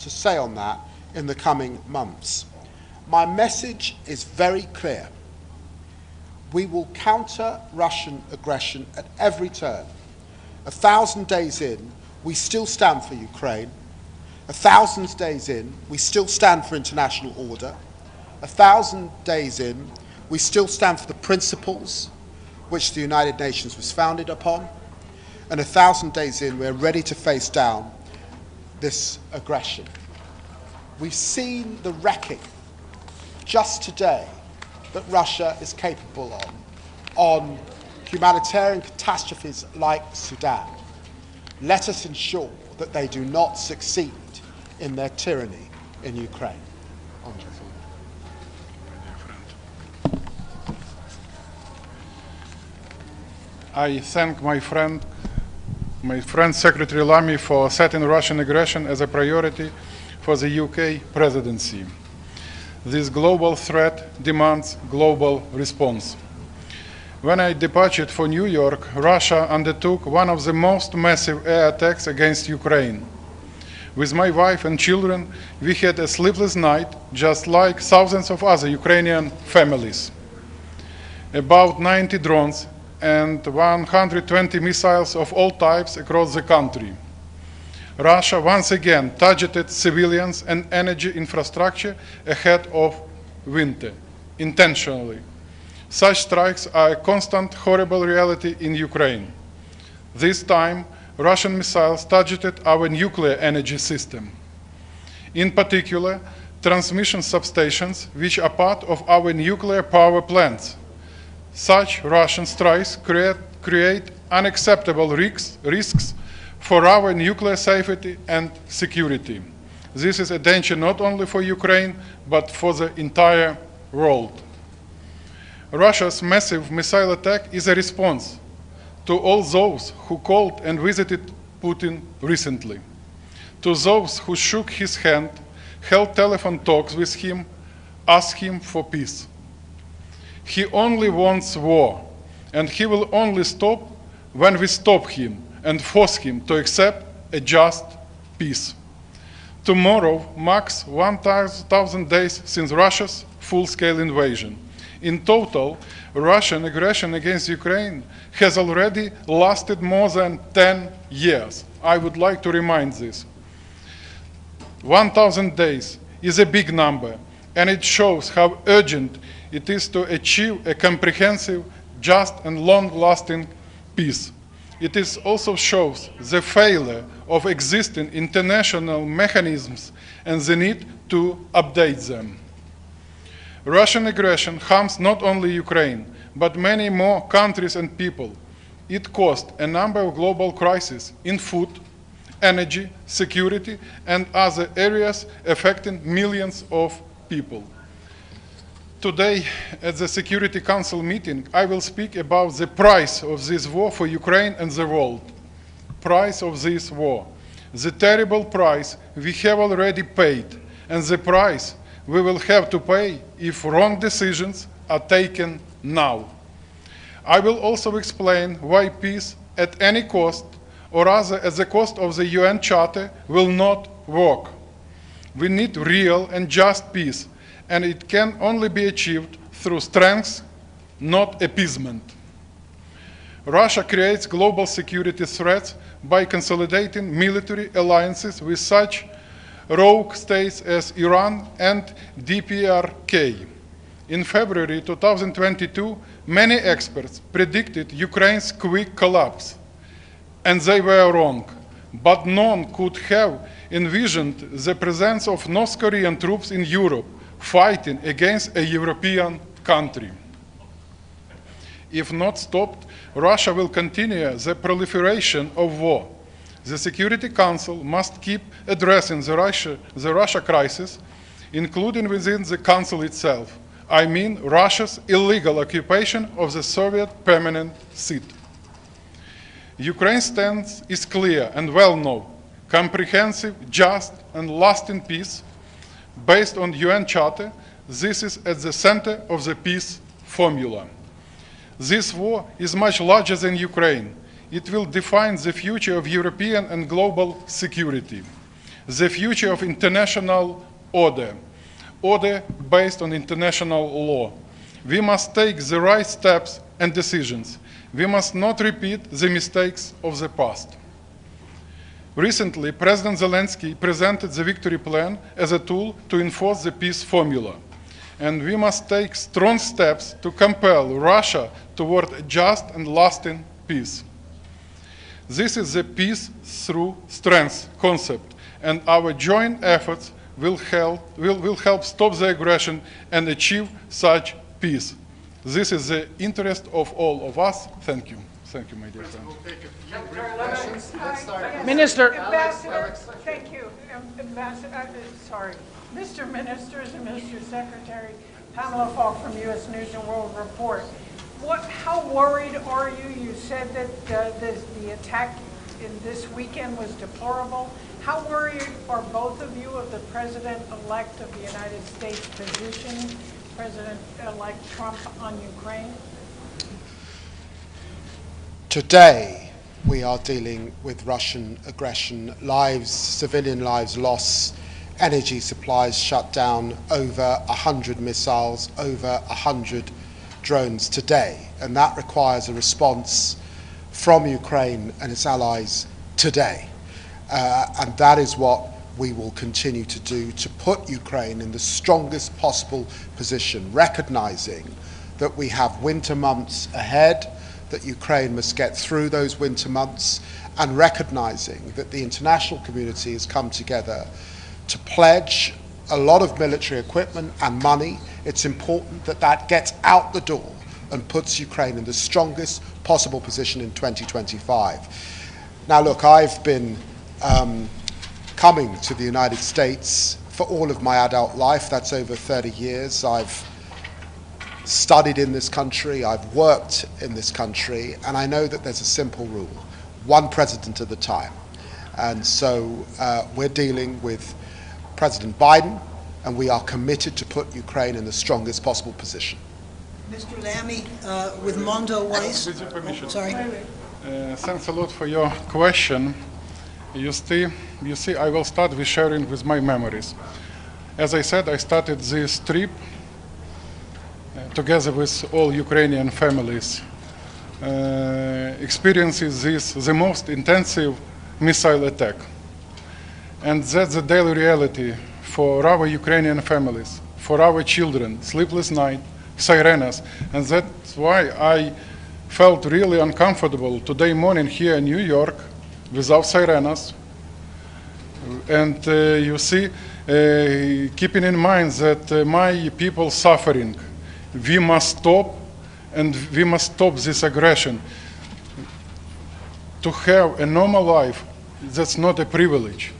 to say on that in the coming months. My message is very clear. We will counter Russian aggression at every turn. 1,000 days in, we still stand for Ukraine. 1,000 days in, we still stand for international order. 1,000 days in, we still stand for the principles which the United Nations was founded upon. And 1,000 days in, we're ready to face down this aggression. We've seen the wrecking just today that Russia is capable of on humanitarian catastrophes like Sudan. Let us ensure that they do not succeed in their tyranny in Ukraine. I thank my friend Secretary Lamy for setting Russian aggression as a priority for the UK presidency. This global threat demands global response. When I departed for New York, Russia undertook one of the most massive air attacks against Ukraine. With my wife and children, we had a sleepless night, just like thousands of other Ukrainian families. About 90 drones and 120 missiles of all types across the country. Russia once again targeted civilians and energy infrastructure ahead of winter, intentionally. Such strikes are a constant, horrible reality in Ukraine. This time, Russian missiles targeted our nuclear energy system. In particular, transmission substations, which are part of our nuclear power plants. Such Russian strikes create unacceptable risks for our nuclear safety and security. This is a danger not only for Ukraine, but for the entire world. Russia's massive missile attack is a response to all those who called and visited Putin recently, to those who shook his hand, held telephone talks with him, asked him for peace. He only wants war, and he will only stop when we stop him and force him to accept a just peace. Tomorrow marks 1,000 days since Russia's full-scale invasion. In total, Russian aggression against Ukraine has already lasted more than 10 years. I would like to remind this. 1,000 days is a big number, and it shows how urgent it is to achieve a comprehensive, just and long-lasting peace. It also shows the failure of existing international mechanisms and the need to update them. Russian aggression harms not only Ukraine, but many more countries and people. It caused a number of global crises in food, energy, security, and other areas affecting millions of people. Today, at the Security Council meeting, I will speak about the price of this war for Ukraine and the world. Price of this war. The terrible price we have already paid, and the price we will have to pay if wrong decisions are taken now. I will also explain why peace at any cost, or rather at the cost of the UN Charter, will not work. We need real and just peace, and it can only be achieved through strength, not appeasement. Russia creates global security threats by consolidating military alliances with such rogue states as Iran and DPRK. In February 2022, many experts predicted Ukraine's quick collapse, and they were wrong. But none could have envisioned the presence of North Korean troops in Europe fighting against a European country. If not stopped, Russia will continue the proliferation of war. The Security Council must keep addressing the Russia crisis, including within the Council itself. I mean Russia's illegal occupation of the Soviet permanent seat. Ukraine's stance is clear and well known: comprehensive, just, and lasting peace based on UN Charter. This is at the center of the peace formula. This war is much larger than Ukraine. It will define the future of European and global security. the future of international order based on international law. We must take the right steps and decisions. We must not repeat the mistakes of the past. Recently, President Zelensky presented the victory plan as a tool to enforce the peace formula. And we must take strong steps to compel Russia toward a just and lasting peace. This is the peace through strength concept, and our joint efforts will help stop the aggression and achieve such peace. This is the interest of all of us. Thank you. Thank you, my dear friend. We'll take a few brief questions. Let's start. Minister. Ambassador, Thank you. Ambassador, sorry. Mr. Ministers and Mr. Secretary, Pamela Falk from U.S. News and World Report. How worried are you? You said that the attack in this weekend was deplorable. How worried are both of you of the President-elect of the United States position, President-elect Trump on Ukraine? Today, we are dealing with Russian aggression, civilian lives lost, energy supplies shut down, over 100 missiles, over 100 drones today. And that requires a response from Ukraine and its allies today. And that is what we will continue to do to put Ukraine in the strongest possible position, recognizing that we have winter months ahead, that Ukraine must get through those winter months, and recognizing that the international community has come together to pledge a lot of military equipment and money. It's important that that gets out the door and puts Ukraine in the strongest possible position in 2025. Now look, I've been coming to the United States for all of my adult life. That's over 30 years. I've studied in this country, I've worked in this country, and I know that there's a simple rule: one president at a time. And so we're dealing with President Biden, and we are committed to put Ukraine in the strongest possible position. Mr. Lamy, with Mondo Weiss. With your permission. Sorry. Thanks a lot for your question. You see, I will start with sharing with my memories. As I said, I started this trip together with all Ukrainian families, experiences the most intensive missile attack. And that's the daily reality for our Ukrainian families, for our children, sleepless night, sirens. And that's why I felt really uncomfortable today morning here in New York without sirens. And you see, keeping in mind that my people suffering, we must stop, and we must stop this aggression. To have a normal life, that's not a privilege.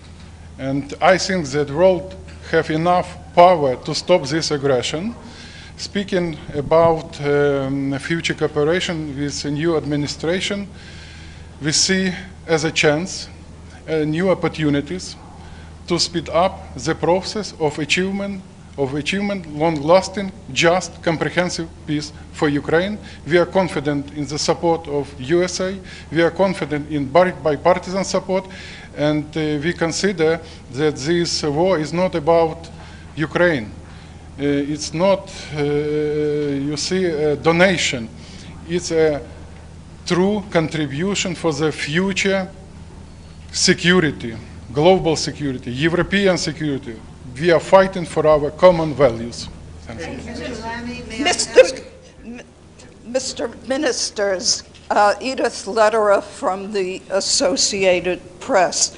And I think that the world have enough power to stop this aggression. Speaking about future cooperation with the new administration, we see as a chance new opportunities to speed up the process of achievement long-lasting, just, comprehensive peace for Ukraine. We are confident in the support of USA. We are confident in bipartisan support, and we consider that this war is not about Ukraine. It's not, you see, a donation. It's a true contribution for the future security, global security, European security. We are fighting for our common values. Thank you. Mr. Ministers, Edith Lederer from the Associated Press.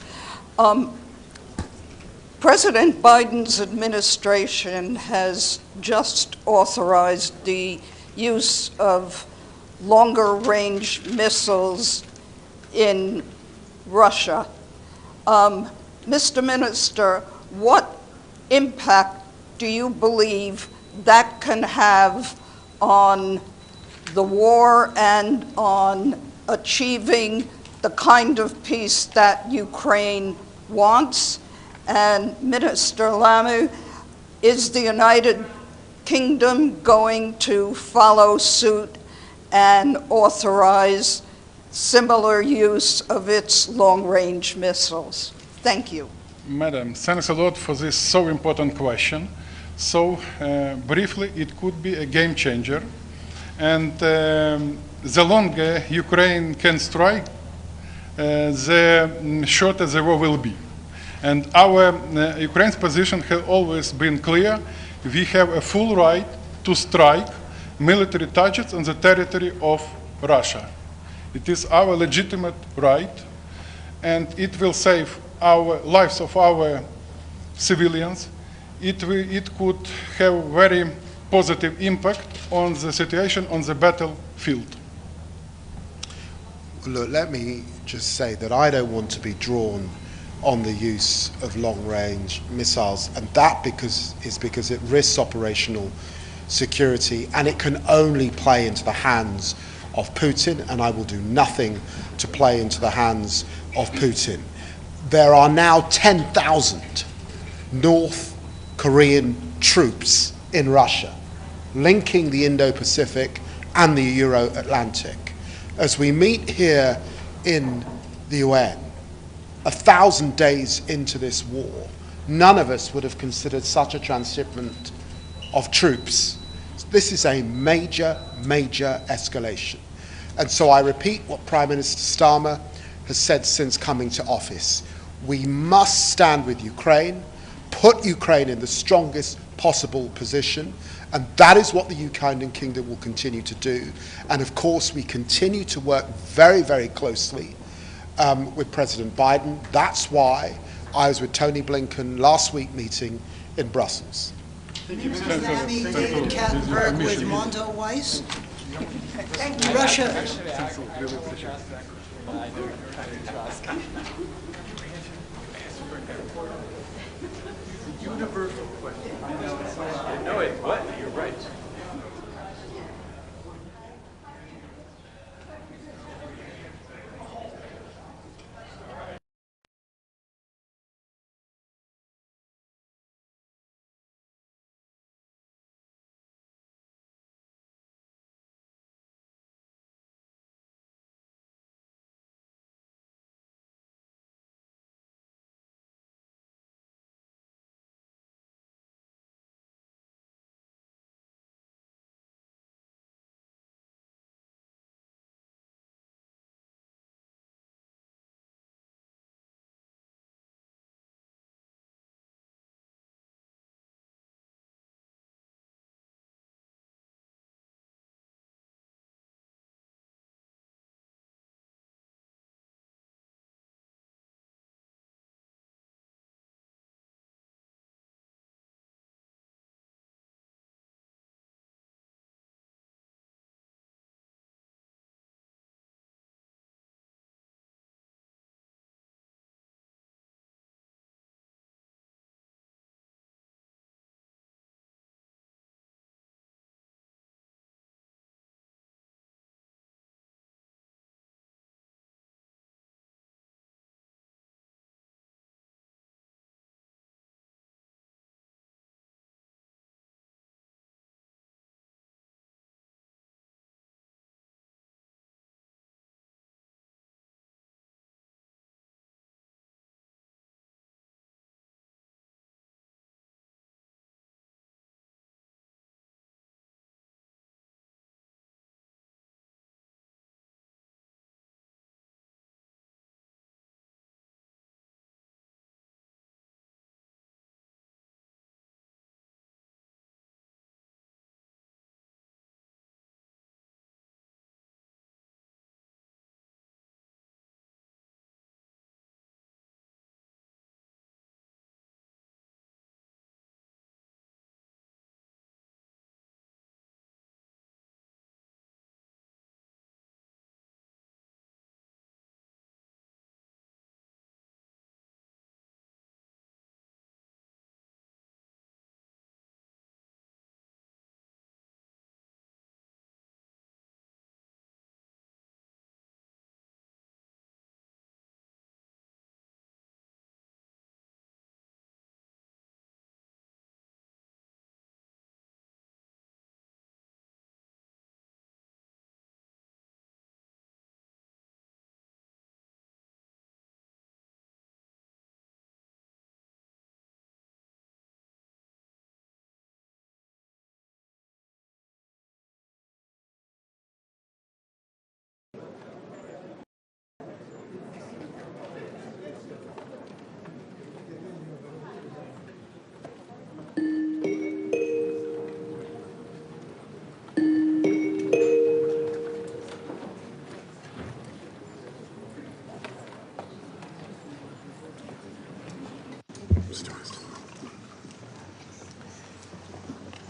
President Biden's administration has just authorized the use of longer-range missiles in Russia. Mr. Minister, what impact do you believe that can have on the war and on achieving the kind of peace that Ukraine wants? And Minister Lamy, is the United Kingdom going to follow suit and authorize similar use of its long-range missiles? Thank you. Madam, thanks a lot for this so important question. So, briefly, it could be a game changer. And the longer Ukraine can strike, the shorter the war will be. And our Ukraine's position has always been clear. We have a full right to strike military targets on the territory of Russia. It is our legitimate right, and it will save our lives of our civilians. It could have very positive impact on the situation on the battlefield. Look, let me just say that I don't want to be drawn on the use of long-range missiles, and that is because it risks operational security, and it can only play into the hands of Putin, and I will do nothing to play into the hands of Putin. There are now 10,000 North Korean troops in Russia, linking the Indo-Pacific and the Euro-Atlantic. As we meet here in the UN, 1,000 days into this war, none of us would have considered such a transshipment of troops. This is a major, major escalation. And so I repeat what Prime Minister Starmer has said since coming to office. We must stand with Ukraine, put Ukraine in the strongest possible position, and that is what the United Kingdom will continue to do. And of course, we continue to work very, very closely with President Biden. That's why I was with Tony Blinken last week meeting in Brussels. Minister Lamy, David Kattenberg with Mondo Weiss. Russia. Universal question. No, what? You're right.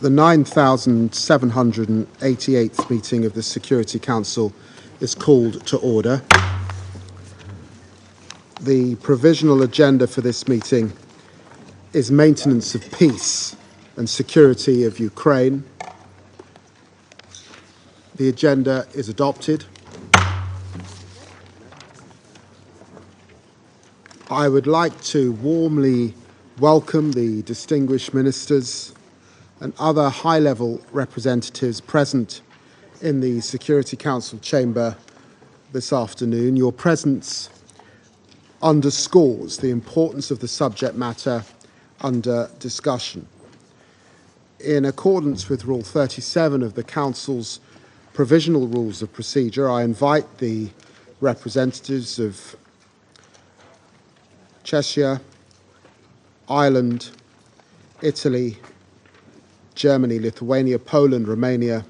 The 9,788th meeting of the Security Council is called to order. The provisional agenda for this meeting is maintenance of peace and security of Ukraine. The agenda is adopted. I would like to warmly welcome the distinguished ministers and other high-level representatives present in the Security Council chamber this afternoon. Your presence underscores the importance of the subject matter under discussion. In accordance with Rule 37 of the Council's Provisional Rules of Procedure, I invite the representatives of Czechia, Ireland, Italy, Germany, Lithuania, Poland, Romania,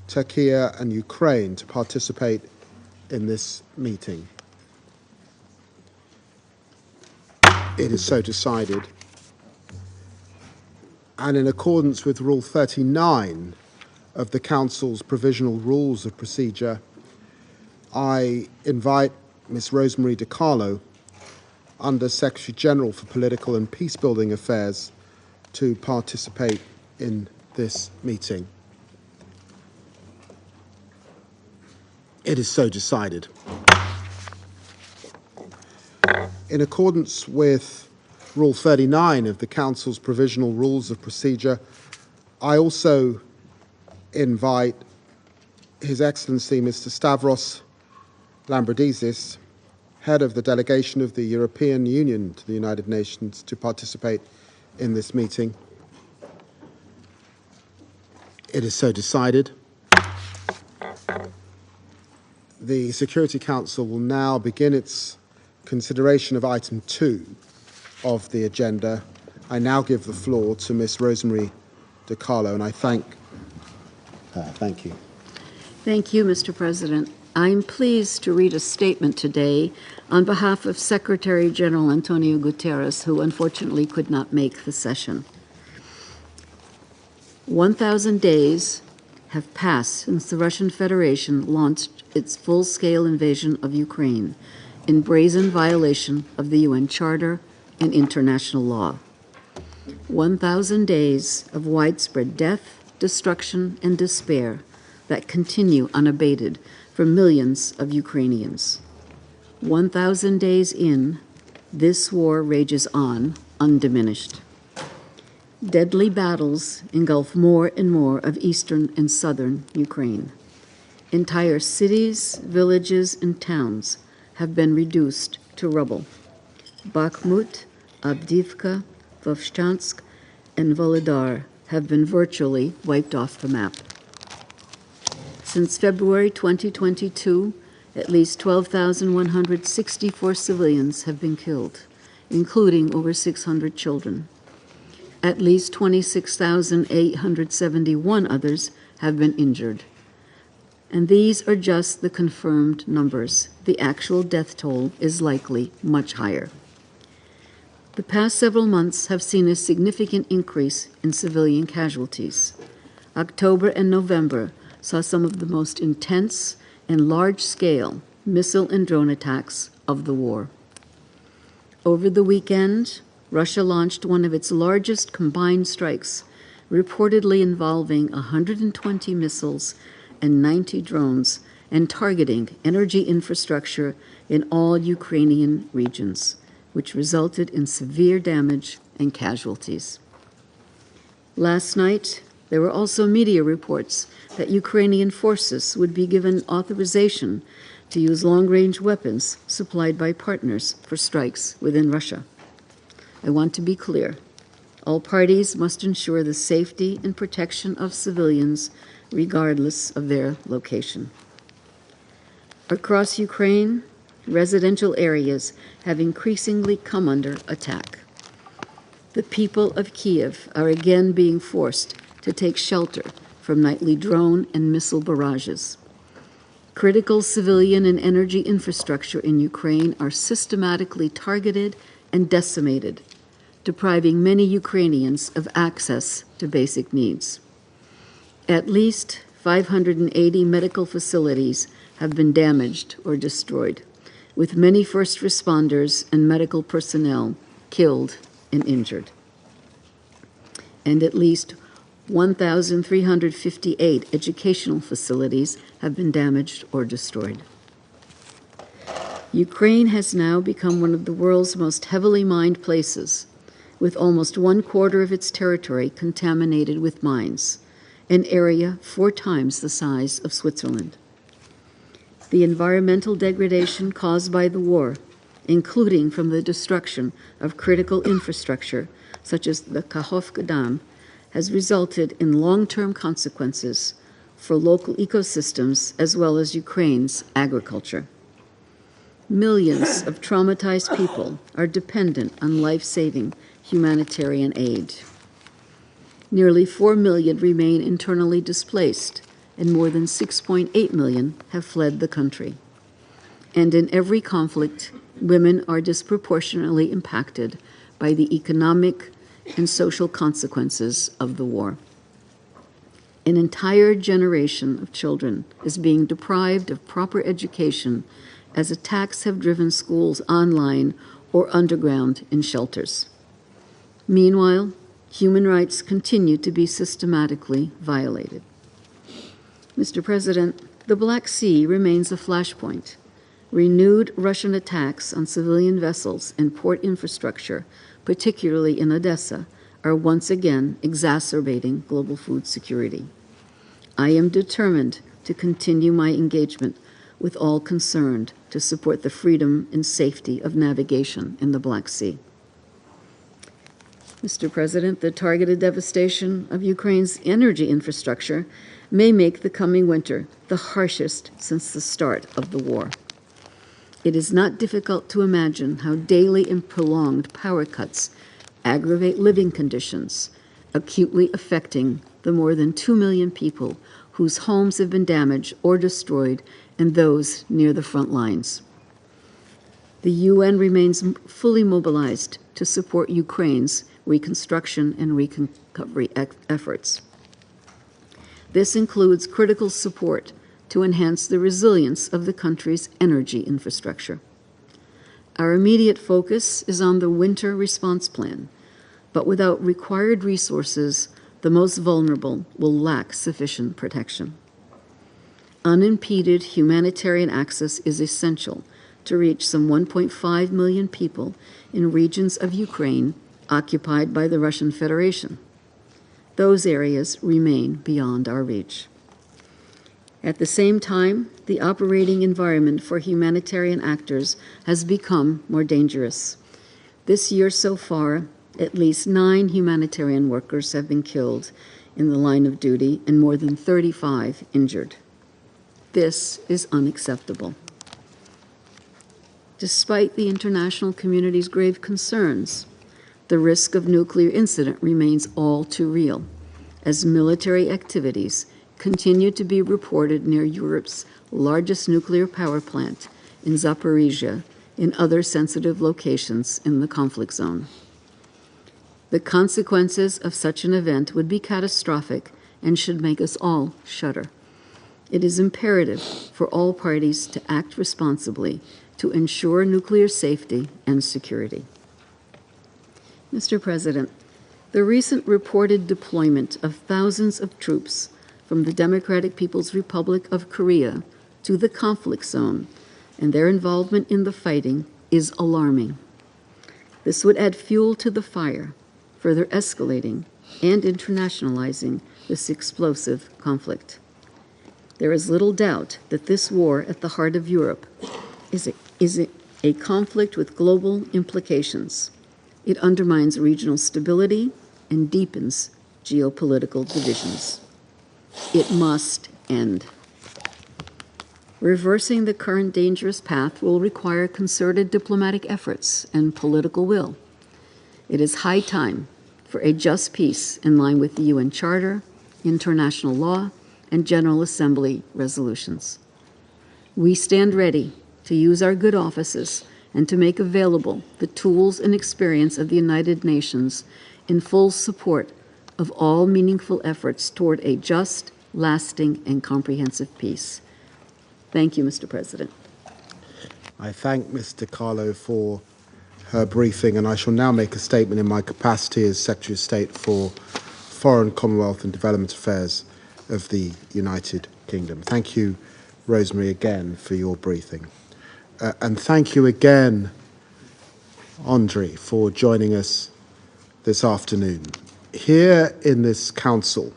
Turkey and Ukraine to participate in this meeting. It is so decided. And in accordance with Rule 39 of the Council's Provisional Rules of Procedure, I invite Ms. Rosemary DiCarlo, Under Secretary General for Political and Peacebuilding Affairs, to participate in this meeting. It is so decided. In accordance with Rule 39 of the Council's Provisional Rules of Procedure, I also invite His Excellency Mr. Stavros Lambrinidis, Head of the Delegation of the European Union to the United Nations, to participate in this meeting. It is so decided. The Security Council will now begin its consideration of item 2 of the agenda. I now give the floor to Ms. Rosemary DiCarlo, and I thank her. Thank you. Thank you, Mr. President. I'm pleased to read a statement today on behalf of Secretary General Antonio Guterres, who unfortunately could not make the session. 1,000 days have passed since the Russian Federation launched its full-scale invasion of Ukraine in brazen violation of the UN Charter and international law. 1,000 days of widespread death, destruction, and despair that continue unabated for millions of Ukrainians. 1,000 days in, this war rages on undiminished. Deadly battles engulf more and more of eastern and southern Ukraine. Entire cities, villages, and towns have been reduced to rubble. Bakhmut, Avdiivka, Vovchansk, and Volodar have been virtually wiped off the map. Since February 2022, at least 12,164 civilians have been killed, including over 600 children. At least 26,871 others have been injured. And these are just the confirmed numbers. The actual death toll is likely much higher. The past several months have seen a significant increase in civilian casualties. October and November saw some of the most intense and large-scale missile and drone attacks of the war. Over the weekend, Russia launched one of its largest combined strikes, reportedly involving 120 missiles and 90 drones, and targeting energy infrastructure in all Ukrainian regions, which resulted in severe damage and casualties. Last night, there were also media reports that Ukrainian forces would be given authorization to use long-range weapons supplied by partners for strikes within Russia. I want to be clear. All parties must ensure the safety and protection of civilians regardless of their location. Across Ukraine, residential areas have increasingly come under attack. The people of Kiev are again being forced to take shelter from nightly drone and missile barrages. Critical civilian and energy infrastructure in Ukraine are systematically targeted and decimated. depriving many Ukrainians of access to basic needs. At least 580 medical facilities have been damaged or destroyed, with many first responders and medical personnel killed and injured. And at least 1,358 educational facilities have been damaged or destroyed. Ukraine has now become one of the world's most heavily mined places, with almost 1/4 of its territory contaminated with mines, an area 4 times the size of Switzerland. The environmental degradation caused by the war, including from the destruction of critical infrastructure, such as the Kakhovka Dam, has resulted in long-term consequences for local ecosystems as well as Ukraine's agriculture. Millions of traumatized people are dependent on life-saving humanitarian aid. Nearly 4 million remain internally displaced, and more than 6.8 million have fled the country. And in every conflict, women are disproportionately impacted by the economic and social consequences of the war. An entire generation of children is being deprived of proper education as attacks have driven schools online or underground in shelters. Meanwhile, human rights continue to be systematically violated. Mr. President, the Black Sea remains a flashpoint. Renewed Russian attacks on civilian vessels and port infrastructure, particularly in Odessa, are once again exacerbating global food security. I am determined to continue my engagement with all concerned to support the freedom and safety of navigation in the Black Sea. Mr. President, the targeted devastation of Ukraine's energy infrastructure may make the coming winter the harshest since the start of the war. It is not difficult to imagine how daily and prolonged power cuts aggravate living conditions, acutely affecting the more than 2 million people whose homes have been damaged or destroyed and those near the front lines. The UN remains fully mobilized to support Ukraine's reconstruction and recovery efforts. This includes critical support to enhance the resilience of the country's energy infrastructure. Our immediate focus is on the winter response plan, but without required resources, the most vulnerable will lack sufficient protection. Unimpeded humanitarian access is essential to reach some 1.5 million people in regions of Ukraine occupied by the Russian Federation. Those areas remain beyond our reach. At the same time, the operating environment for humanitarian actors has become more dangerous. This year so far, at least 9 humanitarian workers have been killed in the line of duty and more than 35 injured. This is unacceptable. Despite the international community's grave concerns, the risk of nuclear incident remains all too real, as military activities continue to be reported near Europe's largest nuclear power plant in Zaporizhia and other sensitive locations in the conflict zone. The consequences of such an event would be catastrophic and should make us all shudder. It is imperative for all parties to act responsibly to ensure nuclear safety and security. Mr. President, the recent reported deployment of thousands of troops from the Democratic People's Republic of Korea to the conflict zone and their involvement in the fighting is alarming. This would add fuel to the fire, further escalating and internationalizing this explosive conflict. There is little doubt that this war at the heart of Europe is a conflict with global implications. It undermines regional stability and deepens geopolitical divisions. It must end. Reversing the current dangerous path will require concerted diplomatic efforts and political will. It is high time for a just peace in line with the UN Charter, international law, and General Assembly resolutions. We stand ready to use our good offices and to make available the tools and experience of the United Nations in full support of all meaningful efforts toward a just, lasting, and comprehensive peace. Thank you, Mr. President. I thank Ms. DiCarlo for her briefing, and I shall now make a statement in my capacity as Secretary of State for Foreign, Commonwealth and Development Affairs of the United Kingdom. Thank you, Rosemary, again for your briefing. And thank you again, Andre, for joining us this afternoon. Here in this Council,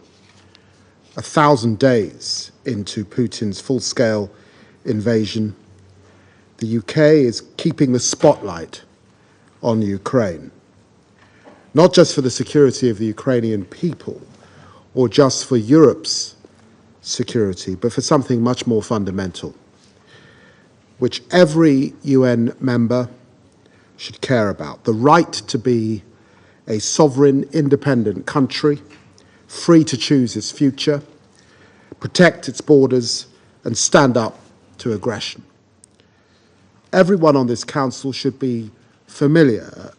1,000 days into Putin's full-scale invasion, the UK is keeping the spotlight on Ukraine, not just for the security of the Ukrainian people or just for Europe's security, but for something much more fundamental, which every UN member should care about: the right to be a sovereign, independent country, free to choose its future, protect its borders, and stand up to aggression. Everyone on this Council should be familiar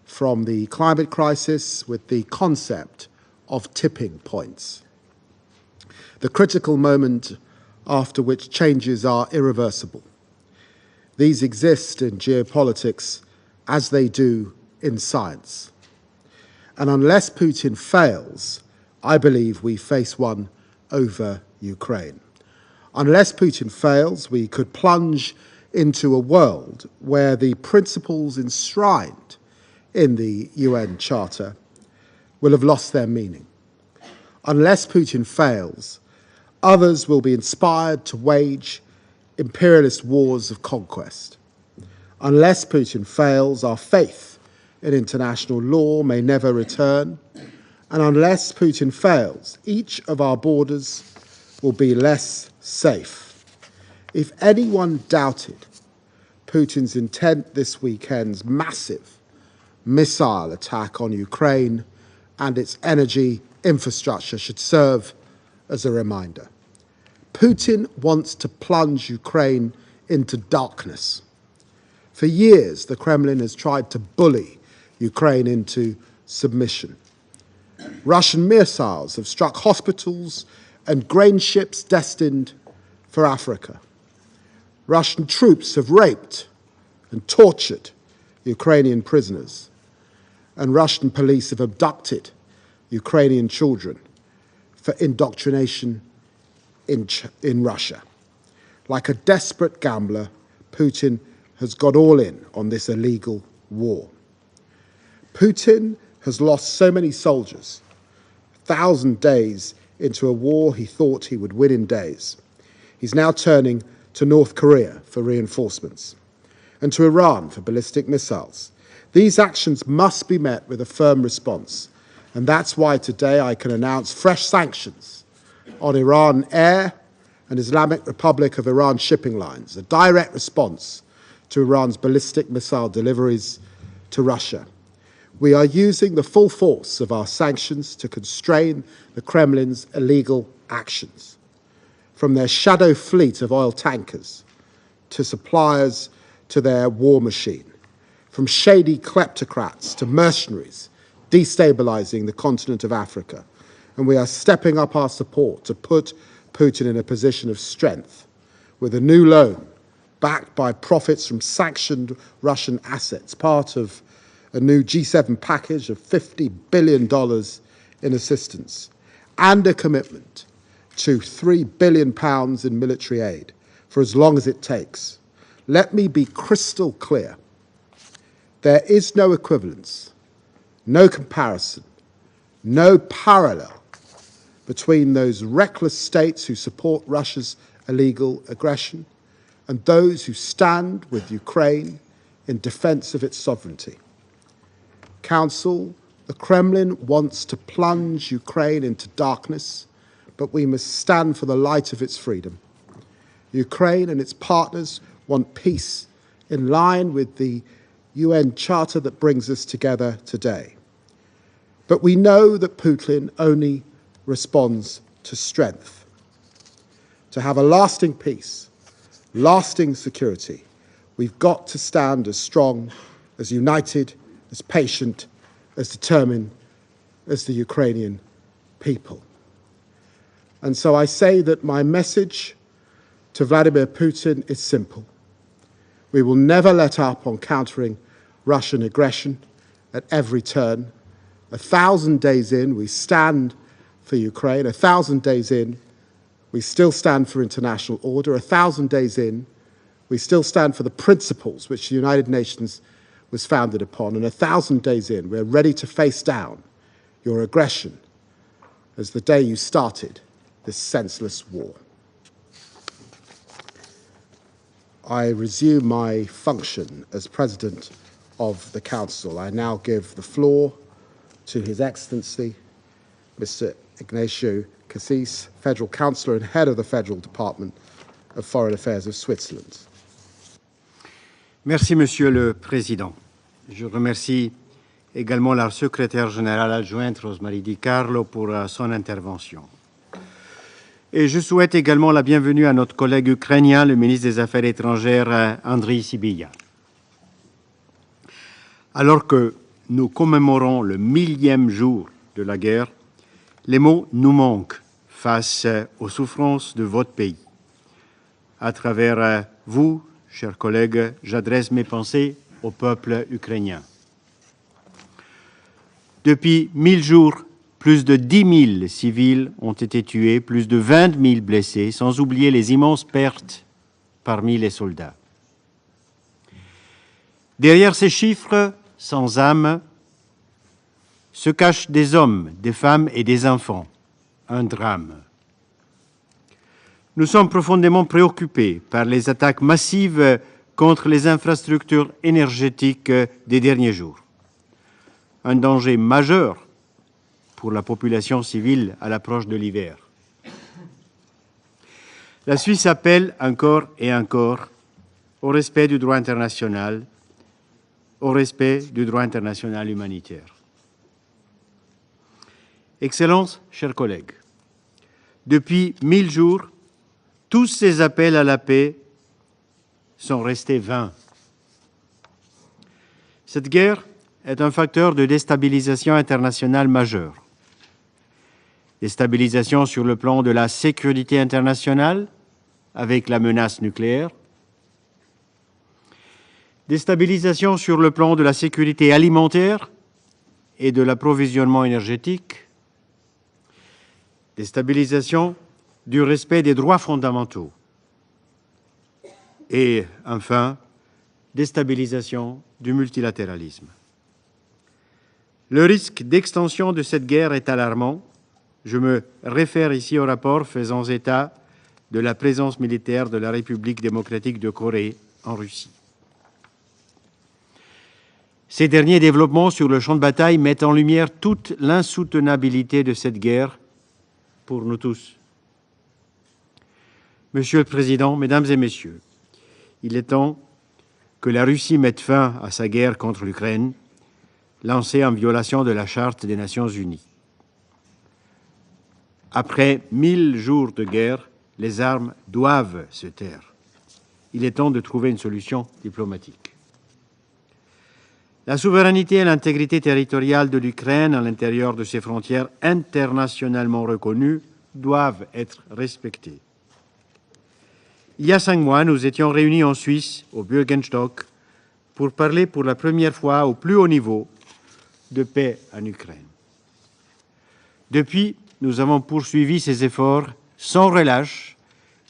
from the climate crisis with the concept of tipping points, the critical moment after which changes are irreversible. These exist in geopolitics as they do in science. And unless Putin fails, I believe we face one over Ukraine. Unless Putin fails, we could plunge into a world where the principles enshrined in the UN Charter will have lost their meaning. Unless Putin fails, others will be inspired to wage imperialist wars of conquest. Unless Putin fails, our faith in international law may never return. And unless Putin fails, each of our borders will be less safe. If anyone doubted Putin's intent this weekend's massive missile attack on Ukraine and its energy infrastructure should serve as a reminder. Putin wants to plunge Ukraine into darkness. For years, the Kremlin has tried to bully Ukraine into submission. Russian missiles have struck hospitals and grain ships destined for Africa. Russian troops have raped and tortured Ukrainian prisoners, and Russian police have abducted Ukrainian children for indoctrination in Russia. Like a desperate gambler, Putin has got all in on this illegal war. Putin has lost so many soldiers, 1,000 days into a war he thought he would win in days. He's now turning to North Korea for reinforcements and to Iran for ballistic missiles. These actions must be met with a firm response, and that's why today I can announce fresh sanctions on Iran Air and Islamic Republic of Iran shipping lines, a direct response to Iran's ballistic missile deliveries to Russia. We are using the full force of our sanctions to constrain the Kremlin's illegal actions, from their shadow fleet of oil tankers to suppliers to their war machine, from shady kleptocrats to mercenaries destabilizing the continent of Africa. And we are stepping up our support to put Putin in a position of strength with a new loan backed by profits from sanctioned Russian assets, part of a new G7 package of $50 billion in assistance, and a commitment to £3 billion in military aid for as long as it takes. Let me be crystal clear. There is no equivalence, no comparison, no parallel between those reckless states who support Russia's illegal aggression and those who stand with Ukraine in defense of its sovereignty. Council, the Kremlin wants to plunge Ukraine into darkness, but we must stand for the light of its freedom. Ukraine and its partners want peace in line with the UN Charter that brings us together today. But we know that Putin only responds to strength. To have a lasting peace, lasting security, We've got to stand as strong, as united, as patient, as determined as the Ukrainian people. And so I say that my message to Vladimir Putin is simple. We will never let up on countering Russian aggression at every turn. 1,000 days in, we stand for Ukraine. 1,000 days in, we still stand for international order. 1,000 days in, we still stand for the principles which the United Nations was founded upon. And 1,000 days in, we're ready to face down your aggression as the day you started this senseless war. I resume my function as President of the Council. I now give the floor to His Excellency, Mr. Ignacio Cassis, Federal Councillor and Head of the Federal Department of Foreign Affairs of Switzerland. Merci, Monsieur le Président. Je remercie également la secrétaire générale adjointe Rosemary Di Carlo pour son intervention. Et je souhaite également la bienvenue à notre collègue ukrainien, le ministre des Affaires étrangères, Andriy Sybiha. Alors que nous commémorons le 1000e jour de la guerre, les mots nous manquent face aux souffrances de votre pays. À travers vous, chers collègues, j'adresse mes pensées au peuple ukrainien. Depuis 1000 jours, plus de 10 000 civils ont été tués, plus de 20 000 blessés, sans oublier les immenses pertes parmi les soldats. Derrière ces chiffres sans âme se cachent des hommes, des femmes et des enfants. Un drame. Nous sommes profondément préoccupés par les attaques massives contre les infrastructures énergétiques des derniers jours. Un danger majeur pour la population civile à l'approche de l'hiver. La Suisse appelle encore et encore au respect du droit international, au respect du droit international humanitaire. Excellences, chers collègues, depuis 1000 jours, tous ces appels à la paix sont restés vains. Cette guerre est un facteur de déstabilisation internationale majeur. Déstabilisation sur le plan de la sécurité internationale, avec la menace nucléaire. Déstabilisation sur le plan de la sécurité alimentaire et de l'approvisionnement énergétique. Déstabilisation du respect des droits fondamentaux. Et enfin, déstabilisation du multilatéralisme. Le risque d'extension de cette guerre est alarmant. Je me réfère ici au rapport faisant état de la présence militaire de la République démocratique de Corée en Russie. Ces derniers développements sur le champ de bataille mettent en lumière toute l'insoutenabilité de cette guerre pour nous tous. Monsieur le Président, Mesdames et Messieurs, il est temps que la Russie mette fin à sa guerre contre l'Ukraine, lancée en violation de la Charte des Nations Unies. Après 1000 jours de guerre, les armes doivent se taire. Il est temps de trouver une solution diplomatique. La souveraineté et l'intégrité territoriale de l'Ukraine à l'intérieur de ses frontières internationalement reconnues doivent être respectées. Il y a 5 mois, nous étions réunis en Suisse, au Bürgerstock, pour parler pour la première fois au plus haut niveau de paix en Ukraine. Depuis, nous avons poursuivi ces efforts sans relâche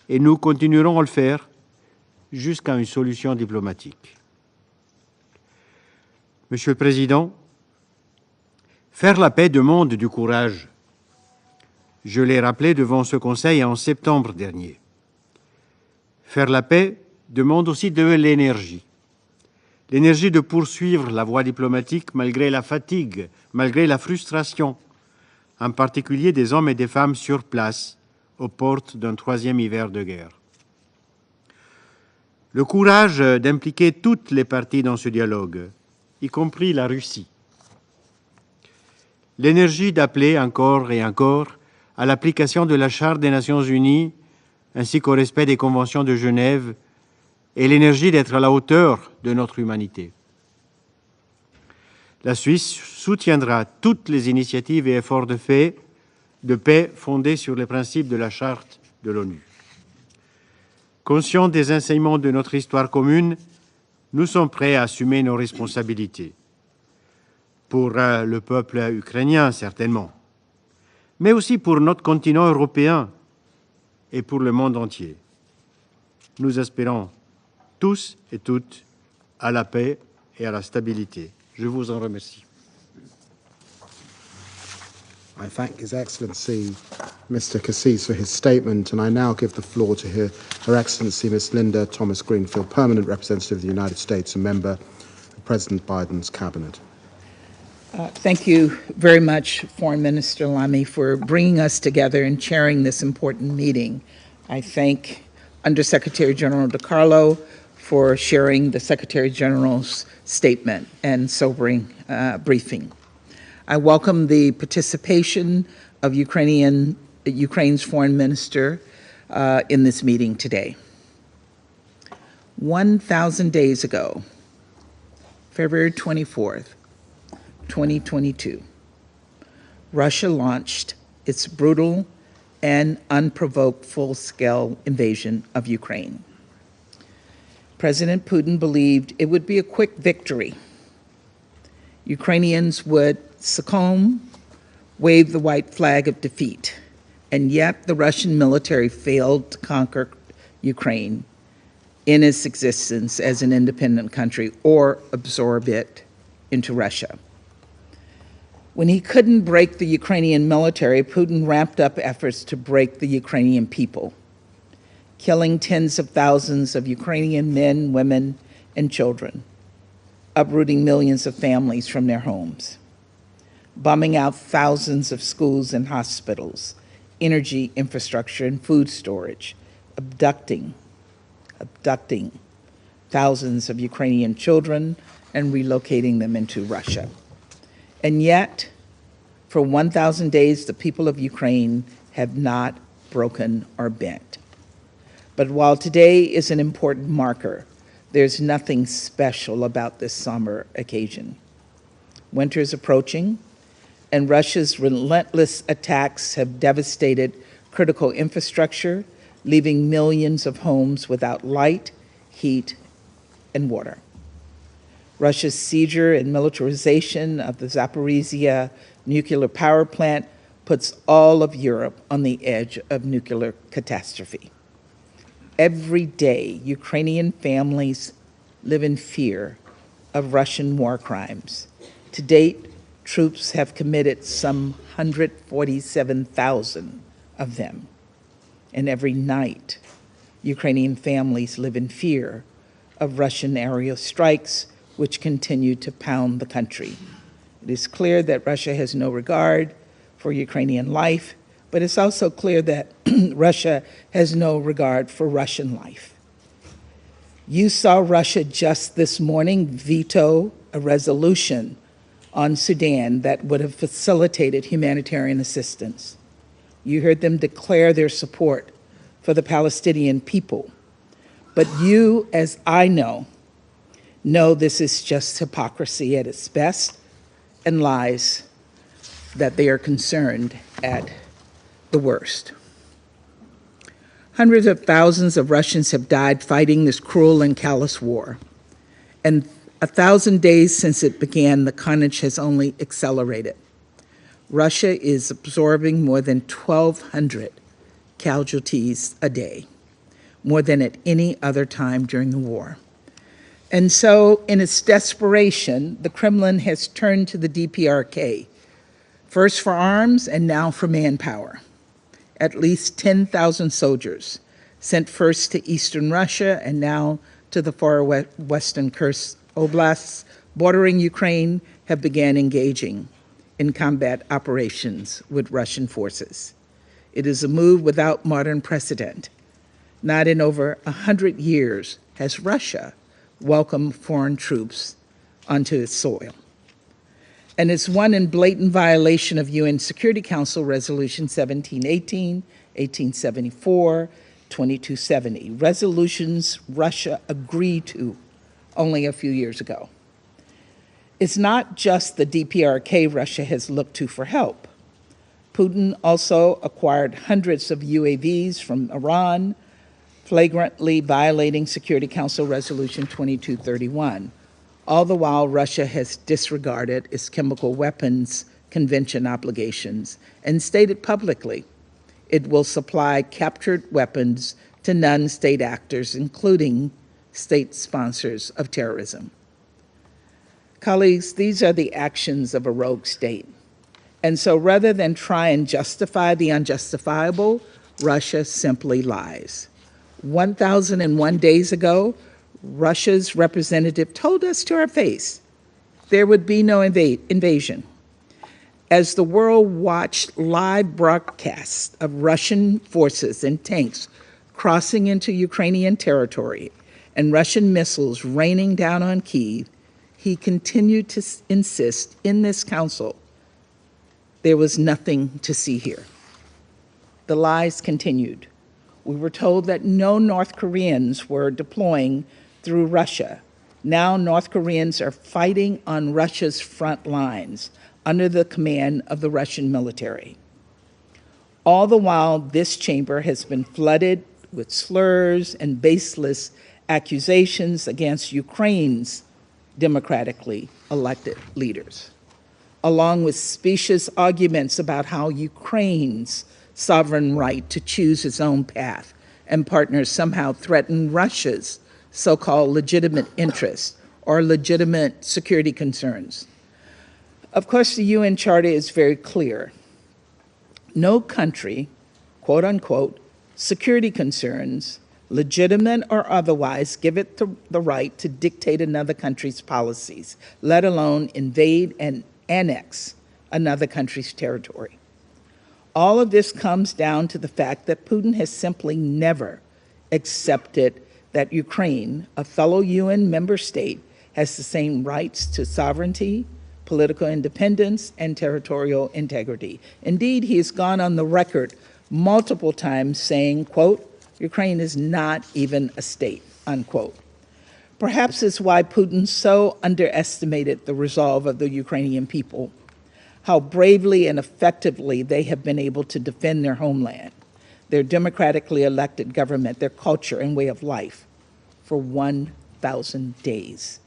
et nous continuerons à le faire jusqu'à une solution diplomatique. Monsieur le Président, faire la paix demande du courage. Je l'ai rappelé devant ce Conseil en septembre dernier. Faire la paix demande aussi de l'énergie. L'énergie de poursuivre la voie diplomatique malgré la fatigue, malgré la frustration, en particulier des hommes et des femmes sur place, aux portes d'un 3e hiver de guerre. Le courage d'impliquer toutes les parties dans ce dialogue, y compris la Russie. L'énergie d'appeler encore et encore à l'application de la Charte des Nations Unies ainsi qu'au respect des conventions de Genève et l'énergie d'être à la hauteur de notre humanité. La Suisse soutiendra toutes les initiatives et efforts de paix fondés sur les principes de la Charte de l'ONU. Conscients des enseignements de notre histoire commune, nous sommes prêts à assumer nos responsabilités. Pour le peuple ukrainien, certainement, mais aussi pour notre continent européen et pour le monde entier. Nous espérons tous et toutes à la paix et à la stabilité. Je vous en remercie. I thank His Excellency Mr. Cassis for his statement, and I now give the floor to Her Excellency Ms. Linda Thomas Greenfield, Permanent Representative of the United States and member of President Biden's cabinet. Thank you very much, Foreign Minister Lamy, for bringing us together and chairing this important meeting. I thank Undersecretary General DiCarlo for sharing the Secretary General's statement and sobering briefing. I welcome the participation of Ukraine's Foreign Minister in this meeting today. 1,000 days ago, February 24th, 2022, Russia launched its brutal and unprovoked full-scale invasion of Ukraine. President Putin believed it would be a quick victory. Ukrainians would succumb, wave the white flag of defeat, and yet the Russian military failed to conquer Ukraine in its existence as an independent country or absorb it into Russia. When he couldn't break the Ukrainian military, Putin ramped up efforts to break the Ukrainian people, killing tens of thousands of Ukrainian men, women, and children, uprooting millions of families from their homes, bombing out thousands of schools and hospitals, energy infrastructure and food storage, abducting thousands of Ukrainian children and relocating them into Russia. And yet, for 1,000 days, the people of Ukraine have not broken or bent. But while today is an important marker, there's nothing special about this somber occasion. Winter is approaching, and Russia's relentless attacks have devastated critical infrastructure, leaving millions of homes without light, heat, and water. Russia's seizure and militarization of the Zaporizhia nuclear power plant puts all of Europe on the edge of nuclear catastrophe. Every day, Ukrainian families live in fear of Russian war crimes. To date, troops have committed some 147,000 of them. And every night, Ukrainian families live in fear of Russian aerial strikes, which continue to pound the country. It is clear that Russia has no regard for Ukrainian life, but it's also clear that Russia has no regard for Russian life. You saw Russia just this morning veto a resolution on Sudan that would have facilitated humanitarian assistance. You heard them declare their support for the Palestinian people. But you, as I know this is just hypocrisy at its best and lies that they are concerned at the worst. Hundreds of thousands of Russians have died fighting this cruel and callous war. And 1,000 days since it began, the carnage has only accelerated. Russia is absorbing more than 1,200 casualties a day, more than at any other time during the war. And so, in its desperation, the Kremlin has turned to the DPRK, first for arms and now for manpower. At least 10,000 soldiers, sent first to eastern Russia and now to the far western Kursk oblasts bordering Ukraine, have begun engaging in combat operations with Russian forces. It is a move without modern precedent. Not in over 100 years has Russia welcomed foreign troops onto its soil. And it's one in blatant violation of UN Security Council Resolution 1718, 1874, 2270, resolutions Russia agreed to only a few years ago. It's not just the DPRK Russia has looked to for help. Putin also acquired hundreds of UAVs from Iran, flagrantly violating Security Council Resolution 2231. All the while, Russia has disregarded its chemical weapons convention obligations and stated publicly it will supply captured weapons to non-state actors, including state sponsors of terrorism. Colleagues, these are the actions of a rogue state. And so rather than try and justify the unjustifiable, Russia simply lies. 1,001 days ago, Russia's representative told us to our face there would be no invasion. As the world watched live broadcasts of Russian forces and tanks crossing into Ukrainian territory and Russian missiles raining down on Kyiv, he continued to insist in this council there was nothing to see here. The lies continued. We were told that no North Koreans were deploying through Russia. Now North Koreans are fighting on Russia's front lines under the command of the Russian military. All the while, this chamber has been flooded with slurs and baseless accusations against Ukraine's democratically elected leaders, along with specious arguments about how Ukraine's sovereign right to choose its own path and partners somehow threaten Russia's so-called legitimate interests or legitimate security concerns. Of course, the UN Charter is very clear. No country, quote unquote, security concerns, legitimate or otherwise, give it the right to dictate another country's policies, let alone invade and annex another country's territory. All of this comes down to the fact that Putin has simply never accepted that Ukraine, a fellow UN member state, has the same rights to sovereignty, political independence, and territorial integrity. Indeed, he has gone on the record multiple times saying, quote, Ukraine is not even a state, unquote. Perhaps it's why Putin so underestimated the resolve of the Ukrainian people, how bravely and effectively they have been able to defend their homeland, their democratically elected government, their culture and way of life for 1,000 days.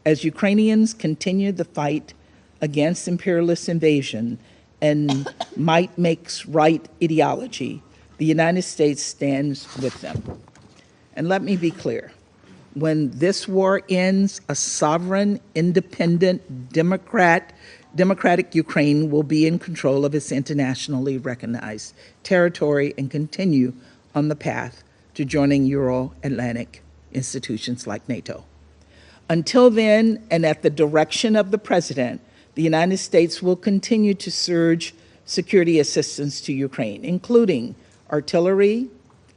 As Ukrainians continue the fight against imperialist invasion and might makes right ideology, the United States stands with them. And let me be clear, when this war ends, a sovereign, independent, democratic Ukraine will be in control of its internationally recognized territory and continue on the path to joining Euro-Atlantic institutions like NATO. Until then, and at the direction of the President, the United States will continue to surge security assistance to Ukraine, including artillery,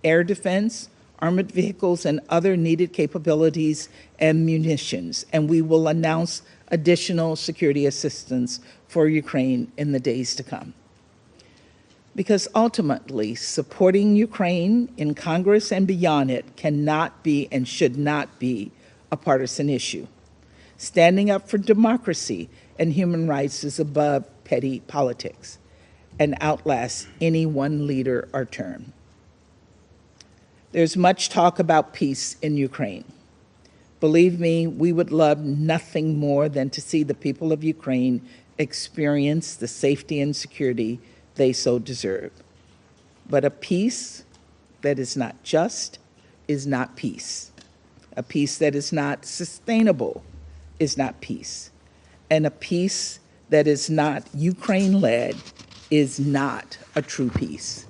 air defense, armored vehicles, and other needed capabilities and munitions. And we will announce additional security assistance for Ukraine in the days to come. Because ultimately, supporting Ukraine in Congress and beyond it cannot be and should not be a partisan issue. Standing up for democracy and human rights is above petty politics and outlasts any one leader or term. There's much talk about peace in Ukraine. Believe me, we would love nothing more than to see the people of Ukraine experience the safety and security they so deserve. But a peace that is not just is not peace. A peace that is not sustainable is not peace. And a peace that is not Ukraine-led is not a true peace.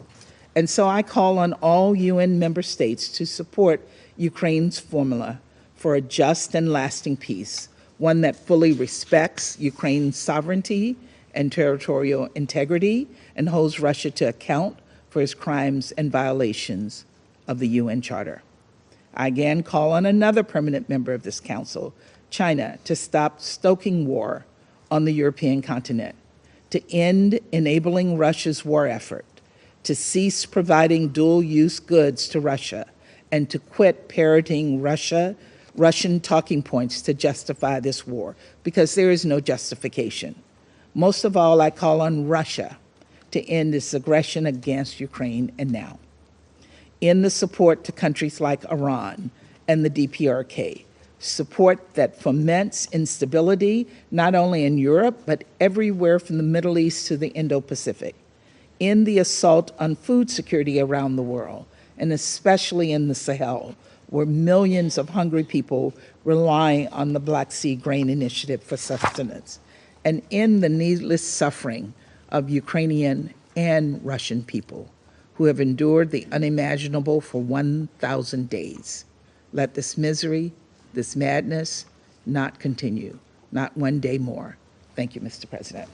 And so I call on all UN member states to support Ukraine's formula for a just and lasting peace, one that fully respects Ukraine's sovereignty and territorial integrity and holds Russia to account for its crimes and violations of the UN Charter. I again call on another permanent member of this council, China, to stop stoking war on the European continent, to end enabling Russia's war effort, to cease providing dual-use goods to Russia, and to quit parroting Russian talking points to justify this war, because there is no justification. Most of all, I call on Russia to end its aggression against Ukraine and now. In the support to countries like Iran and the DPRK, support that foments instability not only in Europe, but everywhere from the Middle East to the Indo-Pacific. In the assault on food security around the world, and especially in the Sahel, where millions of hungry people rely on the Black Sea Grain Initiative for sustenance, and in the needless suffering of Ukrainian and Russian people who have endured the unimaginable for 1,000 days. Let this misery, this madness, not continue, not one day more. Thank you, Mr. President.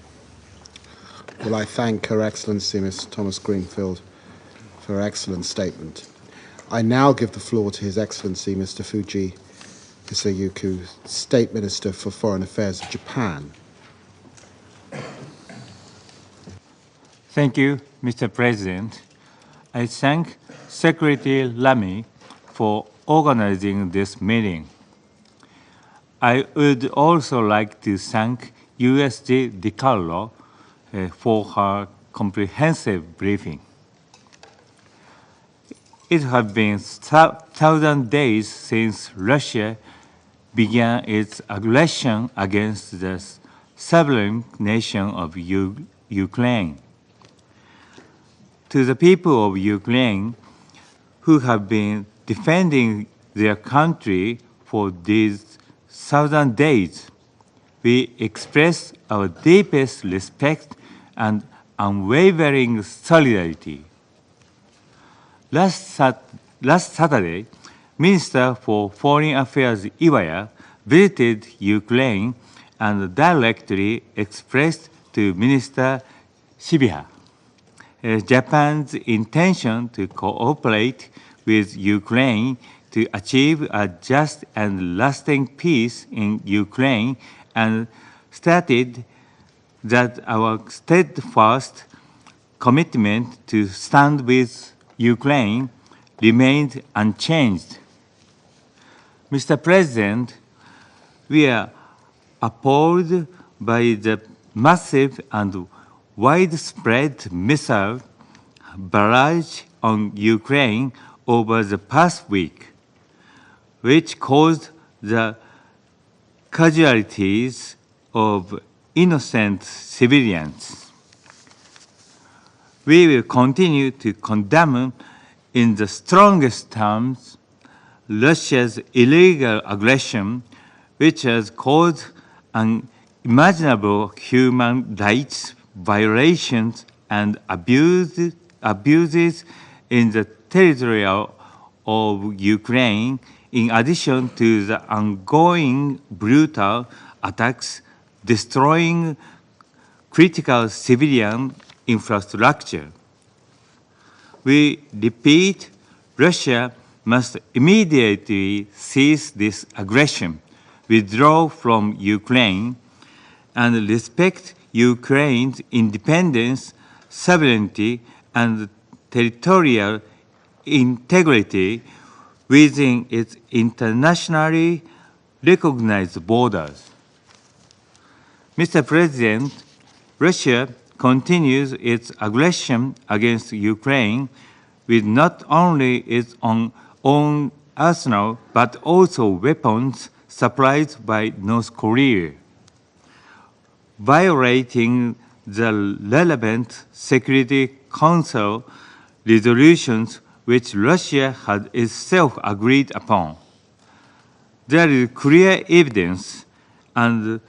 Well, I thank Her Excellency Ms. Thomas Greenfield for her excellent statement. I now give the floor to His Excellency Mr. Fuji Hisayuki, State Minister for Foreign Affairs of Japan. Thank you, Mr. President. I thank Secretary Lamy for organizing this meeting. I would also like to thank USG DiCarlo for her comprehensive briefing. It has been 1,000 days since Russia began its aggression against the sovereign nation of Ukraine. To the people of Ukraine who have been defending their country for these 1,000 days, we express our deepest respect and unwavering solidarity. Last Saturday, Minister for Foreign Affairs Iwaya visited Ukraine and directly expressed to Minister Shibiha Japan's intention to cooperate with Ukraine to achieve a just and lasting peace in Ukraine, and stated that our steadfast commitment to stand with Ukraine remained unchanged. Mr. President, we are appalled by the massive and widespread missile barrage on Ukraine over the past week, which caused the casualties of innocent civilians. We will continue to condemn in the strongest terms Russia's illegal aggression, which has caused unimaginable human rights violations and abuses in the territory of Ukraine, in addition to the ongoing brutal attacks destroying critical civilian infrastructure. We repeat, Russia must immediately cease this aggression, withdraw from Ukraine, and respect Ukraine's independence, sovereignty, and territorial integrity within its internationally recognized borders. Mr. President, Russia continues its aggression against Ukraine with not only its own arsenal, but also weapons supplied by North Korea, violating the relevant Security Council resolutions which Russia had itself agreed upon. There is clear evidence, and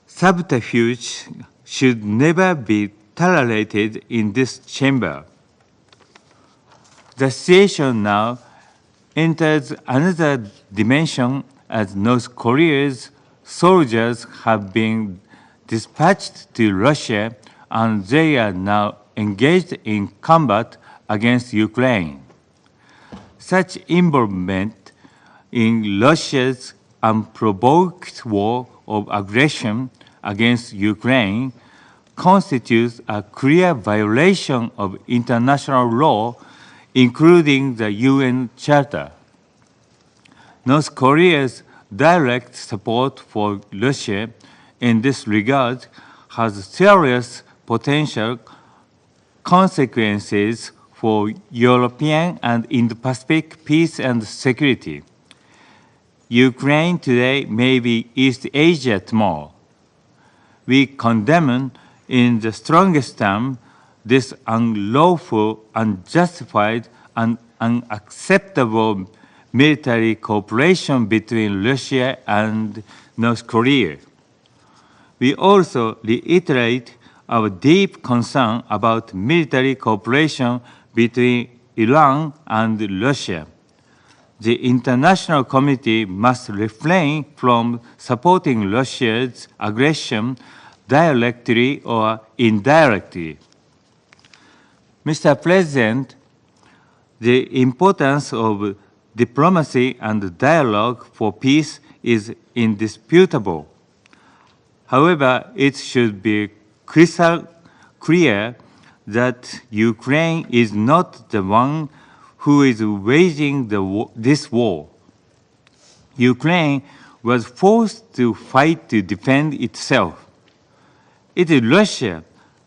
subterfuge should never be tolerated in this chamber. The situation now enters another dimension as North Korea's soldiers have been dispatched to Russia, and they are now engaged in combat against Ukraine. Such involvement in Russia's unprovoked war of aggression against Ukraine constitutes a clear violation of international law, including the UN Charter. North Korea's direct support for Russia in this regard has serious potential consequences for European and Indo-Pacific peace and security. Ukraine today may be East Asia tomorrow. We condemn in the strongest term this unlawful, unjustified, and unacceptable military cooperation between Russia and North Korea. We also reiterate our deep concern about military cooperation between Iran and Russia. The international community must refrain from supporting Russia's aggression directly or indirectly. Mr. President, the importance of diplomacy and dialogue for peace is indisputable. However, it should be crystal clear that Ukraine is not the one who is waging this war. Ukraine was forced to fight to defend itself. It is Russia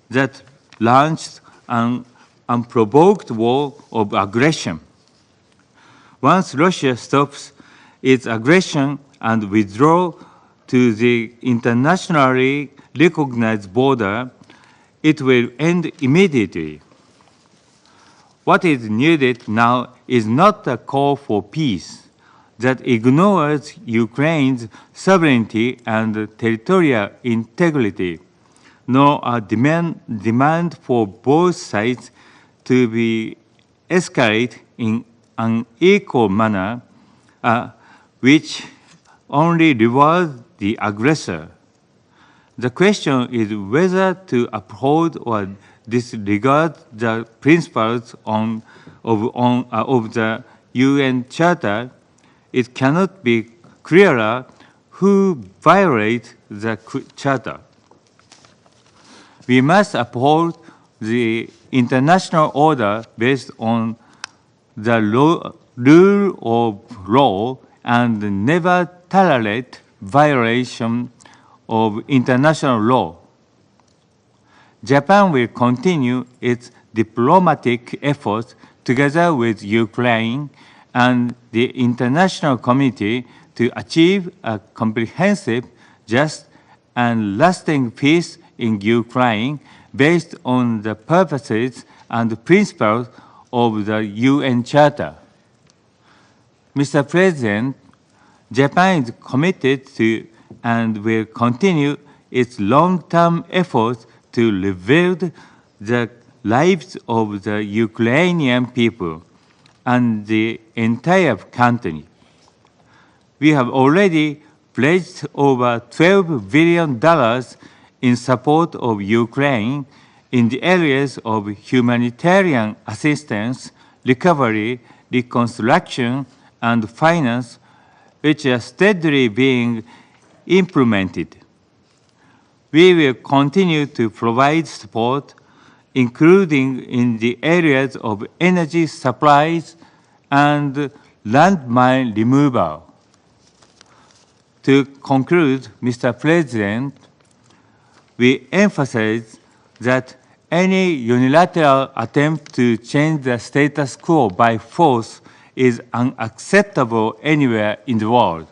that launched an unprovoked war of aggression. Once Russia stops its aggression and withdraws to the internationally recognized border, it will end immediately. What is needed now is not a call for peace that ignores Ukraine's sovereignty and territorial integrity, nor a demand for both sides to be escalated in an equal manner, which only rewards the aggressor. The question is whether to uphold or disregard the principles of the UN Charter. It cannot be clearer who violates the Charter. We must uphold the international order based on the rule of law and never tolerate violation of international law. Japan will continue its diplomatic efforts together with Ukraine and the international community to achieve a comprehensive, just, and lasting peace in Ukraine based on the purposes and principles of the UN Charter. Mr. President, Japan is committed to and will continue its long-term efforts to rebuild the lives of the Ukrainian people and the entire country. We have already pledged over $12 billion in support of Ukraine in the areas of humanitarian assistance, recovery, reconstruction, and finance, which are steadily being implemented. We will continue to provide support, including in the areas of energy supplies and landmine removal. To conclude, Mr. President, we emphasize that any unilateral attempt to change the status quo by force is unacceptable anywhere in the world.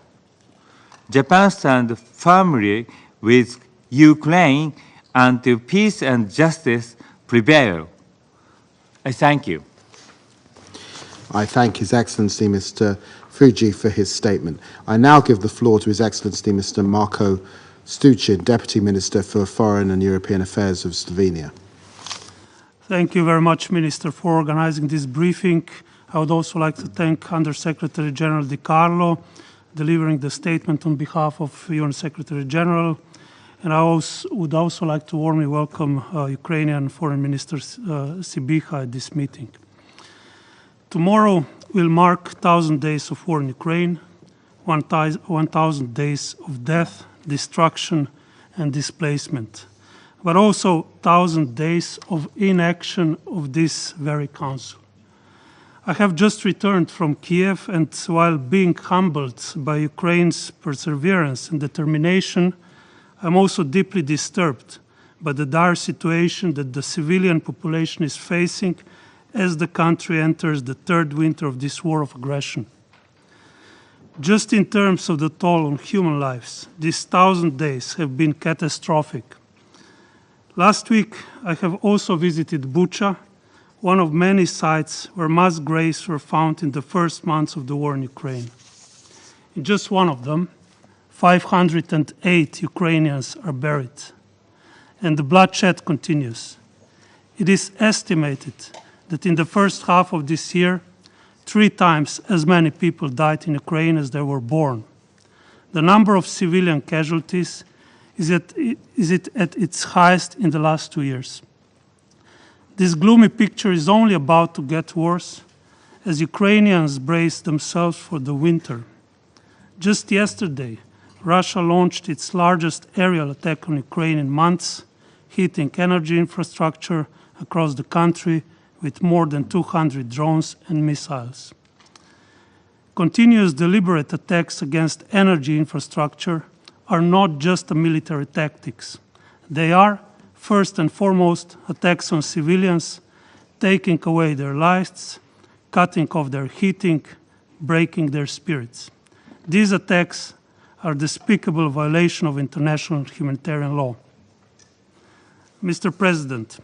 Japan stands firmly with Ukraine until peace and justice prevail. I thank you. I thank His Excellency Mr. Fuji for his statement. I now give the floor to His Excellency Mr. Marko Stucin, Deputy Minister for Foreign and European Affairs of Slovenia. Thank you very much, Minister, for organizing this briefing. I would also like to thank Under Secretary General Di Carlo, delivering the statement on behalf of UN Secretary General. And I would also like to warmly welcome Ukrainian Foreign Minister Sybiha at this meeting. Tomorrow will mark 1,000 days of war in Ukraine, 1,000 days of death, destruction, and displacement. but also 1,000 days of inaction of this very council. I have just returned from Kiev, and while being humbled by Ukraine's perseverance and determination, I'm also deeply disturbed by the dire situation that the civilian population is facing as the country enters the third winter of this war of aggression. Just in terms of the toll on human lives, these 1,000 days have been catastrophic. Last week, I have also visited Bucha, one of many sites where mass graves were found in the first months of the war in Ukraine. In just one of them, 508 Ukrainians are buried, and the bloodshed continues. It is estimated that in the first half of this year, 3 times as many people died in Ukraine as there were born. The number of civilian casualties is at its highest in the last 2 years. This gloomy picture is only about to get worse as Ukrainians brace themselves for the winter. Just yesterday, Russia launched its largest aerial attack on Ukraine in months, hitting energy infrastructure across the country with more than 200 drones and missiles. Continuous deliberate attacks against energy infrastructure are not just military tactics. They are, first and foremost, attacks on civilians, taking away their lives, cutting off their heating, breaking their spirits. These attacks are a despicable violation of international humanitarian law. Mr. President,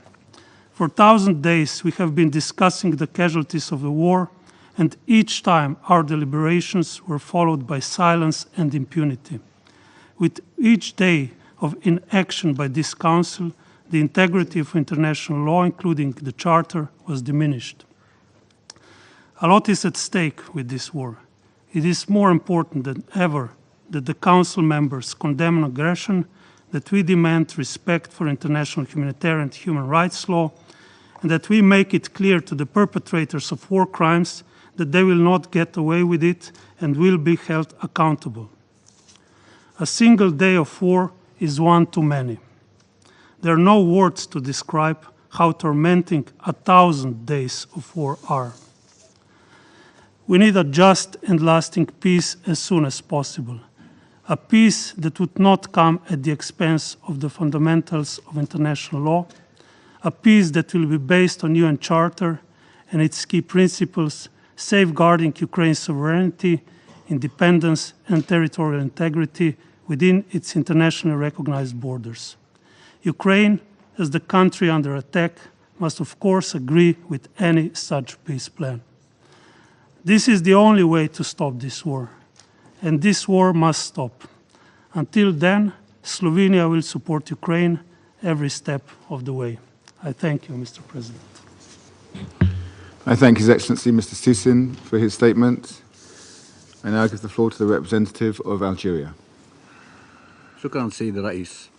for 1,000 days we have been discussing the casualties of the war, and each time our deliberations were followed by silence and impunity. With each day of inaction by this Council, the integrity of international law, including the Charter, was diminished. A lot is at stake with this war. It is more important than ever that the Council members condemn aggression, that we demand respect for international humanitarian and human rights law, and that we make it clear to the perpetrators of war crimes that they will not get away with it and will be held accountable. A single day of war is one too many. There are no words to describe how tormenting 1,000 days of war are. We need a just and lasting peace as soon as possible. A peace that would not come at the expense of the fundamentals of international law, a peace that will be based on UN Charter and its key principles, safeguarding Ukraine's sovereignty, independence and territorial integrity within its internationally recognized borders. Ukraine, as the country under attack, must of course agree with any such peace plan. This is the only way to stop this war, and this war must stop. Until then, Slovenia will support Ukraine every step of the way. I thank you, Mr. President. I thank His Excellency Mr. Susin for his statement. I now give the floor to the representative of Algeria. شكرا سيد الرئيس.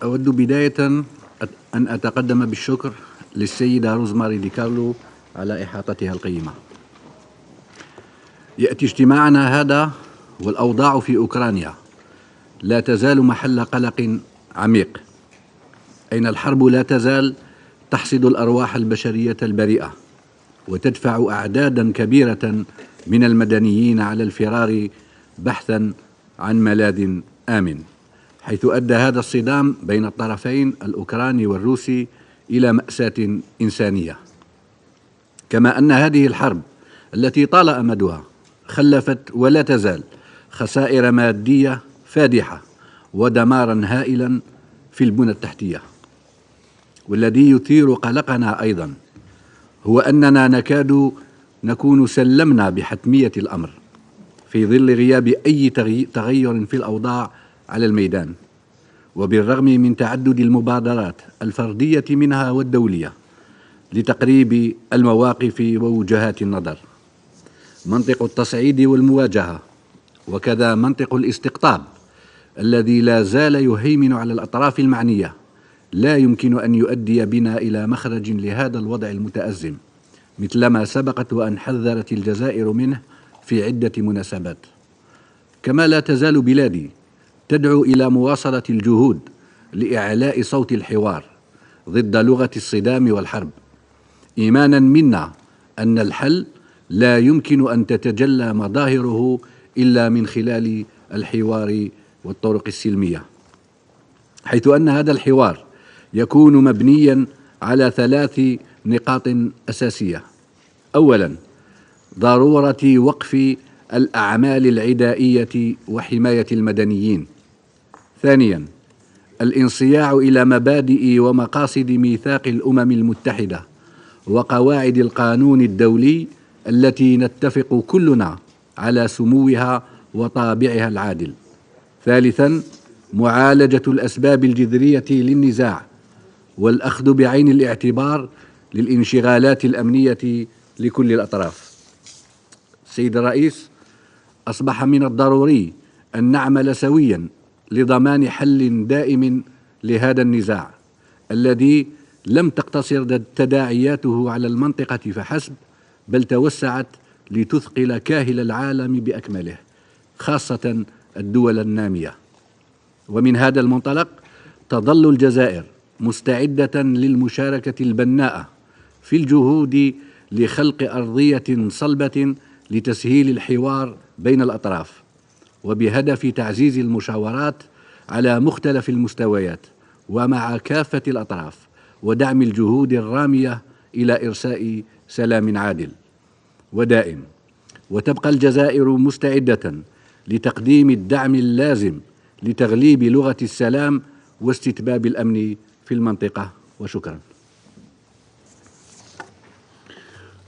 أود بداية أن أتقدم بالشكر للسيدة روزماري دي كارلو على إحاطتها القيمة. يأتي اجتماعنا هذا والأوضاع في أوكرانيا لا تزال محل قلق عميق، أين الحرب لا تزال تحصد الأرواح البشرية البريئة وتدفع أعدادا كبيرة من المدنيين على الفرار بحثا عن ملاذ آمن، حيث أدى هذا الصدام بين الطرفين الأوكراني والروسي إلى مأساة إنسانية. كما أن هذه الحرب التي طال أمدها خلفت ولا تزال خسائر مادية فادحة ودمارا هائلا في البنى التحتية. والذي يثير قلقنا أيضا هو أننا نكاد نكون سلمنا بحتمية الأمر في ظل غياب أي تغير في الأوضاع على الميدان، وبالرغم من تعدد المبادرات الفردية منها والدولية لتقريب المواقف ووجهات النظر. منطق التصعيد والمواجهة وكذا منطق الاستقطاب الذي لا زال يهيمن على الأطراف المعنية لا يمكن أن يؤدي بنا إلى مخرج لهذا الوضع المتأزم، مثلما سبقت وأن حذرت الجزائر منه في عدة مناسبات. كما لا تزال بلادي تدعو إلى مواصلة الجهود لإعلاء صوت الحوار ضد لغة الصدام والحرب، إيمانا منا أن الحل لا يمكن أن تتجلى مظاهره إلا من خلال الحوار والطرق السلمية، حيث أن هذا الحوار يكون مبنيا على 3 نقاط أساسية. أولا، ضرورة وقف الأعمال العدائية وحماية المدنيين. ثانيا، الانصياع إلى مبادئ ومقاصد ميثاق الأمم المتحدة وقواعد القانون الدولي التي نتفق كلنا على سموها وطابعها العادل. ثالثا، معالجة الأسباب الجذرية للنزاع والأخذ بعين الاعتبار للانشغالات الأمنية لكل الأطراف. سيد الرئيس، أصبح من الضروري أن نعمل سويا لضمان حل دائم لهذا النزاع الذي لم تقتصر تداعياته على المنطقة فحسب، بل توسعت لتثقل كاهل العالم بأكمله، خاصة الدول النامية. ومن هذا المنطلق تظل الجزائر مستعدة للمشاركة البناءة في الجهود لخلق أرضية صلبة لتسهيل الحوار بين الأطراف، وبهدف تعزيز المشاورات على مختلف المستويات ومع كافة الأطراف، ودعم الجهود الرامية إلى إرساء سلام عادل ودائم. وتبقى الجزائر مستعدة لتقديم الدعم اللازم لتغليب لغة السلام واستتباب الأمن في المنطقة. وشكرا.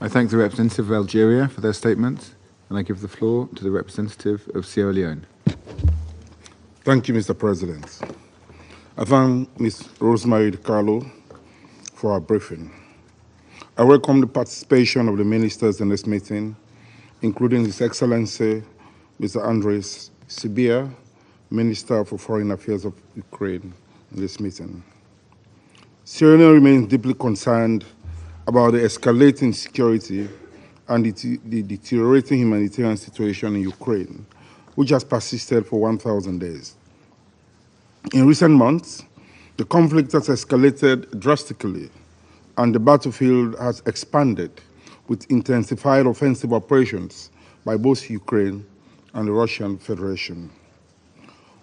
I thank the representative of Algeria for their statement, and I give the floor to the representative of Sierra Leone. Thank you, Mr. President. I thank Ms. Rosemary DiCarlo for our briefing. I welcome the participation of the ministers in this meeting, including His Excellency Mr. Andres Sibia, Minister for Foreign Affairs of Ukraine, in this meeting. Sierra Leone remains deeply concerned about the escalating security and the deteriorating humanitarian situation in Ukraine, which has persisted for 1,000 days. In recent months, the conflict has escalated drastically, and the battlefield has expanded with intensified offensive operations by both Ukraine and the Russian Federation.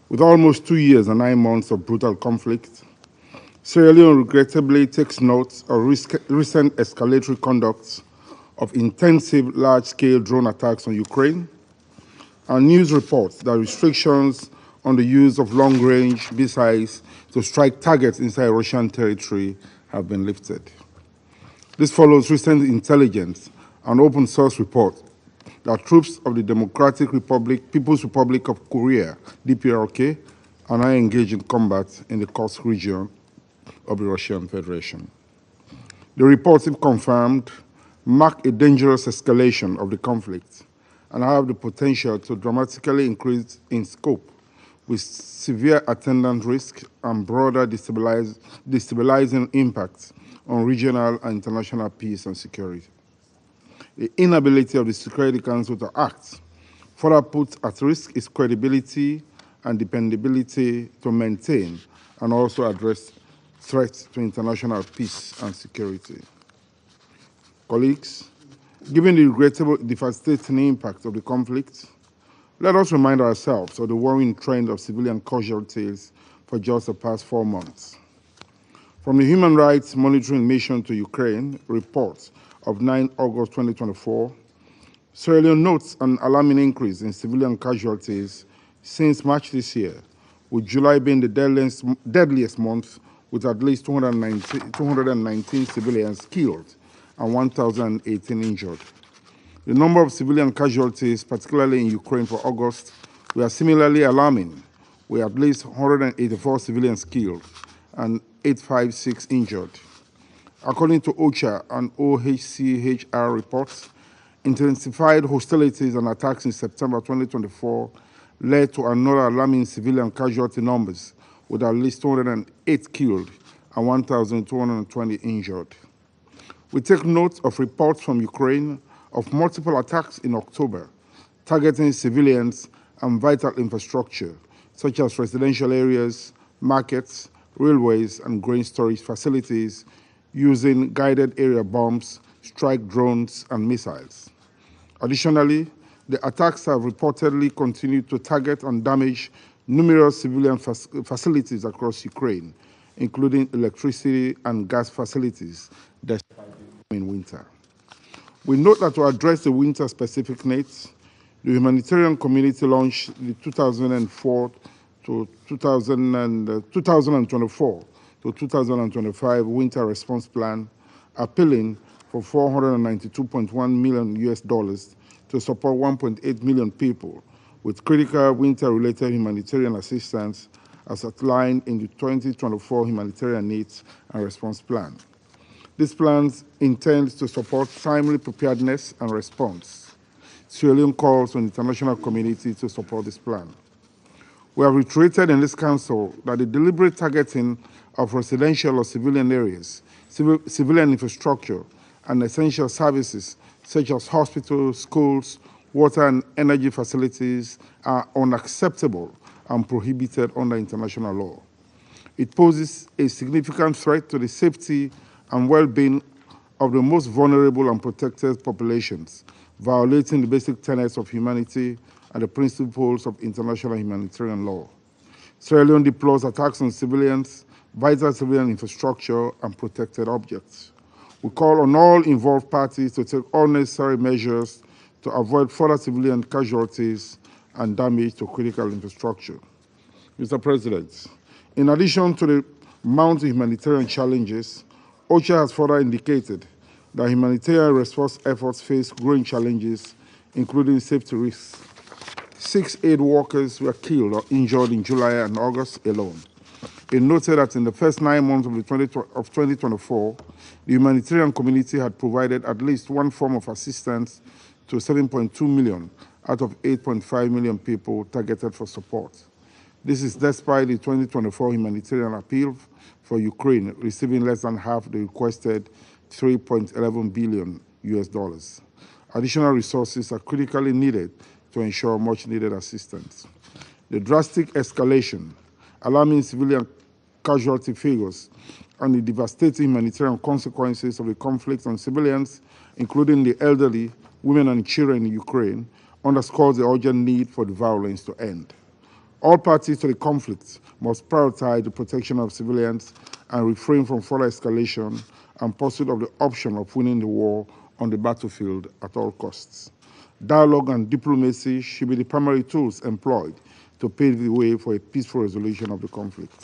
With almost 2 years and 9 months of brutal conflict, Sierra Leone regrettably takes note of recent escalatory conduct of intensive large-scale drone attacks on Ukraine and news reports that restrictions on the use of long-range missiles to strike targets inside Russian territory have been lifted. This follows recent intelligence and open-source reports that troops of the People's Republic of Korea, DPRK, are now engaged in combat in the Kursk region of the Russian Federation. The reports, if confirmed, mark a dangerous escalation of the conflict and have the potential to dramatically increase in scope, with severe attendant risk and broader destabilizing impacts on regional and international peace and security. The inability of the Security Council to act further puts at risk its credibility and dependability to maintain and also address threats to international peace and security. Colleagues, given the regrettable, devastating impact of the conflict, let us remind ourselves of the worrying trend of civilian casualties for just the past 4 months. From the Human Rights Monitoring Mission to Ukraine reports of 9 August 2024, Sierra Leone notes an alarming increase in civilian casualties since March this year, with July being the deadliest month, with at least 219 civilians killed and 1,018 injured. The number of civilian casualties, particularly in Ukraine for August, were similarly alarming, with at least 184 civilians killed and 856 injured. According to OCHA and OHCHR reports, intensified hostilities and attacks in September 2024 led to another alarming civilian casualty numbers, with at least 208 killed and 1,220 injured. We take note of reports from Ukraine of multiple attacks in October, targeting civilians and vital infrastructure, such as residential areas, markets, railways, and grain storage facilities using guided area bombs, strike drones, and missiles. Additionally, the attacks have reportedly continued to target and damage numerous civilian facilities across Ukraine, including electricity and gas facilities, despite the winter. We note that to address the winter-specific needs, the humanitarian community launched the 2024 to 2025 Winter Response Plan, appealing for $492.1 million to support 1.8 million people with critical winter-related humanitarian assistance as outlined in the 2024 Humanitarian Needs and Response Plan. This plan intends to support timely preparedness and response. Sierra Leone calls on the international community to support this plan. We have reiterated in this Council that the deliberate targeting of residential or civilian areas, civilian infrastructure, and essential services such as hospitals, schools, water and energy facilities are unacceptable and prohibited under international law. It poses a significant threat to the safety and well-being of the most vulnerable and protected populations, violating the basic tenets of humanity and the principles of international humanitarian law. Sierra Leone deplores attacks on civilians, vital civilian infrastructure, and protected objects. We call on all involved parties to take all necessary measures to avoid further civilian casualties and damage to critical infrastructure. Mr. President, in addition to the mounting humanitarian challenges, OCHA has further indicated that humanitarian response efforts face growing challenges, including safety risks. 6 aid workers were killed or injured in July and August alone. It noted that in the first 9 months of 2024, the humanitarian community had provided at least one form of assistance to 7.2 million out of 8.5 million people targeted for support. This is despite the 2024 humanitarian appeal for Ukraine receiving less than half the requested $3.11 billion. Additional resources are critically needed to ensure much-needed assistance. The drastic escalation, alarming civilian casualty figures, and the devastating humanitarian consequences of the conflict on civilians, including the elderly, women and children in Ukraine, underscores the urgent need for the violence to end. All parties to the conflict must prioritize the protection of civilians and refrain from further escalation and pursuit of the option of winning the war on the battlefield at all costs. Dialogue and diplomacy should be the primary tools employed to pave the way for a peaceful resolution of the conflict.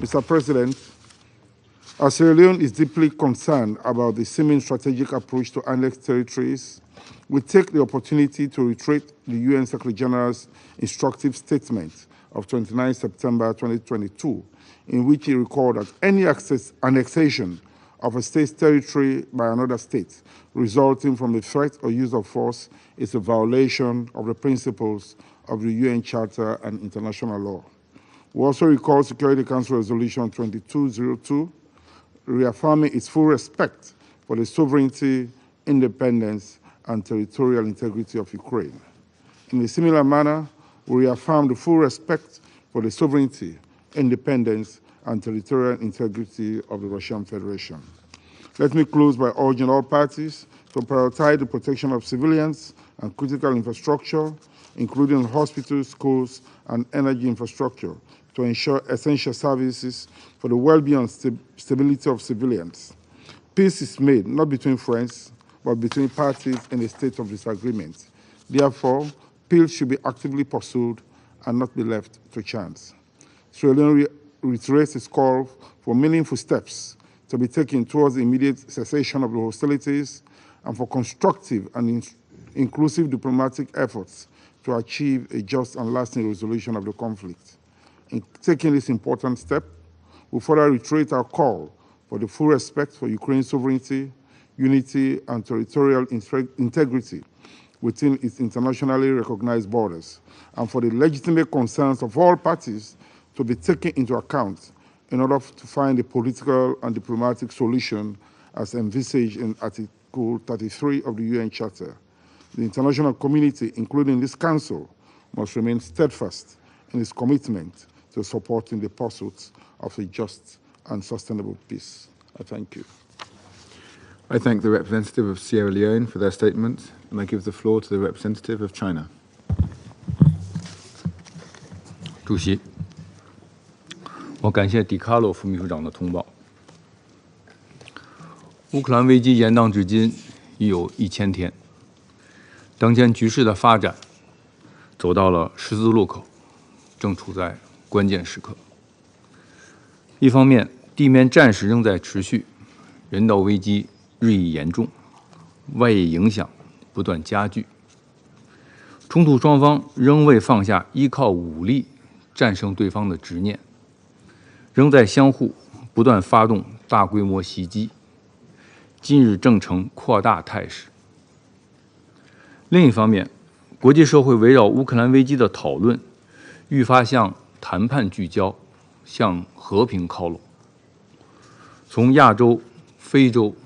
Mr. President, as Sierra Leone is deeply concerned about the seeming strategic approach to annexed territories, we take the opportunity to reiterate the UN Secretary General's instructive statement of 29 September 2022, in which he recalled that any annexation of a state's territory by another state resulting from the threat or use of force is a violation of the principles of the UN Charter and international law. We also recall Security Council Resolution 2202, reaffirming its full respect for the sovereignty, independence, and territorial integrity of Ukraine. In a similar manner, we reaffirm the full respect for the sovereignty, independence, and territorial integrity of the Russian Federation. Let me close by urging all parties to prioritize the protection of civilians and critical infrastructure, including hospitals, schools, and energy infrastructure, to ensure essential services for the well-being and stability of civilians. Peace is made not between friends, but between parties in a state of disagreement. Therefore, peace should be actively pursued and not be left to chance. Sierra Leone reiterates its call for meaningful steps to be taken towards the immediate cessation of the hostilities and for constructive and inclusive diplomatic efforts to achieve a just and lasting resolution of the conflict. In taking this important step, we further reiterate our call for the full respect for Ukraine's sovereignty, unity, and territorial integrity within its internationally recognized borders, and for the legitimate concerns of all parties to be taken into account in order to find a political and diplomatic solution as envisaged in Article 33 of the UN Charter. The international community, including this Council, must remain steadfast in its commitment to supporting the pursuit of a just and sustainable peace. I thank you. I thank the representative of Sierra Leone for their statement, and I give the floor to the representative of China. 主席，我感谢迪卡洛副秘书长的通报。乌克兰危机延宕至今已有1000天，当前局势的发展走到了十字路口，正处在关键时刻。一方面，地面战事仍在持续，人道危机日益严重，外溢影响不断加剧。冲突双方仍未放下依靠武力战胜对方的执念，仍在相互不断发动大规模袭击，今日正呈扩大态势。另一方面，国际社会围绕乌克兰危机的讨论愈发向谈判聚焦，向和平靠拢。从亚洲、非洲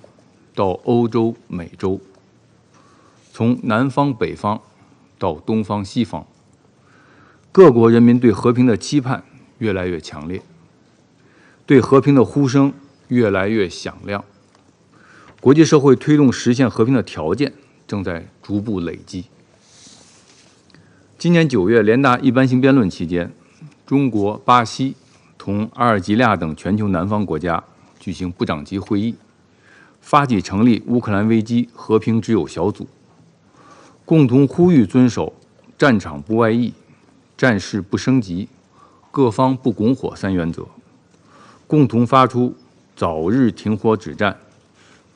到欧洲、美洲，从南方、北方到东方、西方，各国人民对和平的期盼越来越强烈，对和平的呼声越来越响亮。国际社会推动实现和平的条件正在逐步累积。今年9月联大一般性辩论期间，中国、巴西同阿尔及利亚等全球南方国家举行部长级会议，发起成立乌克兰危机和平之友小组，共同呼吁遵守战场不外溢、战事不升级、各方不拱火3原则，共同发出早日停火止战、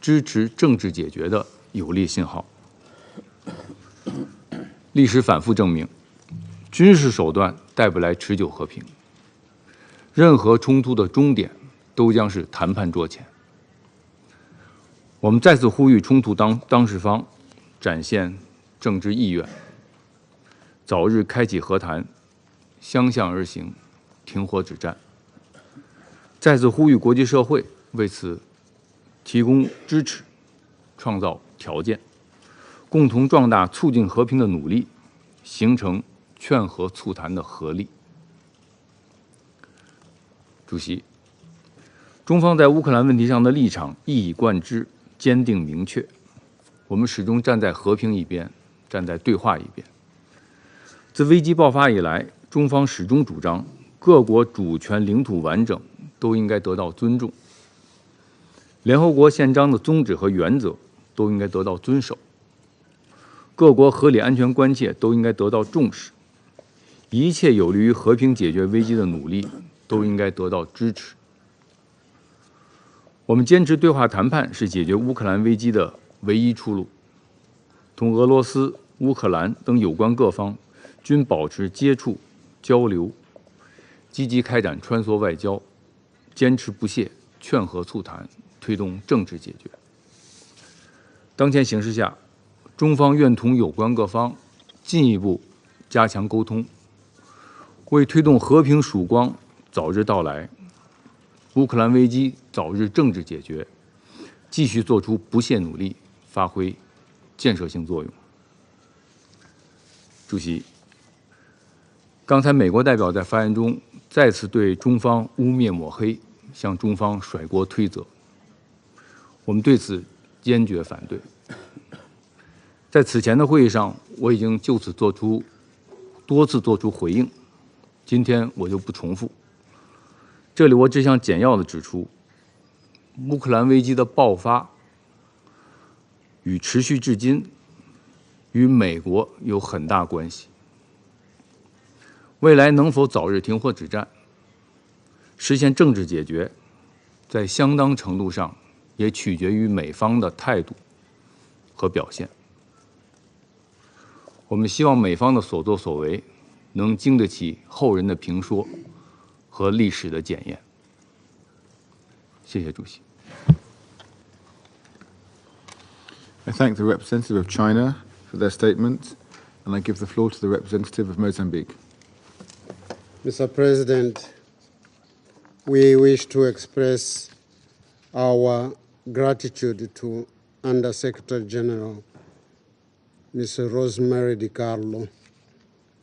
支持政治解决的有力信号。历史反复证明，军事手段带不来持久和平，任何冲突的终点都将是谈判桌前。我们再次呼吁冲突当事方展现政治意愿，早日开启和谈，相向而行，停火止战。再次呼吁国际社会为此提供支持，创造条件，共同壮大促进和平的努力，形成劝和促谈的合力。主席，中方在乌克兰问题上的立场一以贯之，坚定明确。我们始终站在和平一边，站在对话一边。自危机爆发以来，中方始终主张各国主权、领土完整都应该得到尊重，联合国宪章的宗旨和原则都应该得到遵守，各国合理安全关切都应该得到重视，一切有利于和平解决危机的努力都应该得到支持。我们坚持对话谈判是解决乌克兰危机的唯一出路，同俄罗斯、乌克兰等有关各方均保持接触交流，积极开展穿梭外交，坚持不懈劝和促谈，推动政治解决。当前形势下，中方愿同有关各方进一步加强沟通，为推动和平曙光早日到来，乌克兰危机早日政治解决，继续做出不懈努力，发挥建设性作用。主席，刚才美国代表在发言中再次对中方污蔑抹黑，向中方甩锅推责，我们对此坚决反对。在此前的会议上，我已经就此多次做出回应，今天我就不重复。这里我只想简要地指出，乌克兰危机的爆发与持续至今与美国有很大关系。未来能否早日停火止战，实现政治解决，在相当程度上也取决于美方的态度和表现。我们希望美方的所作所为能经得起后人的评说和历史的检验。谢谢主席。I thank the representative of China for their statement, and I give the floor to the representative of Mozambique. Mr. President, we wish to express our gratitude to Under-Secretary General Ms. Rosemary DiCarlo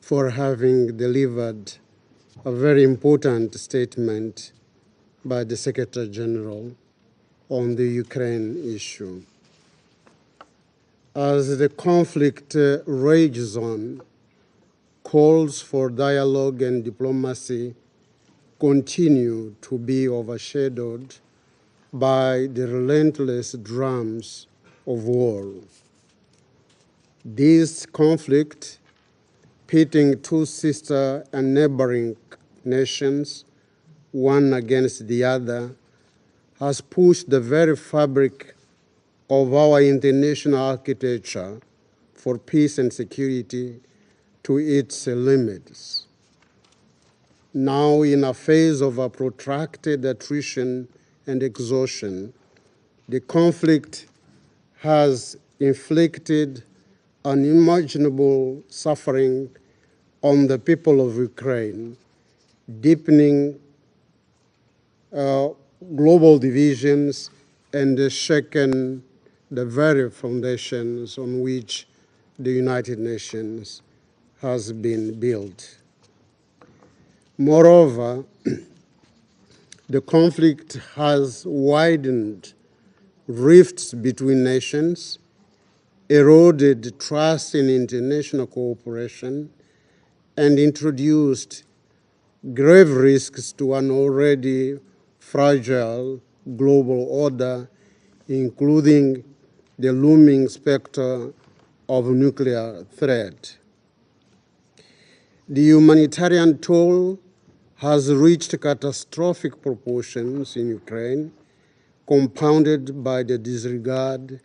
for having delivered a very important statement by the Secretary General on the Ukraine issue. As the conflict rages on, calls for dialogue and diplomacy continue to be overshadowed by the relentless drums of war. This conflict, pitting two sister and neighboring nations, one against the other, has pushed the very fabric of our international architecture for peace and security to its limits. Now, in a phase of a protracted attrition and exhaustion, the conflict has inflicted unimaginable suffering on the people of Ukraine, deepening global divisions and shaken the very foundations on which the United Nations has been built. Moreover, the conflict has widened rifts between nations, eroded trust in international cooperation, and introduced grave risks to an already fragile global order, including the looming specter of nuclear threat. The humanitarian toll has reached catastrophic proportions in Ukraine, compounded by the disregard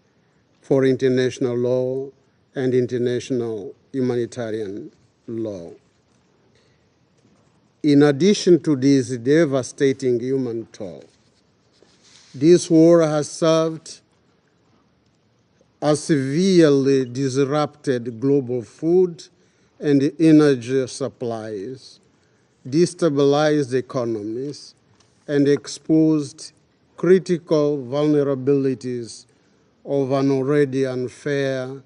for international law and international humanitarian law. In addition to this devastating human toll, this war has served as severely disrupted global food and energy supplies, destabilized economies, and exposed critical vulnerabilities of an already unfair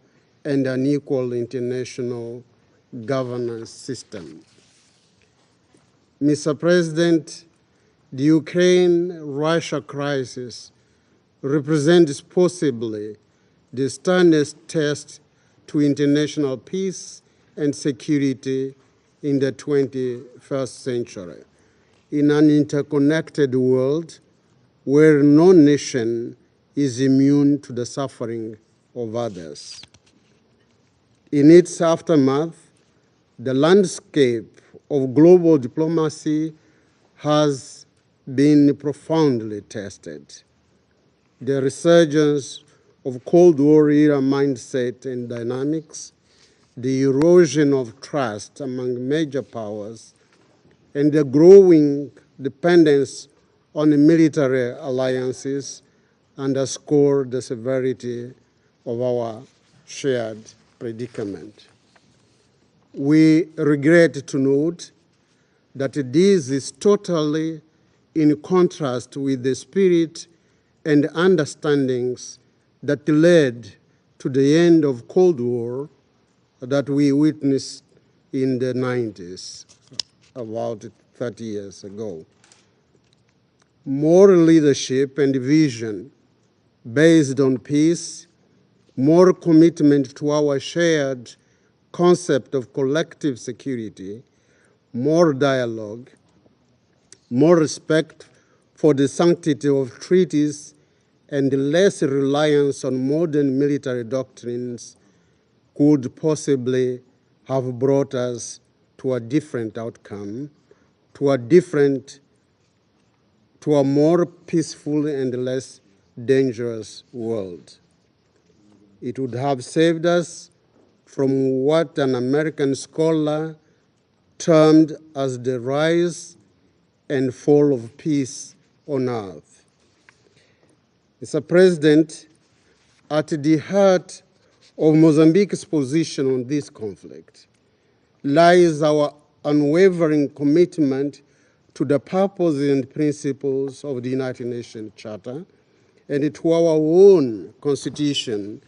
and unequal international governance system. Mr. President, the Ukraine-Russia crisis represents possibly the sternest test to international peace and security in the 21st century, in an interconnected world where no nation is immune to the suffering of others. In its aftermath, the landscape of global diplomacy has been profoundly tested. The resurgence of Cold War era mindset and dynamics, the erosion of trust among major powers, and the growing dependence on military alliances underscore the severity of our shared predicament. We regret to note that this is totally in contrast with the spirit and understandings that led to the end of Cold War that we witnessed in the 90s, about 30 years ago. More leadership and vision based on peace, more commitment to our shared concept of collective security, more dialogue, more respect for the sanctity of treaties, and less reliance on modern military doctrines could possibly have brought us to a different outcome, to a more peaceful and less dangerous world. It would have saved us from what an American scholar termed as the rise and fall of peace on earth. Mr. President, at the heart of Mozambique's position on this conflict lies our unwavering commitment to the purposes and principles of the United Nations Charter and to our own Constitution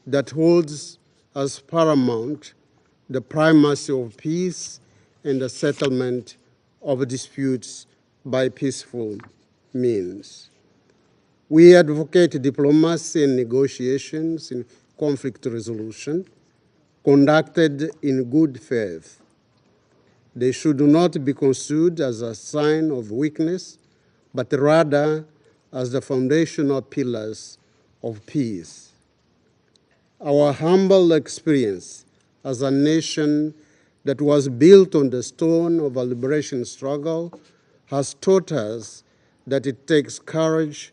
that holds as paramount the primacy of peace and the settlement of disputes by peaceful means. We advocate diplomacy and negotiations in conflict resolution conducted in good faith. They should not be construed as a sign of weakness, but rather as the foundational pillars of peace. Our humble experience as a nation that was built on the stone of a liberation struggle has taught us that it takes courage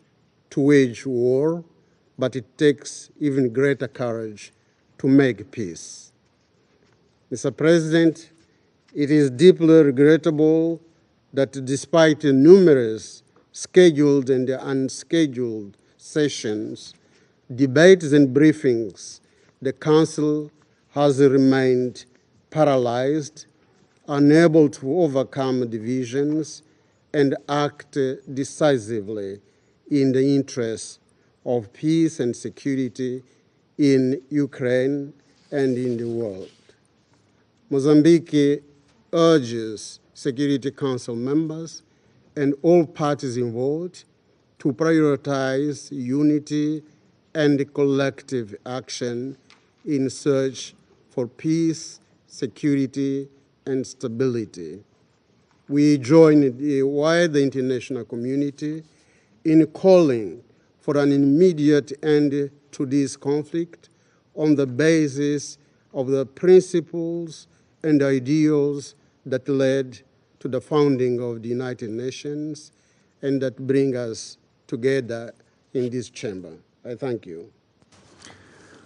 to wage war, but it takes even greater courage to make peace. Mr. President, it is deeply regrettable that despite numerous scheduled and unscheduled sessions, debates and briefings, the Council has remained paralyzed, unable to overcome divisions and act decisively in the interests of peace and security in Ukraine and in the world. Mozambique urges Security Council members and all parties involved to prioritize unity and collective action in search for peace, security, and stability. We join the wider international community in calling for an immediate end to this conflict on the basis of the principles and ideals that led to the founding of the United Nations and that bring us together in this chamber. I thank you.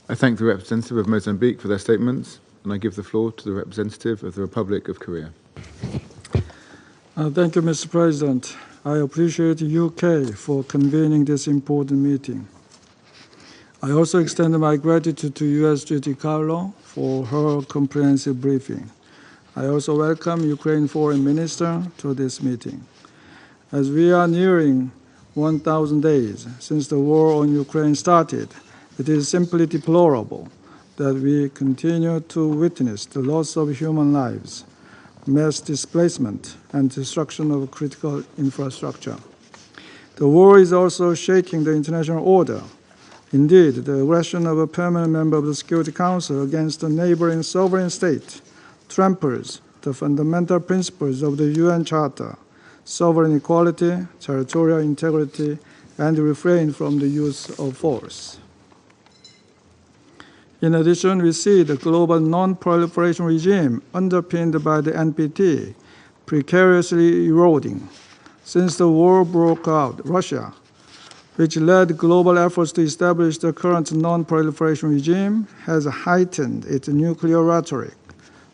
I thank the representative of Mozambique for their statements, and I give the floor to the representative of the Republic of Korea. Thank you, Mr. President. I appreciate the UK for convening this important meeting. I also extend my gratitude to U.S. Judy Carlo for her comprehensive briefing. I also welcome Ukraine Foreign Minister to this meeting. As we are nearing 1,000 days since the war on Ukraine started, it is simply deplorable that we continue to witness the loss of human lives, mass displacement, and destruction of critical infrastructure. The war is also shaking the international order. Indeed, the aggression of a permanent member of the Security Council against a neighboring sovereign state tramples the fundamental principles of the UN Charter: sovereign equality, territorial integrity, and refrain from the use of force. In addition, we see the global non-proliferation regime underpinned by the NPT precariously eroding. Since the war broke out, Russia, which led global efforts to establish the current non-proliferation regime, has heightened its nuclear rhetoric,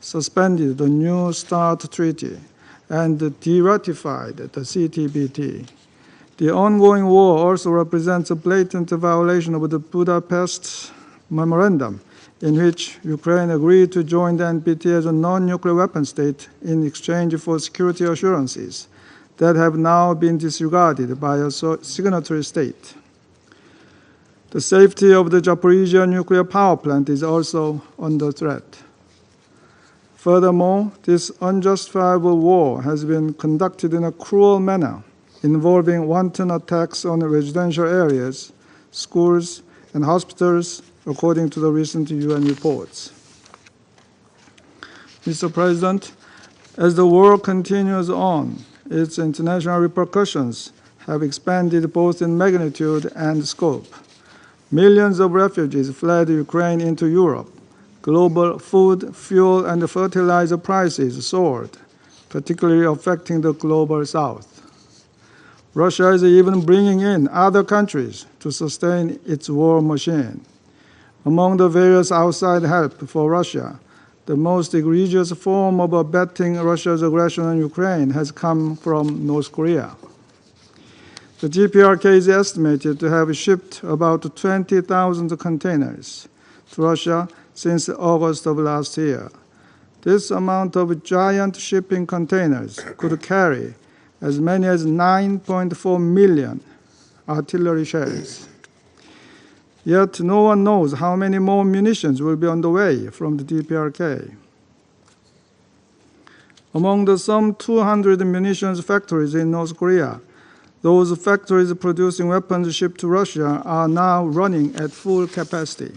suspended the New START Treaty, and de-ratified the CTBT. The ongoing war also represents a blatant violation of the Budapest Memorandum, in which Ukraine agreed to join the NPT as a non-nuclear weapon state in exchange for security assurances that have now been disregarded by a signatory state. The safety of the Zaporizhzhia nuclear power plant is also under threat. Furthermore, this unjustifiable war has been conducted in a cruel manner, involving wanton attacks on residential areas, schools, and hospitals, according to the recent UN reports. Mr. President, as the war continues on, its international repercussions have expanded both in magnitude and scope. Millions of refugees fled Ukraine into Europe. Global food, fuel, and fertilizer prices soared, particularly affecting the global south. Russia is even bringing in other countries to sustain its war machine. Among the various outside help for Russia, the most egregious form of abetting Russia's aggression on Ukraine has come from North Korea. The DPRK is estimated to have shipped about 20,000 containers to Russia since August of last year. This amount of giant shipping containers could carry as many as 9.4 million artillery shells. Yet no one knows how many more munitions will be on the way from the DPRK. Among the some 200 munitions factories in North Korea, those factories producing weapons shipped to Russia are now running at full capacity.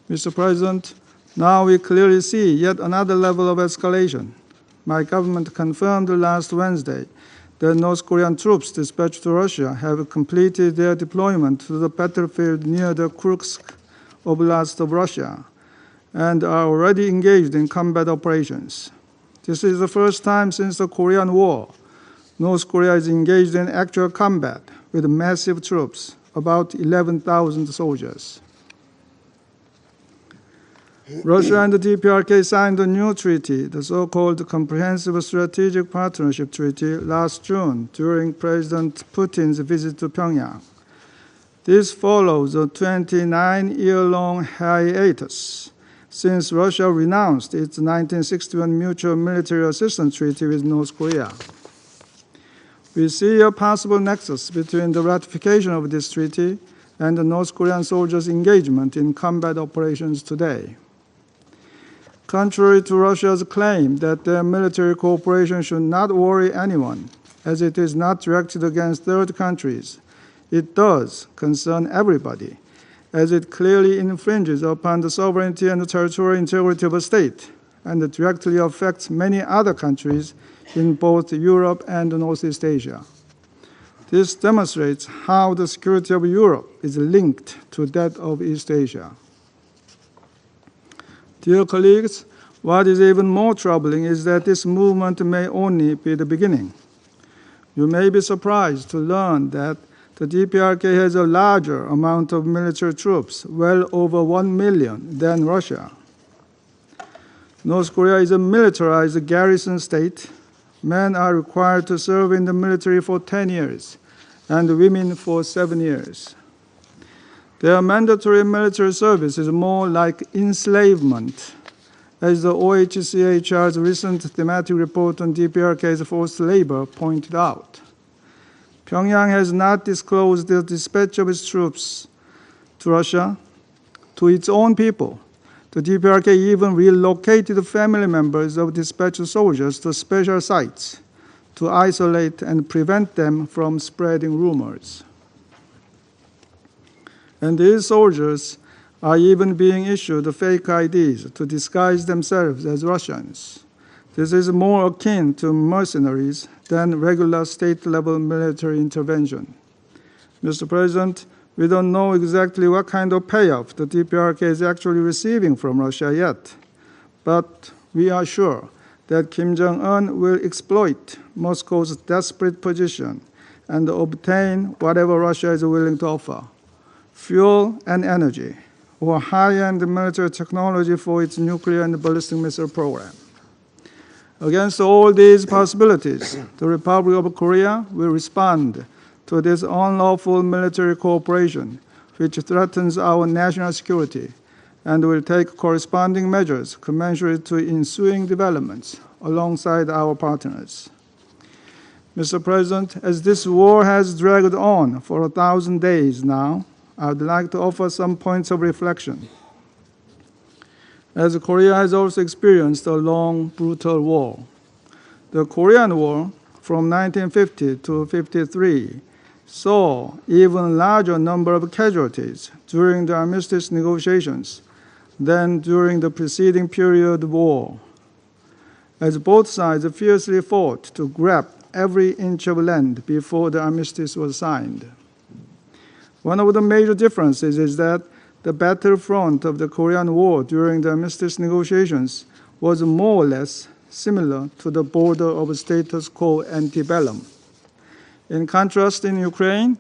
Mr. President, now we clearly see yet another level of escalation. My government confirmed last Wednesday that North Korean troops dispatched to Russia have completed their deployment to the battlefield near the Kursk Oblast of Russia and are already engaged in combat operations. This is the first time since the Korean War North Korea is engaged in actual combat with massive troops, about 11,000 soldiers. Russia and the DPRK signed a new treaty, the so-called Comprehensive Strategic Partnership Treaty, last June during President Putin's visit to Pyongyang. This follows a 29-year-long hiatus since Russia renounced its 1961 Mutual Military Assistance Treaty with North Korea. We see a possible nexus between the ratification of this treaty and the North Korean soldiers' engagement in combat operations today. Contrary to Russia's claim that their military cooperation should not worry anyone, as it is not directed against third countries, it does concern everybody, as it clearly infringes upon the sovereignty and the territorial integrity of a state, and it directly affects many other countries in both Europe and Northeast Asia. This demonstrates how the security of Europe is linked to that of East Asia. Dear colleagues, what is even more troubling is that this movement may only be the beginning. You may be surprised to learn that the DPRK has a larger amount of military troops, well over 1 million, than Russia. North Korea is a militarized garrison state. Men are required to serve in the military for 10 years, and women for 7 years. Their mandatory military service is more like enslavement, as the OHCHR's recent thematic report on DPRK's forced labor pointed out. Pyongyang has not disclosed the dispatch of its troops to Russia, to its own people. The DPRK even relocated family members of dispatched soldiers to special sites to isolate and prevent them from spreading rumors. And these soldiers are even being issued fake IDs to disguise themselves as Russians. This is more akin to mercenaries than regular state-level military intervention. Mr. President, we don't know exactly what kind of payoff the DPRK is actually receiving from Russia yet, but we are sure that Kim Jong-un will exploit Moscow's desperate position and obtain whatever Russia is willing to offer: fuel and energy, or high-end military technology for its nuclear and ballistic missile program. Against all these possibilities, the Republic of Korea will respond to this unlawful military cooperation, which threatens our national security, and will take corresponding measures commensurate to ensuing developments alongside our partners. Mr. President, as this war has dragged on for 1,000 days now, I would like to offer some points of reflection. As Korea has also experienced a long, brutal war. The Korean War from 1950 to 1953 saw even larger number of casualties during the armistice negotiations than during the preceding period war, as both sides fiercely fought to grab every inch of land before the armistice was signed. One of the major differences is that the battlefront of the Korean War during the armistice negotiations was more or less similar to the border of status quo antebellum. In contrast, in Ukraine,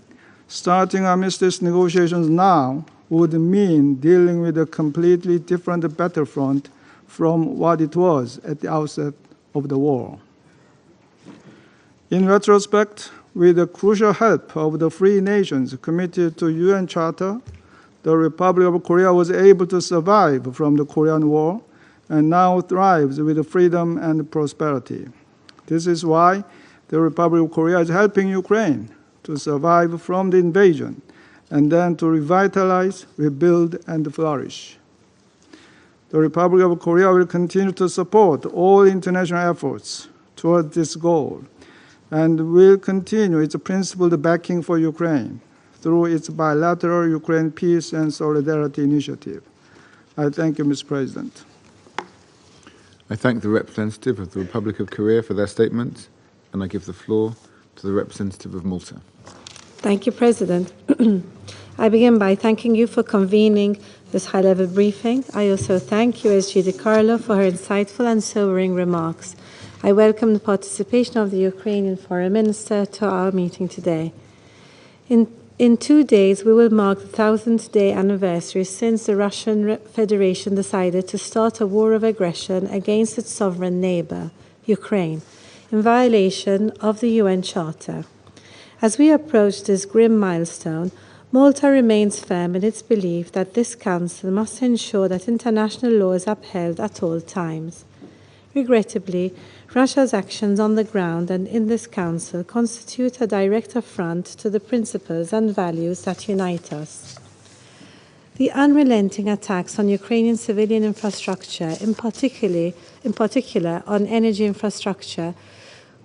starting armistice negotiations now would mean dealing with a completely different battlefront from what it was at the outset of the war. In retrospect, with the crucial help of the free nations committed to UN Charter, the Republic of Korea was able to survive from the Korean War and now thrives with freedom and prosperity. This is why the Republic of Korea is helping Ukraine to survive from the invasion and then to revitalize, rebuild, and flourish. The Republic of Korea will continue to support all international efforts toward this goal and will continue its principled backing for Ukraine through its bilateral Ukraine Peace and Solidarity Initiative. I thank you, Mr. President. I thank the representative of the Republic of Korea for their statement, and I give the floor to the representative of Malta. Thank you, President. I begin by thanking you for convening this high-level briefing. I also thank USG DiCarlo for her insightful and sobering remarks. I welcome the participation of the Ukrainian Foreign Minister to our meeting today. In 2 days, we will mark the 1000th day anniversary since the Russian Federation decided to start a war of aggression against its sovereign neighbor, Ukraine, in violation of the UN Charter. As we approach this grim milestone, Malta remains firm in its belief that this Council must ensure that international law is upheld at all times. Regrettably, Russia's actions on the ground and in this Council constitute a direct affront to the principles and values that unite us. The unrelenting attacks on Ukrainian civilian infrastructure, in particular on energy infrastructure,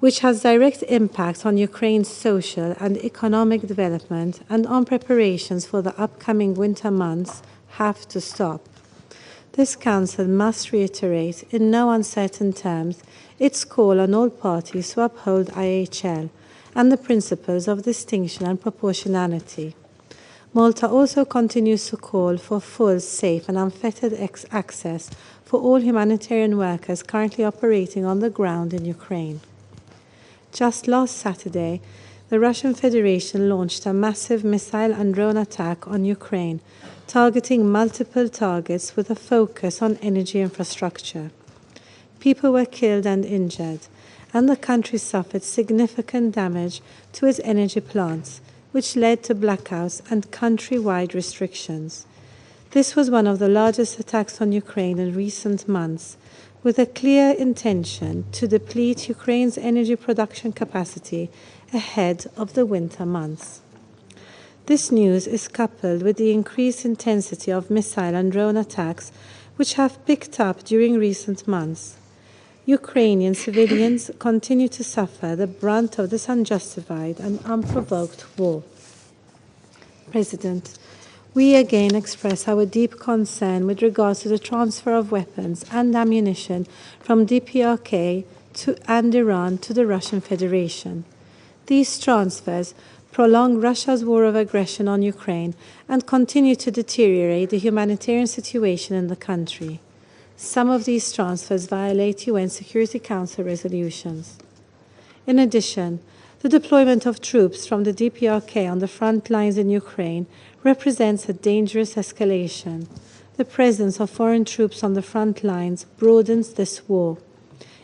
which has direct impact on Ukraine's social and economic development and on preparations for the upcoming winter months, have to stop. This Council must reiterate, in no uncertain terms, its call on all parties to uphold IHL and the principles of distinction and proportionality. Malta also continues to call for full, safe and unfettered access for all humanitarian workers currently operating on the ground in Ukraine. Just last Saturday, the Russian Federation launched a massive missile and drone attack on Ukraine, targeting multiple targets with a focus on energy infrastructure. People were killed and injured, and the country suffered significant damage to its energy plants, which led to blackouts and country-wide restrictions. This was one of the largest attacks on Ukraine in recent months, with a clear intention to deplete Ukraine's energy production capacity ahead of the winter months. This news is coupled with the increased intensity of missile and drone attacks, which have picked up during recent months. Ukrainian civilians continue to suffer the brunt of this unjustified and unprovoked war. President, we again express our deep concern with regards to the transfer of weapons and ammunition from DPRK and Iran to the Russian Federation. These transfers prolong Russia's war of aggression on Ukraine and continue to deteriorate the humanitarian situation in the country. Some of these transfers violate UN Security Council resolutions. In addition, the deployment of troops from the DPRK on the front lines in Ukraine represents a dangerous escalation. The presence of foreign troops on the front lines broadens this war.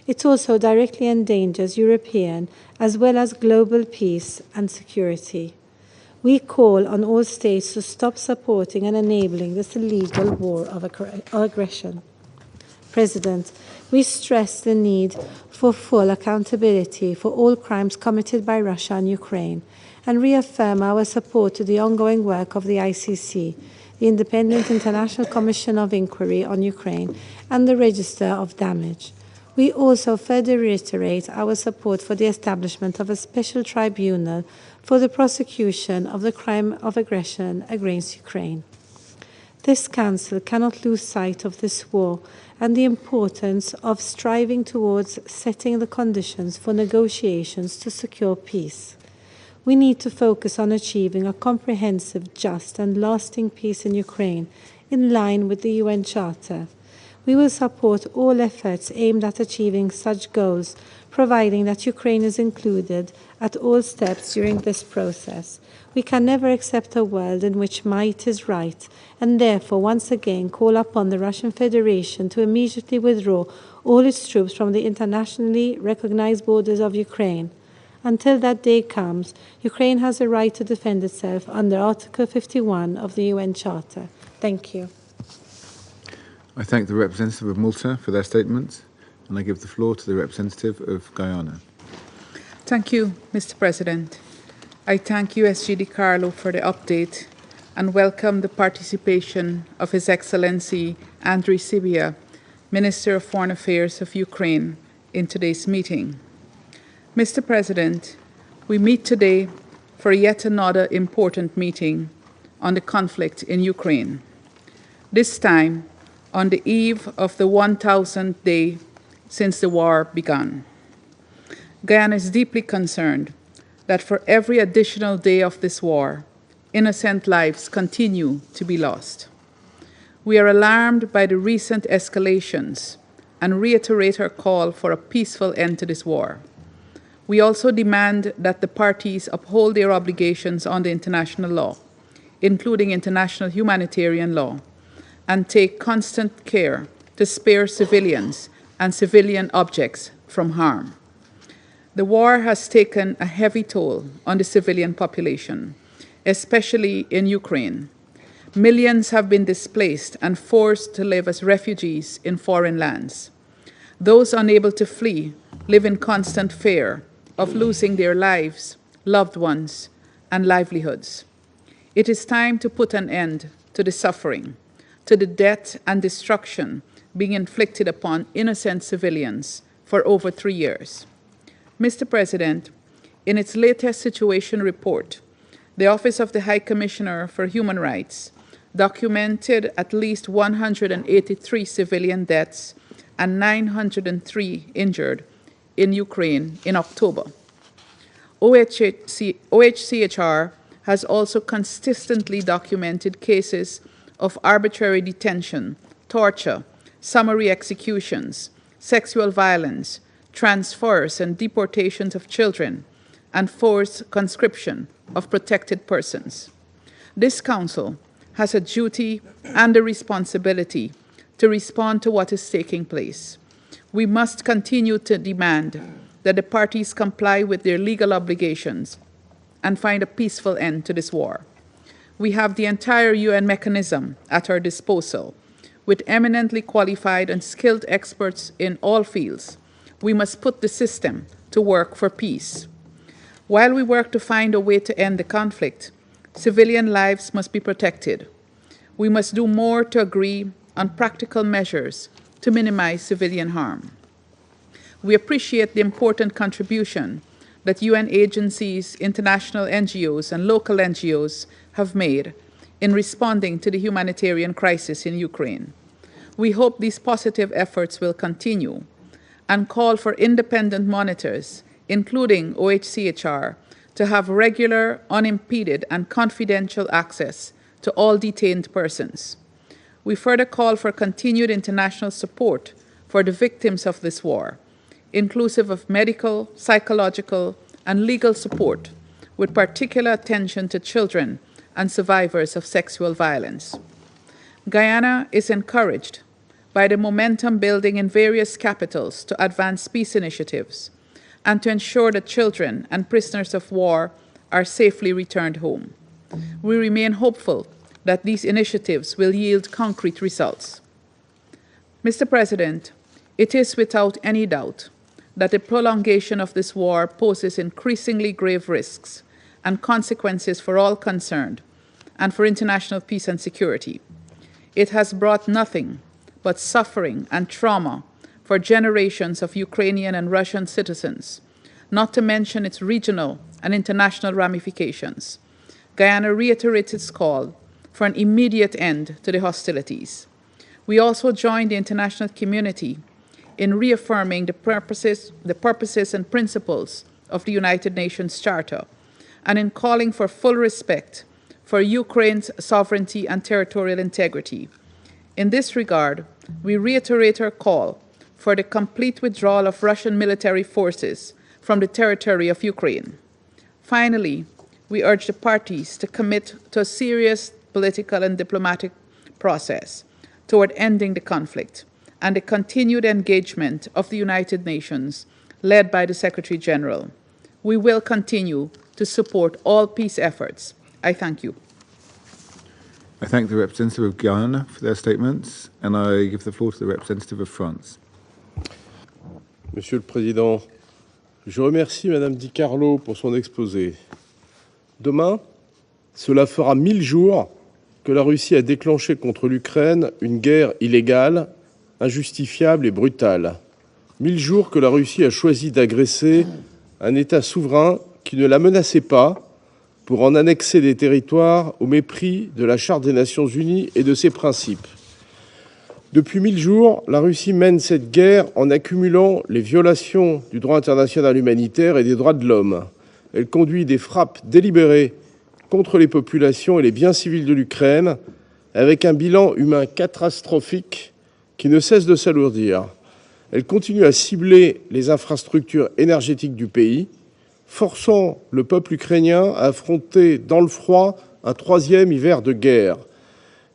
It also directly endangers European as well as global peace and security. We call on all states to stop supporting and enabling this illegal war of aggression. President, we stress the need for full accountability for all crimes committed by Russia and Ukraine, and reaffirm our support to the ongoing work of the ICC, the Independent International Commission of Inquiry on Ukraine, and the Register of Damage. We also further reiterate our support for the establishment of a special tribunal for the prosecution of the crime of aggression against Ukraine. This Council cannot lose sight of this war and the importance of striving towards setting the conditions for negotiations to secure peace. We need to focus on achieving a comprehensive, just and lasting peace in Ukraine, in line with the UN Charter. We will support all efforts aimed at achieving such goals, providing that Ukraine is included at all steps during this process. We can never accept a world in which might is right, and therefore once again call upon the Russian Federation to immediately withdraw all its troops from the internationally recognized borders of Ukraine. Until that day comes, Ukraine has a right to defend itself under Article 51 of the UN Charter. Thank you. I thank the representative of Malta for their statement, and I give the floor to the representative of Guyana. Thank you, Mr. President. I thank USG DiCarlo for the update and welcome the participation of His Excellency Andriy Sybiha, Minister of Foreign Affairs of Ukraine, in today's meeting. Mr. President, we meet today for yet another important meeting on the conflict in Ukraine. This time, on the eve of the 1,000th day since the war began. Guyana is deeply concerned that for every additional day of this war, innocent lives continue to be lost. We are alarmed by the recent escalations and reiterate our call for a peaceful end to this war. We also demand that the parties uphold their obligations under international law, including international humanitarian law, and take constant care to spare civilians and civilian objects from harm. The war has taken a heavy toll on the civilian population, especially in Ukraine. Millions have been displaced and forced to live as refugees in foreign lands. Those unable to flee live in constant fear of losing their lives, loved ones, and livelihoods. It is time to put an end to the suffering, to the death and destruction being inflicted upon innocent civilians for over 3 years. Mr. President, in its latest situation report, the Office of the High Commissioner for Human Rights documented at least 183 civilian deaths and 903 injured in Ukraine in October. OHCHR has also consistently documented cases of arbitrary detention, torture, summary executions, sexual violence, transfers and deportations of children, and forced conscription of protected persons. This Council has a duty and a responsibility to respond to what is taking place. We must continue to demand that the parties comply with their legal obligations and find a peaceful end to this war. We have the entire UN mechanism at our disposal, with eminently qualified and skilled experts in all fields. We must put the system to work for peace. While we work to find a way to end the conflict, civilian lives must be protected. We must do more to agree on practical measures to minimize civilian harm. We appreciate the important contribution that UN agencies, international NGOs, and local NGOs have made in responding to the humanitarian crisis in Ukraine. We hope these positive efforts will continue and call for independent monitors, including OHCHR, to have regular, unimpeded, and confidential access to all detained persons. We further call for continued international support for the victims of this war, inclusive of medical, psychological, and legal support, with particular attention to children and survivors of sexual violence. Guyana is encouraged by the momentum building in various capitals to advance peace initiatives and to ensure that children and prisoners of war are safely returned home. We remain hopeful that these initiatives will yield concrete results. Mr. President, it is without any doubt that the prolongation of this war poses increasingly grave risks and consequences for all concerned and for international peace and security. It has brought nothing but suffering and trauma for generations of Ukrainian and Russian citizens, not to mention its regional and international ramifications. Guyana reiterates its call for an immediate end to the hostilities. We also join the international community in reaffirming the purposes and principles of the United Nations Charter, and in calling for full respect for Ukraine's sovereignty and territorial integrity. In this regard, we reiterate our call for the complete withdrawal of Russian military forces from the territory of Ukraine. Finally, we urge the parties to commit to a serious political and diplomatic process toward ending the conflict and the continued engagement of the United Nations, led by the Secretary General. We will continue to support all peace efforts. I thank you. I thank the representative of Guyana for their statements, and I give the floor to the representative of France. Monsieur le Président, je remercie Madame Di Carlo pour son exposé. Demain, cela fera 1000 jours que la Russie a déclenché contre l'Ukraine une guerre illégale, injustifiable et brutale. 1000 jours que la Russie a choisi d'agresser un État souverain qui ne la menaçait pas pour en annexer des territoires au mépris de la Charte des Nations Unies et de ses principes. Depuis 1000 jours, la Russie mène cette guerre en accumulant les violations du droit international humanitaire et des droits de l'homme. Elle conduit des frappes délibérées contre les populations et les biens civils de l'Ukraine, avec un bilan humain catastrophique qui ne cesse de s'alourdir. Elle continue à cibler les infrastructures énergétiques du pays, forçant le peuple ukrainien à affronter dans le froid un 3e hiver de guerre.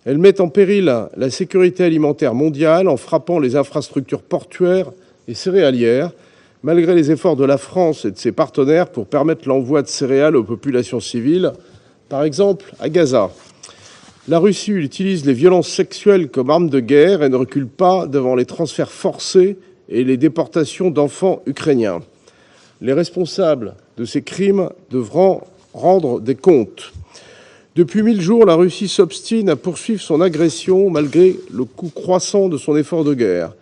Elle met en péril la sécurité alimentaire mondiale en frappant les infrastructures portuaires et céréalières, malgré les efforts de la France et de ses partenaires pour permettre l'envoi de céréales aux populations civiles, par exemple à Gaza. La Russie utilise les violences sexuelles comme arme de guerre et ne recule pas devant les transferts forcés et les déportations d'enfants ukrainiens. Les responsables de ces crimes devront rendre des comptes. Depuis 1000 jours, la Russie s'obstine à poursuivre son agression malgré le coût croissant de son effort de guerre.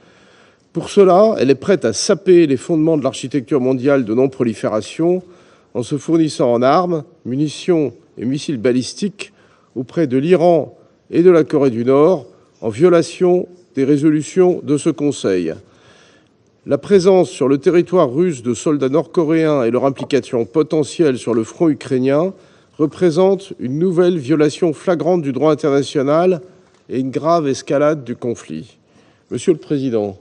Pour cela, elle est prête à saper les fondements de l'architecture mondiale de non-prolifération en se fournissant en armes, munitions et missiles balistiques auprès de l'Iran et de la Corée du Nord, en violation des résolutions de ce Conseil. La présence sur le territoire russe de soldats nord-coréens et leur implication potentielle sur le front ukrainien représente une nouvelle violation flagrante du droit international et une grave escalade du conflit. Monsieur le Président,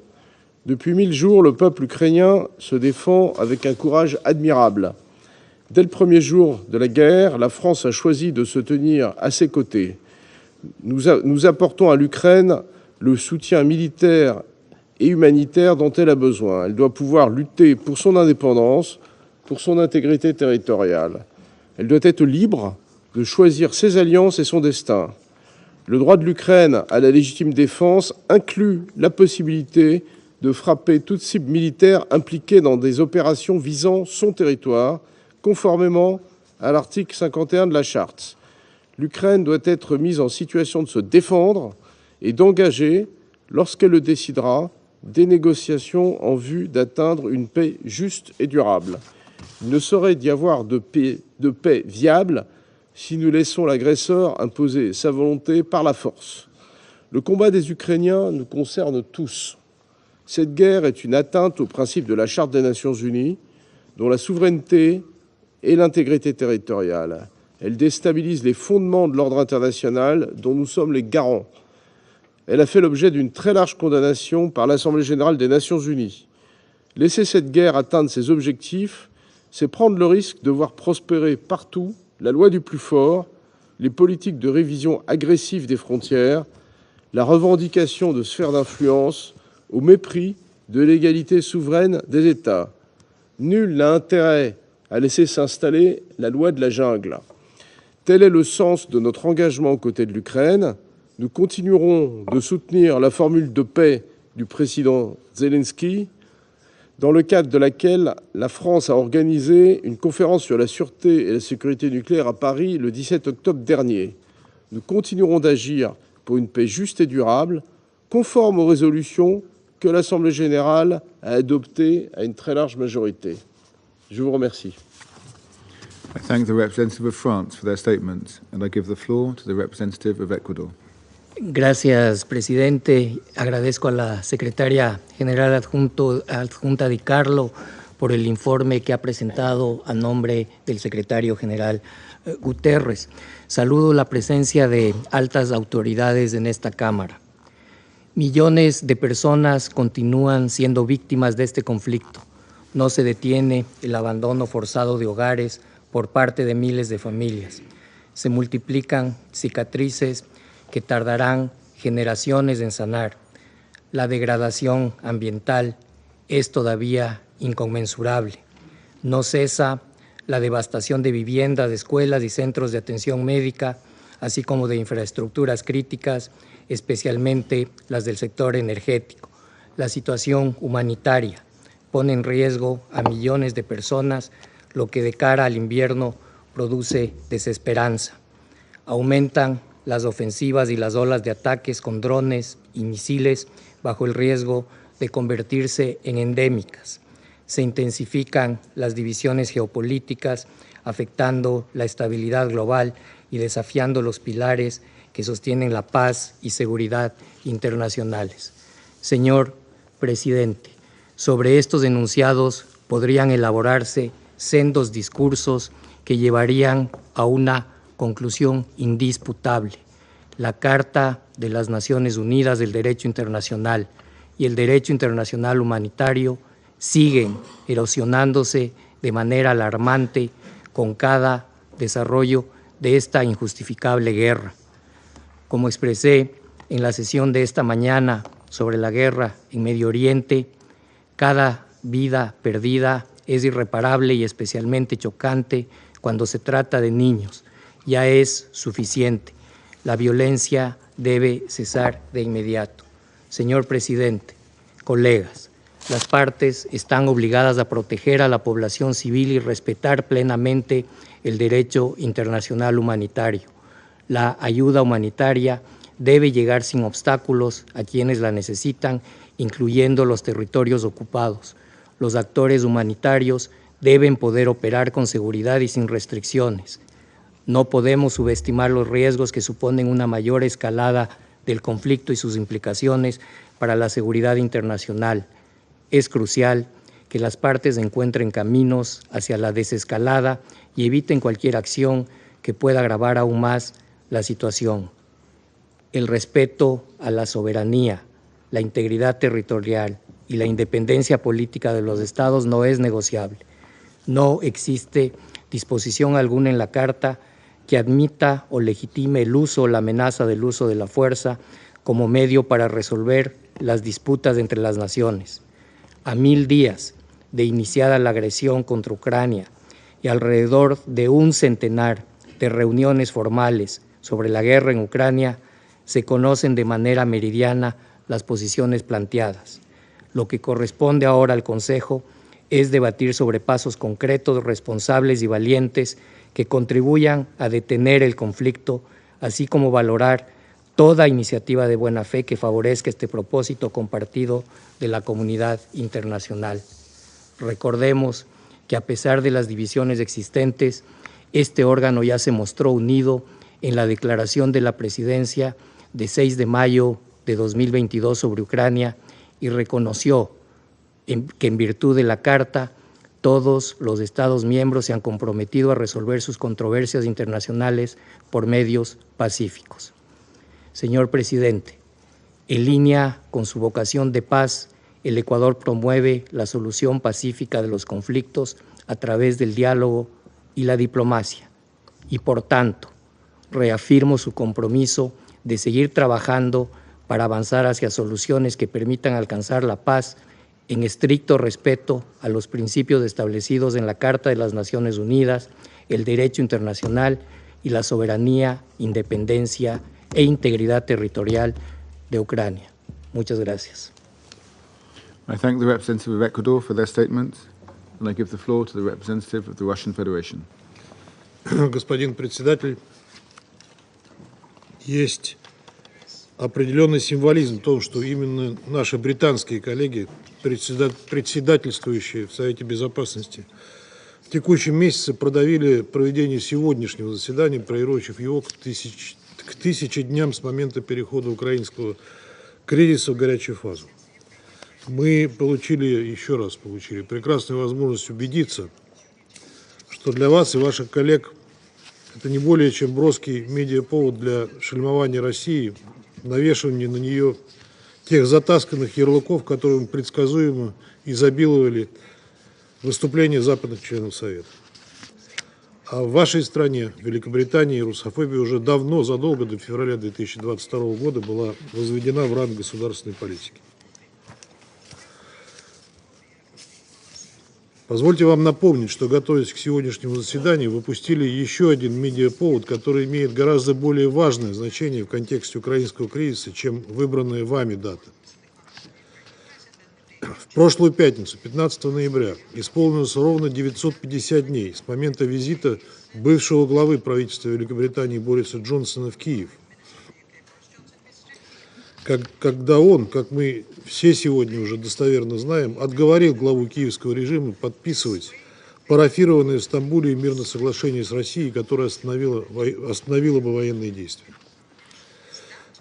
depuis 1000 jours, le peuple ukrainien se défend avec un courage admirable. Dès le premier jour de la guerre, la France a choisi de se tenir à ses côtés. Nous apportons à l'Ukraine le soutien militaire et humanitaire dont elle a besoin. Elle doit pouvoir lutter pour son indépendance, pour son intégrité territoriale. Elle doit être libre de choisir ses alliances et son destin. Le droit de l'Ukraine à la légitime défense inclut la possibilité de frapper toute cible militaire impliquée dans des opérations visant son territoire, conformément à l'article 51 de la Charte. L'Ukraine doit être mise en situation de se défendre et d'engager, lorsqu'elle le décidera, des négociations en vue d'atteindre une paix juste et durable. Il ne saurait y avoir de paix viable si nous laissons l'agresseur imposer sa volonté par la force. Le combat des Ukrainiens nous concerne tous. Cette guerre est une atteinte aux principes de la Charte des Nations Unies, dont la souveraineté et l'intégrité territoriale. Elle déstabilise les fondements de l'ordre international dont nous sommes les garants. Elle a fait l'objet d'une très large condamnation par l'Assemblée générale des Nations unies. Laisser cette guerre atteindre ses objectifs, c'est prendre le risque de voir prospérer partout la loi du plus fort, les politiques de révision agressive des frontières, la revendication de sphères d'influence au mépris de l'égalité souveraine des États. Nul n'a intérêt à laisser s'installer la loi de la jungle. Tel est le sens de notre engagement aux côtés de l'Ukraine. Nous continuerons de soutenir la formule de paix du président Zelensky, dans le cadre de laquelle la France a organisé une conférence sur la sûreté et la sécurité nucléaire à Paris le 17 octobre dernier. Nous continuerons d'agir pour une paix juste et durable, conforme aux résolutions que l'Assemblée générale a adoptées à une très large majorité. Je vous remercie. I thank the representative of France for their statement, and I give the floor to the representative of Ecuador. Gracias, presidente. Agradezco a la secretaria general adjunta Di Carlo por el informe que ha presentado a nombre del secretario general Guterres. Saludo la presencia de altas autoridades en esta Cámara. Millones de personas continúan siendo víctimas de este conflicto. No se detiene el abandono forzado de hogares por parte de miles de familias. Se multiplican cicatrices que tardarán generaciones en sanar. La degradación ambiental es todavía inconmensurable. No cesa la devastación de viviendas, de escuelas y centros de atención médica, así como de infraestructuras críticas, especialmente las del sector energético. La situación humanitaria pone en riesgo a millones de personas, lo que de cara al invierno produce desesperanza. Aumentan las ofensivas y las olas de ataques con drones y misiles bajo el riesgo de convertirse en endémicas. Se intensifican las divisiones geopolíticas, afectando la estabilidad global y desafiando los pilares que sostienen la paz y seguridad internacionales. Señor Presidente, sobre estos enunciados podrían elaborarse sendos discursos que llevarían a una conclusión indisputable. La Carta de las Naciones Unidas del Derecho Internacional y el Derecho Internacional Humanitario siguen erosionándose de manera alarmante con cada desarrollo de esta injustificable guerra. Como expresé en la sesión de esta mañana sobre la guerra en Medio Oriente, cada vida perdida es irreparable y especialmente chocante cuando se trata de niños. Ya es suficiente. La violencia debe cesar de inmediato. Señor Presidente, colegas, las partes están obligadas a proteger a la población civil y respetar plenamente el derecho internacional humanitario. La ayuda humanitaria debe llegar sin obstáculos a quienes la necesitan, incluyendo los territorios ocupados. Los actores humanitarios deben poder operar con seguridad y sin restricciones. No podemos subestimar los riesgos que suponen una mayor escalada del conflicto y sus implicaciones para la seguridad internacional. Es crucial que las partes encuentren caminos hacia la desescalada y eviten cualquier acción que pueda agravar aún más la situación. El respeto a la soberanía, la integridad territorial y la independencia política de los estados no es negociable. No existe disposición alguna en la Carta que admita o legitime el uso o la amenaza del uso de la fuerza como medio para resolver las disputas entre las naciones. A 1000 días de iniciada la agresión contra Ucrania y alrededor de un centenar de reuniones formales sobre la guerra en Ucrania, se conocen de manera meridiana las posiciones planteadas. Lo que corresponde ahora al Consejo es debatir sobre pasos concretos, responsables y valientes que contribuyan a detener el conflicto, así como valorar toda iniciativa de buena fe que favorezca este propósito compartido de la comunidad internacional. Recordemos que a pesar de las divisiones existentes, este órgano ya se mostró unido en la declaración de la Presidencia de 6 de mayo de 2022 sobre Ucrania y reconoció que en virtud de la Carta todos los Estados miembros se han comprometido a resolver sus controversias internacionales por medios pacíficos. Señor Presidente, en línea con su vocación de paz, el Ecuador promueve la solución pacífica de los conflictos a través del diálogo y la diplomacia y, por tanto, reafirmo su compromiso de seguir trabajando para avanzar hacia soluciones que permitan alcanzar la paz en estricto respeto a los principios establecidos en la Carta de las Naciones Unidas, el derecho internacional y la soberanía, independencia e integridad territorial de Ucrania. Muchas gracias. I thank the representative of Ecuador for their statement, and I give the floor to the representative of the Russian Federation. Господин председатель, есть определенный символизм в том, что именно наши британские коллеги, председательствующие в Совете Безопасности, в текущем месяце продавили проведение сегодняшнего заседания, приурочив его к 1000 дням с момента перехода украинского кризиса в горячую фазу. Мы еще раз получили прекрасную возможность убедиться, что для вас и ваших коллег это не более чем броский медиаповод для шельмования России, навешивания на нее тех затасканных ярлыков, которым предсказуемо изобиловали выступления западных членов Совета. А в вашей стране, в Великобритании, русофобия уже давно, задолго до февраля 2022 года была возведена в ранг государственной политики. Позвольте вам напомнить, что, готовясь к сегодняшнему заседанию, выпустили еще один медиаповод, который имеет гораздо более важное значение в контексте украинского кризиса, чем выбранная вами дата. В прошлую пятницу, 15 ноября, исполнилось ровно 950 дней с момента визита бывшего главы правительства Великобритании Бориса Джонсона в Киев, когда он, как мы все сегодня уже достоверно знаем, отговорил главу киевского режима подписывать парафированное в Стамбуле мирное соглашение с Россией, которое остановило бы военные действия.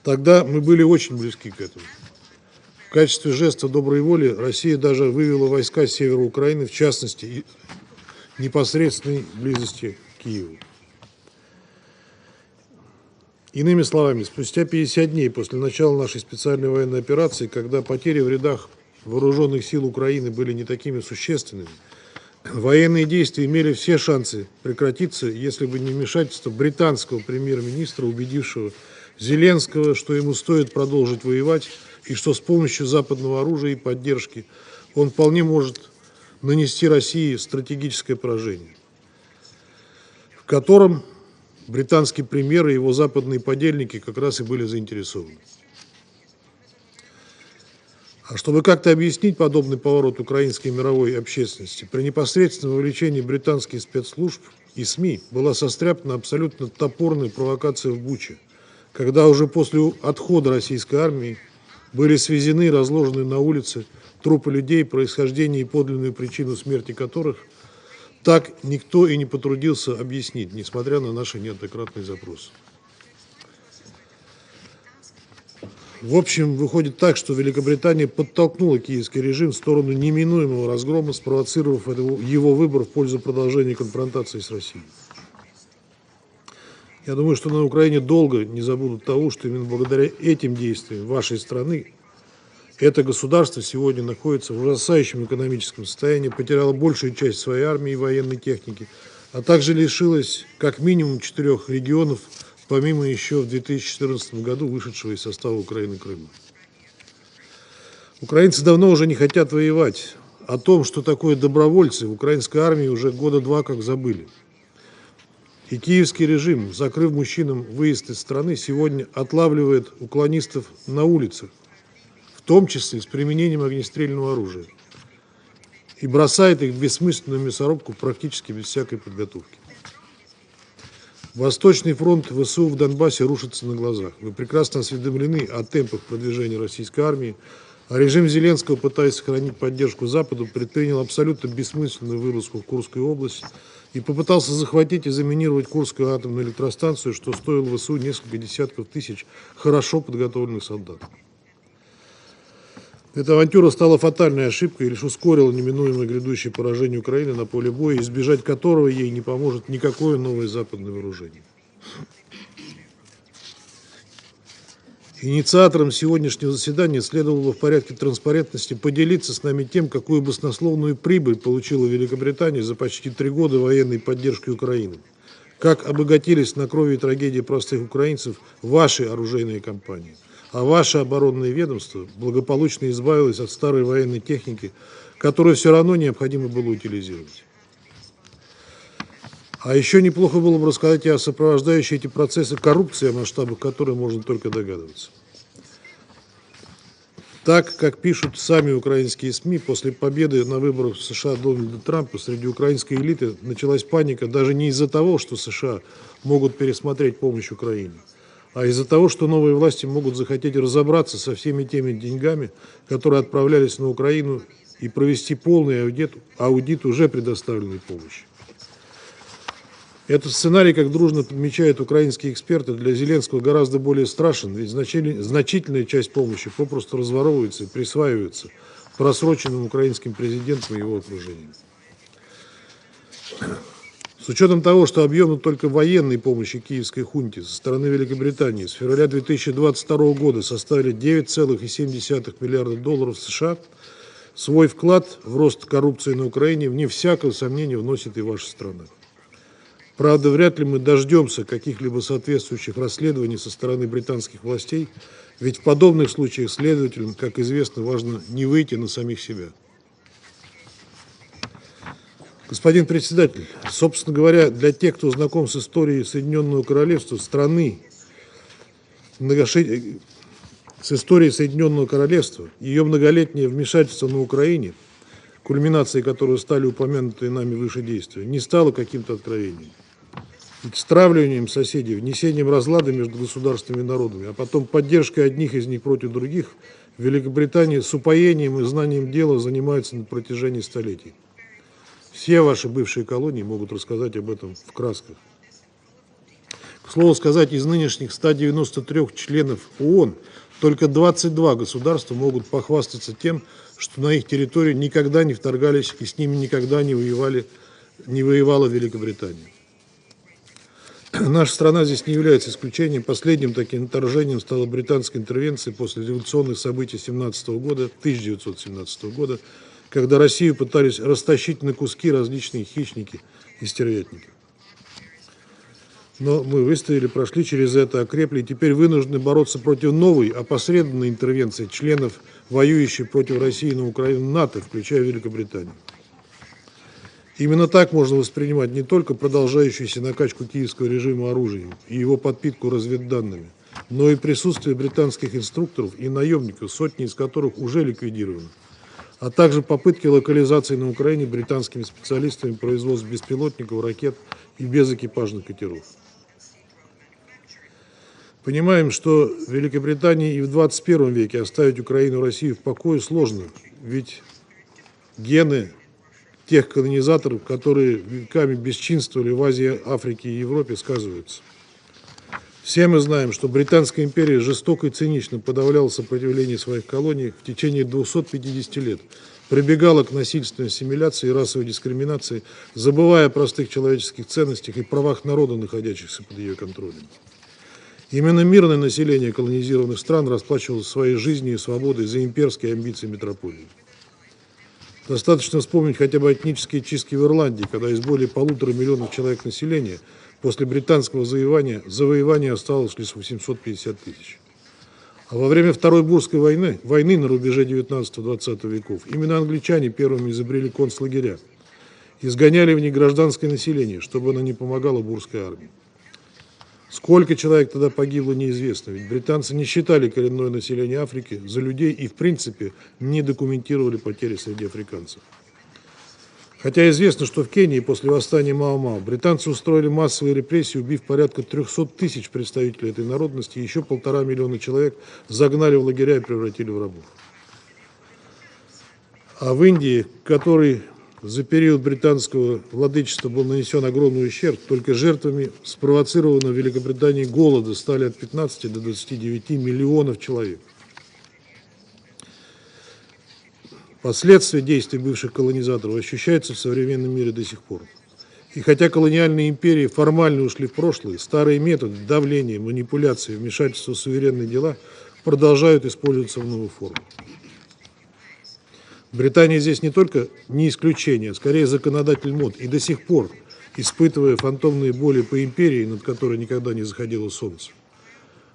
Тогда мы были очень близки к этому. В качестве жеста доброй воли Россия даже вывела войска с севера Украины, в частности, и непосредственной близости к Киеву. Иными словами, спустя 50 дней после начала нашей специальной военной операции, когда потери в рядах вооруженных сил Украины были не такими существенными, военные действия имели все шансы прекратиться, если бы не вмешательство британского премьер-министра, убедившего Зеленского, что ему стоит продолжить воевать и что с помощью западного оружия и поддержки он вполне может нанести России стратегическое поражение, в котором британский премьер и его западные подельники как раз и были заинтересованы. А чтобы как-то объяснить подобный поворот украинской мировой общественности, при непосредственном вовлечении британских спецслужб и СМИ была состряпана абсолютно топорная провокация в Буче, когда уже после отхода российской армии были свезены и разложены на улице трупы людей, происхождение и подлинную причину смерти которых так никто и не потрудился объяснить, несмотря на наши неоднократные запросы. В общем, выходит так, что Великобритания подтолкнула киевский режим в сторону неминуемого разгрома, спровоцировав его выбор в пользу продолжения конфронтации с Россией. Я думаю, что на Украине долго не забудут того, что именно благодаря этим действиям вашей страны это государство сегодня находится в ужасающем экономическом состоянии, потеряло большую часть своей армии и военной техники, а также лишилось как минимум 4 регионов, помимо еще в 2014 году вышедшего из состава Украины Крыма. Украинцы давно уже не хотят воевать. О том, что такое добровольцы, в украинской армии уже года 2 как забыли. И киевский режим, закрыв мужчинам выезд из страны, сегодня отлавливает уклонистов на улицах, в том числе с применением огнестрельного оружия, и бросает их в бессмысленную мясорубку практически без всякой подготовки. Восточный фронт ВСУ в Донбассе рушится на глазах. Вы прекрасно осведомлены о темпах продвижения российской армии, а режим Зеленского, пытаясь сохранить поддержку Западу, предпринял абсолютно бессмысленную вылазку в Курскую область и попытался захватить и заминировать Курскую атомную электростанцию, что стоило ВСУ несколько десятков тысяч хорошо подготовленных солдат. Эта авантюра стала фатальной ошибкой и лишь ускорила неминуемое грядущее поражение Украины на поле боя, избежать которого ей не поможет никакое новое западное вооружение. Инициатором сегодняшнего заседания следовало бы в порядке транспарентности поделиться с нами тем, какую баснословную прибыль получила Великобритания за почти 3 года военной поддержки Украины. Как обогатились на крови и трагедии простых украинцев ваши оружейные компании. А ваше оборонное ведомство благополучно избавилось от старой военной техники, которую все равно необходимо было утилизировать. А еще неплохо было бы рассказать и о сопровождающей эти процессы коррупции, о масштабах которой можно только догадываться. Так, как пишут сами украинские СМИ, после победы на выборах в США Дональда Трампа среди украинской элиты началась паника даже не из-за того, что США могут пересмотреть помощь Украине, а из-за того, что новые власти могут захотеть разобраться со всеми теми деньгами, которые отправлялись на Украину, и провести полный аудит уже предоставленной помощи. Этот сценарий, как дружно подмечают украинские эксперты, для Зеленского гораздо более страшен, ведь значительная часть помощи попросту разворовывается и присваивается просроченным украинским президентом и его окружением. С учетом того, что объемы только военной помощи киевской хунте со стороны Великобритании с февраля 2022 года составили $9,7 миллиарда США, свой вклад в рост коррупции на Украине, вне всякого сомнения, вносит и ваша страна. Правда, вряд ли мы дождемся каких-либо соответствующих расследований со стороны британских властей, ведь в подобных случаях следователям, как известно, важно не выйти на самих себя. Господин председатель, собственно говоря, для тех, кто знаком с историей Соединенного Королевства, с историей Соединенного Королевства, ее многолетнее вмешательство на Украине, кульминацией которого стали упомянутые нами выше действия, не стало каким-то откровением. Ведь стравливанием соседей, внесением разлада между государствами и народами, а потом поддержкой одних из них против других, Великобритания с упоением и знанием дела занимается на протяжении столетий. Все ваши бывшие колонии могут рассказать об этом в красках. К слову сказать, из нынешних 193 членов ООН только 22 государства могут похвастаться тем, что на их территории никогда не вторгались и с ними никогда не воевала Великобритания. Наша страна здесь не является исключением. Последним таким вторжением стала британская интервенция после революционных событий 1917 года, когда Россию пытались растащить на куски различные хищники и стервятники. Но мы выстояли, прошли через это, окрепли, и теперь вынуждены бороться против новой опосредованной интервенции членов, воюющих против России на Украину НАТО, включая Великобританию. Именно так можно воспринимать не только продолжающуюся накачку киевского режима оружием и его подпитку разведданными, но и присутствие британских инструкторов и наемников, сотни из которых уже ликвидированы, а также попытки локализации на Украине британскими специалистами производств беспилотников, ракет и безэкипажных катеров. Понимаем, что Великобритании и в 21 веке оставить Украину и Россию в покое сложно, ведь гены тех колонизаторов, которые веками бесчинствовали в Азии, Африке и Европе, сказываются. Все мы знаем, что Британская империя жестоко и цинично подавляла сопротивление своих колоний в течение 250 лет, прибегала к насильственной ассимиляции и расовой дискриминации, забывая о простых человеческих ценностях и правах народа, находящихся под ее контролем. Именно мирное население колонизированных стран расплачивалось своей жизнью и свободой за имперские амбиции метрополии. Достаточно вспомнить хотя бы этнические чистки в Ирландии, когда из более 1,5 миллиона человек населения после британского завоевания осталось лишь 850 тысяч. А во время Второй Бурской войны на рубеже 19-20 веков, именно англичане первыми изобрели концлагеря, изгоняли в них гражданское население, чтобы оно не помогало бурской армии. Сколько человек тогда погибло, неизвестно, ведь британцы не считали коренное население Африки за людей и, в принципе, не документировали потери среди африканцев. Хотя известно, что в Кении после восстания Мао-Мао британцы устроили массовые репрессии, убив порядка 300 тысяч представителей этой народности, и еще 1,5 миллиона человек загнали в лагеря и превратили в рабов. А в Индии, который за период британского владычества был нанесен огромный ущерб, только жертвами спровоцированного в Великобритании голода стали от 15 до 29 миллионов человек. Последствия действий бывших колонизаторов ощущаются в современном мире до сих пор. И хотя колониальные империи формально ушли в прошлое, старые методы давления, манипуляции, вмешательства в суверенные дела продолжают использоваться в новой форме. Британия здесь не только не исключение, а скорее законодатель мод, и до сих пор, испытывая фантомные боли по империи, над которой никогда не заходило солнце,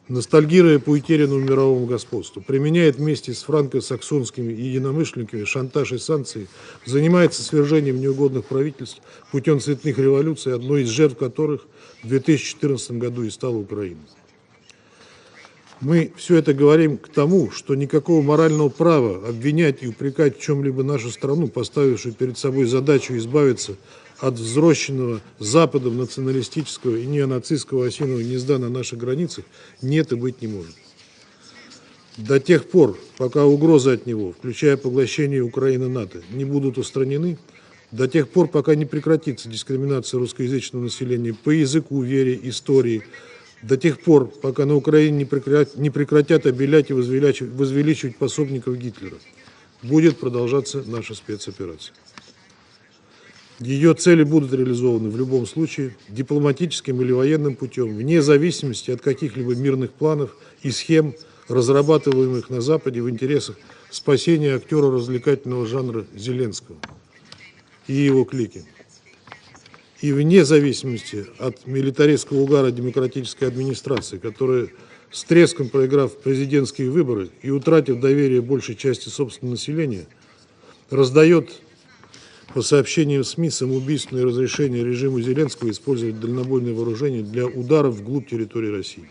ностальгируя по утерянному мировому господству, применяет вместе с франко-саксонскими единомышленниками шантаж и санкции, занимается свержением неугодных правительств путем цветных революций, одной из жертв которых в 2014 году и стала Украина. Мы все это говорим к тому, что никакого морального права обвинять и упрекать в чем-либо нашу страну, поставившую перед собой задачу избавиться от взросшенного Западом националистического и неонацистского осиного гнезда на наших границах, нет и быть не может. До тех пор, пока угрозы от него, включая поглощение Украины НАТО, не будут устранены, до тех пор, пока не прекратится дискриминация русскоязычного населения по языку, вере, истории, до тех пор, пока на Украине не прекратят обелять и возвеличивать пособников Гитлера, будет продолжаться наша спецоперация. Ее цели будут реализованы в любом случае дипломатическим или военным путем, вне зависимости от каких-либо мирных планов и схем, разрабатываемых на Западе в интересах спасения актера развлекательного жанра Зеленского и его клики. И вне зависимости от милитаристского угара демократической администрации, которая, с треском проиграв президентские выборы и утратив доверие большей части собственного населения, раздает, по сообщениям СМИ, самоубийственное разрешение режиму Зеленского использовать дальнобойное вооружение для ударов вглубь территории России.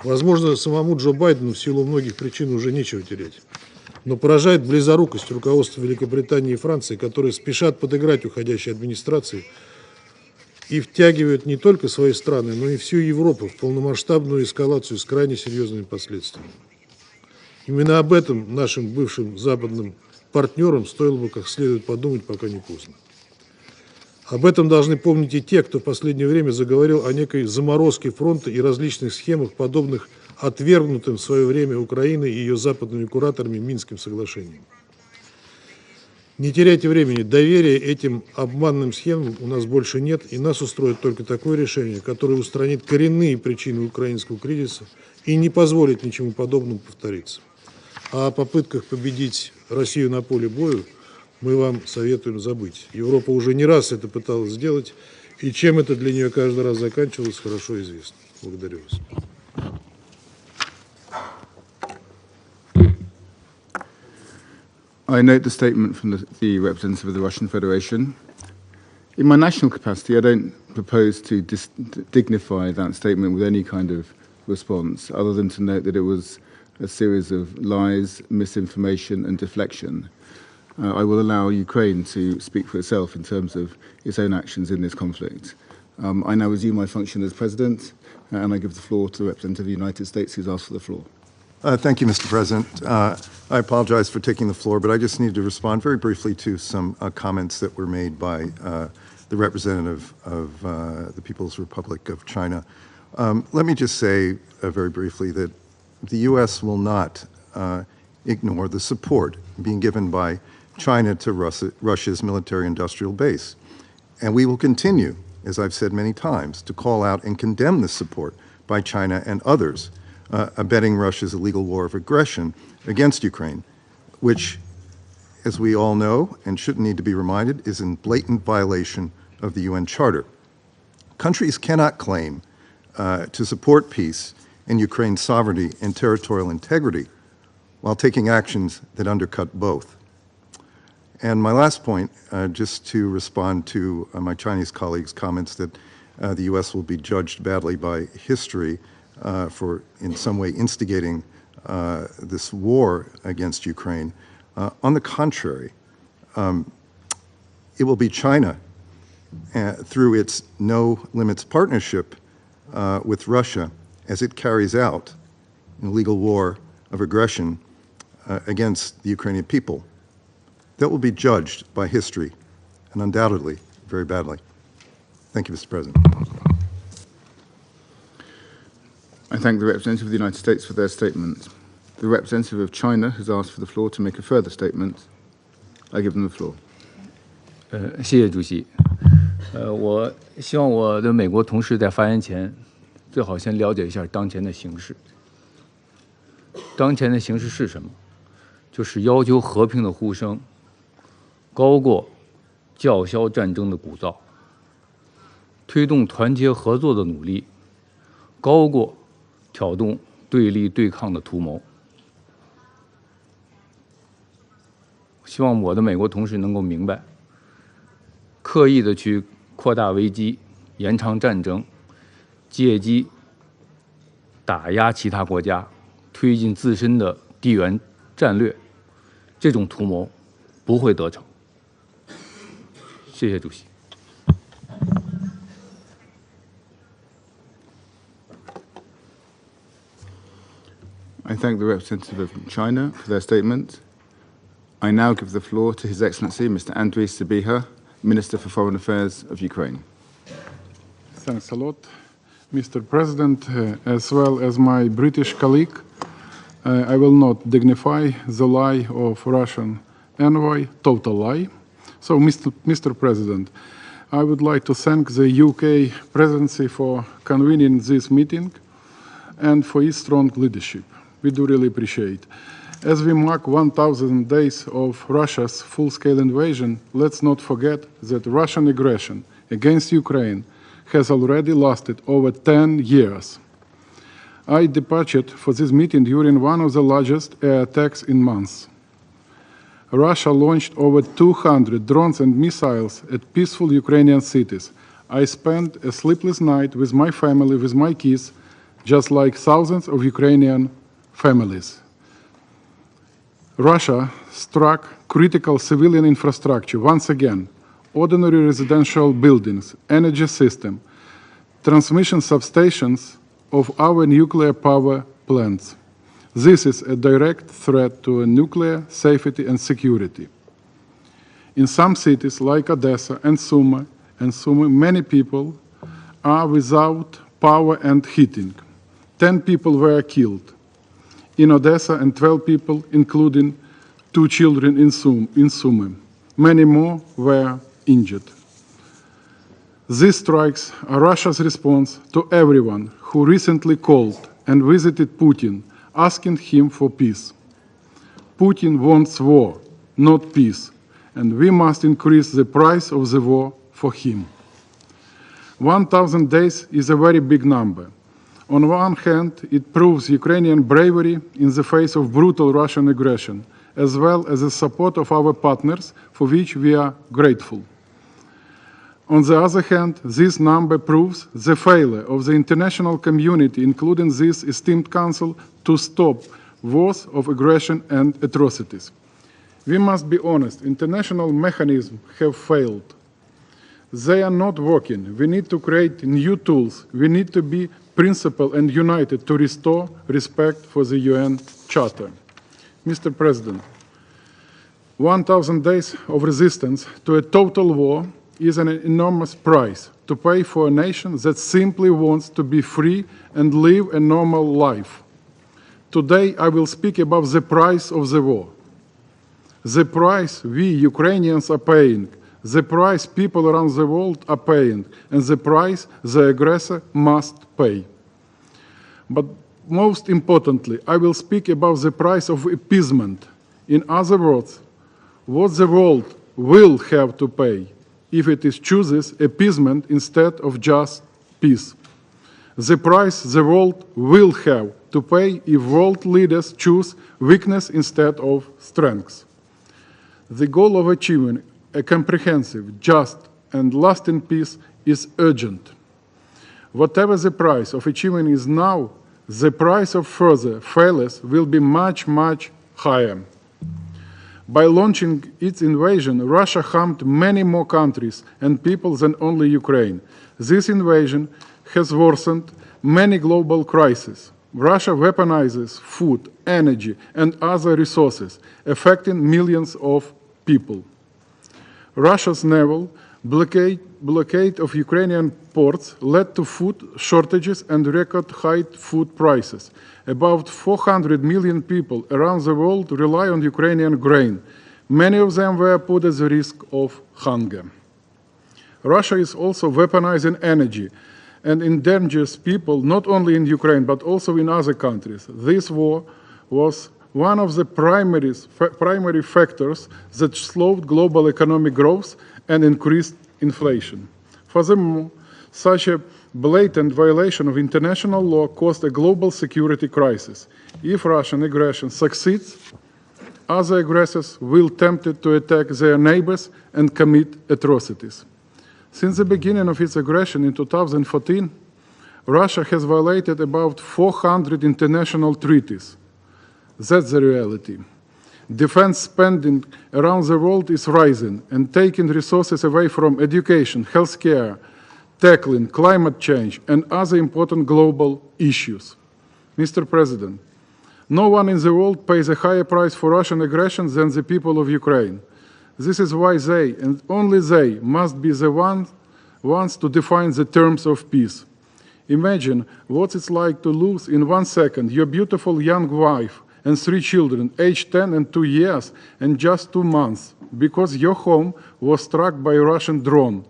Возможно, самому Джо Байдену в силу многих причин уже нечего терять. Но поражает близорукость руководства Великобритании и Франции, которые спешат подыграть уходящей администрации, и втягивает не только свои страны, но и всю Европу в полномасштабную эскалацию с крайне серьезными последствиями. Именно об этом нашим бывшим западным партнерам стоило бы как следует подумать, пока не поздно. Об этом должны помнить и те, кто в последнее время заговорил о некой заморозке фронта и различных схемах, подобных отвергнутым в свое время Украиной и ее западными кураторами Минским соглашением. Не теряйте времени, доверия этим обманным схемам у нас больше нет, и нас устроит только такое решение, которое устранит коренные причины украинского кризиса и не позволит ничему подобному повториться. А о попытках победить Россию на поле боя мы вам советуем забыть. Европа уже не раз это пыталась сделать, и чем это для нее каждый раз заканчивалось, хорошо известно. Благодарю вас. I note the statement from the representative of the Russian Federation. In my national capacity, I don't propose to dignify that statement with any kind of response, other than to note that it was a series of lies, misinformation, and deflection. I will allow Ukraine to speak for itself in terms of its own actions in this conflict. I now resume my function as President, and I give the floor to the representative of the United States who's asked for the floor. Thank you, Mr. President. I apologize for taking the floor, but I just need to respond very briefly to some comments that were made by the representative of the People's Republic of China. Let me just say very briefly that the U.S. will not ignore the support being given by China to Russia's military-industrial base. And we will continue, as I've said many times, to call out and condemn this support by China and others abetting Russia's illegal war of aggression against Ukraine, which, as we all know and shouldn't need to be reminded, is in blatant violation of the UN Charter. Countries cannot claim to support peace and Ukraine's sovereignty and territorial integrity while taking actions that undercut both. And my last point, just to respond to my Chinese colleagues' comments that the U.S. will be judged badly by history for in some way instigating this war against Ukraine. On the contrary, it will be China, through its No Limits partnership with Russia, as it carries out an illegal war of aggression against the Ukrainian people, that will be judged by history, and undoubtedly very badly. Thank you, Mr. President. I thank the representative of the United States for their statement. The representative of China has asked for the floor to make a further statement. I give them the floor. 谢谢主席。我希望我的美国同事在发言前，最好先了解一下当前的形势。当前的形势是什么？就是要求和平的呼声高过叫嚣战争的鼓噪，推动团结合作的努力高过挑动对立对抗的图谋。希望我的美国同事能够明白，刻意的去扩大危机、延长战争，借机打压其他国家，推进自身的地缘战略，这种图谋不会得逞。谢谢主席。I thank the representative of China for their statement. I now give the floor to His Excellency Mr. Andriy Sybiha, Minister for Foreign Affairs of Ukraine. Thanks a lot, Mr. President, as well as my British colleague. I will not dignify the lie of Russian envoy, total lie. So, Mr. President, I would like to thank the UK presidency for convening this meeting and for its strong leadership. We do really appreciate. As we mark 1,000 days of Russia's full-scale invasion, let's not forget that Russian aggression against Ukraine has already lasted over 10 years. I departed for this meeting during one of the largest air attacks in months. Russia launched over 200 drones and missiles at peaceful Ukrainian cities. I spent a sleepless night with my family, with my kids, just like thousands of Ukrainian families. Russia struck critical civilian infrastructure once again. ordinary residential buildings, energy system, transmission substations of our nuclear power plants. This is a direct threat to nuclear safety and security. In some cities like Odessa and Sumy, many people are without power and heating. 10 people were killed in Odessa and 12 people, including 2 children in Sumy. Many more were injured. These strikes are Russia's response to everyone who recently called and visited Putin, asking him for peace. Putin wants war, not peace, and we must increase the price of the war for him. 1,000 days is a very big number. On one hand, it proves Ukrainian bravery in the face of brutal Russian aggression, as well as the support of our partners, for which we are grateful. On the other hand, this number proves the failure of the international community, including this esteemed Council, to stop wars of aggression and atrocities. We must be honest, international mechanisms have failed. They are not working. We need to create new tools. We need to be principled and united to restore respect for the UN Charter. Mr. President, 1,000 days of resistance to a total war is an enormous price to pay for a nation that simply wants to be free and live a normal life. Today I will speak about the price of the war. The price we Ukrainians are paying, the price people around the world are paying, and the price the aggressor must pay. But most importantly, I will speak about the price of appeasement. In other words, what the world will have to pay if it chooses appeasement instead of just peace. The price the world will have to pay if world leaders choose weakness instead of strength. The goal of achieving a comprehensive, just, and lasting peace is urgent. Whatever the price of achieving is now, the price of further failures will be much, much higher. By launching its invasion, Russia harmed many more countries and people than only Ukraine. This invasion has worsened many global crises. Russia weaponizes food, energy, and other resources, affecting millions of people. Russia's naval blockade of Ukrainian ports led to food shortages and record high food prices. About 400 million people around the world rely on Ukrainian grain. Many of them were put at the risk of hunger. Russia is also weaponizing energy and endangers people not only in Ukraine but also in other countries. This war was one of the primary factors that slowed global economic growth and increased inflation. Furthermore, such a blatant violation of international law caused a global security crisis. If Russian aggression succeeds, other aggressors will tempt to attack their neighbors and commit atrocities. Since the beginning of its aggression in 2014, Russia has violated about 400 international treaties. That's the reality. Defense spending around the world is rising and taking resources away from education, healthcare, tackling climate change, and other important global issues. Mr. President, no one in the world pays a higher price for Russian aggression than the people of Ukraine. This is why they, and only they, must be the ones to define the terms of peace. Imagine what it's like to lose in 1 second your beautiful young wife and 3 children, aged 10 and 2 years, and just 2 months, because your home was struck by a Russian drone.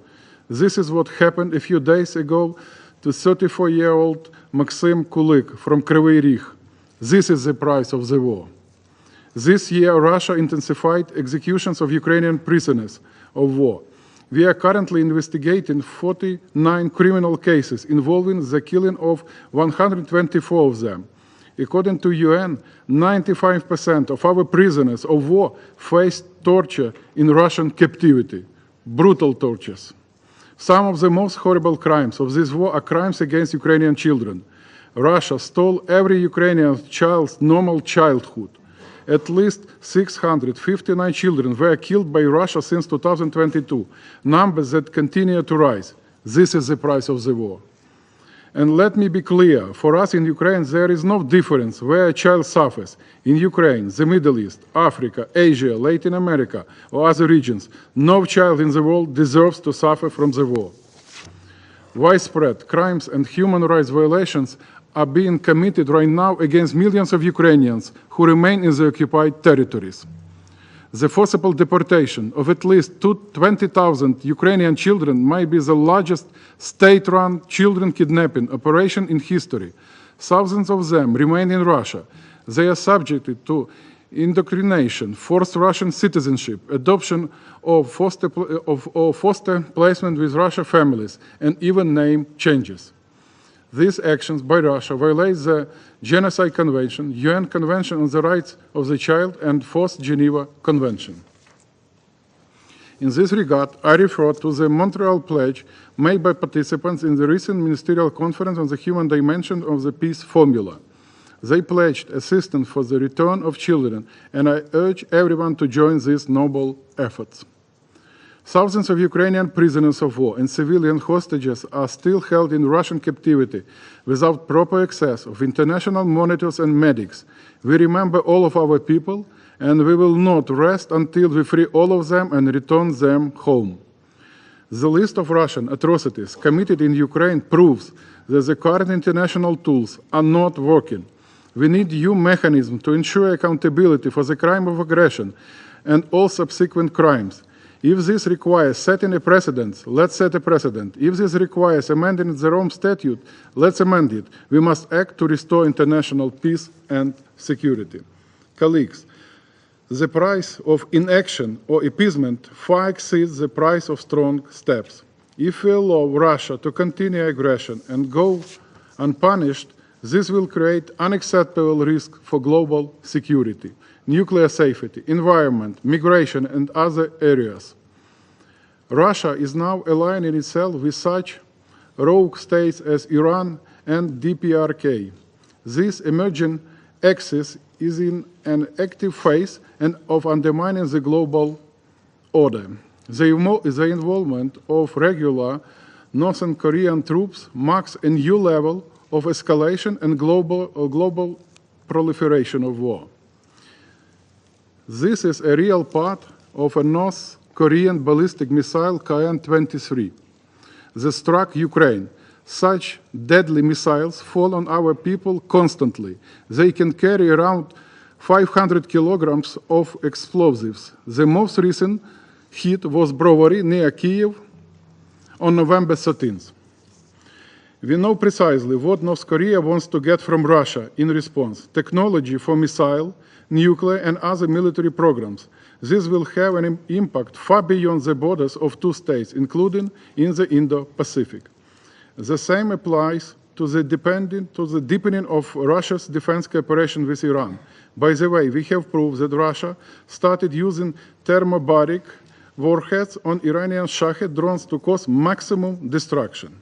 This is what happened a few days ago to 34-year-old Maxim Kulik from Kryvyi Rih. This is the price of the war. This year, Russia intensified executions of Ukrainian prisoners of war. We are currently investigating 49 criminal cases involving the killing of 124 of them. According to UN, 95% of our prisoners of war faced torture in Russian captivity, brutal tortures. Some of the most horrible crimes of this war are crimes against Ukrainian children. Russia stole every Ukrainian child's normal childhood. at least 659 children were killed by Russia since 2022, numbers that continue to rise. This is the price of the war. And let me be clear, for us in Ukraine, there is no difference where a child suffers. In Ukraine, the Middle East, Africa, Asia, Latin America, or other regions, no child in the world deserves to suffer from the war. Widespread crimes and human rights violations are being committed right now against millions of Ukrainians who remain in the occupied territories. The forcible deportation of at least 20,000 Ukrainian children might be the largest state-run children kidnapping operation in history. Thousands of them remain in Russia. They are subjected to indoctrination, forced Russian citizenship, adoption of foster placement with Russian families, and even name changes. These actions by Russia violate the Genocide Convention, UN Convention on the Rights of the Child, and Fourth Geneva Convention. In this regard, I refer to the Montreal Pledge made by participants in the recent Ministerial Conference on the Human Dimension of the Peace Formula. They pledged assistance for the return of children, and I urge everyone to join these noble efforts. Thousands of Ukrainian prisoners of war and civilian hostages are still held in Russian captivity without proper access of international monitors and medics. We remember all of our people, and we will not rest until we free all of them and return them home. The list of Russian atrocities committed in Ukraine proves that the current international tools are not working. We need new mechanisms to ensure accountability for the crime of aggression and all subsequent crimes. If this requires setting a precedent, let's set a precedent. If this requires amending the Rome Statute, let's amend it. We must act to restore international peace and security. Colleagues, the price of inaction or appeasement far exceeds the price of strong steps. If we allow Russia to continue aggression and go unpunished, this will create unacceptable risk for global security, nuclear safety, environment, migration, and other areas. Russia is now aligning itself with such rogue states as Iran and DPRK. This emerging axis is in an active phase and of undermining the global order. The involvement of regular Northern Korean troops marks a new level of escalation and global proliferation of war. This is a real part of a North Korean ballistic missile KN-23 that struck Ukraine. Such deadly missiles fall on our people constantly. They can carry around 500 kilograms of explosives. The most recent hit was Brovary near Kyiv on November 13th. We know precisely what North Korea wants to get from Russia in response: technology for missile, nuclear, and other military programs. This will have an impact far beyond the borders of two states, including in the Indo-Pacific. The same applies to the deepening of Russia's defense cooperation with Iran. By the way, we have proof that Russia started using thermobaric warheads on Iranian Shahed drones to cause maximum destruction.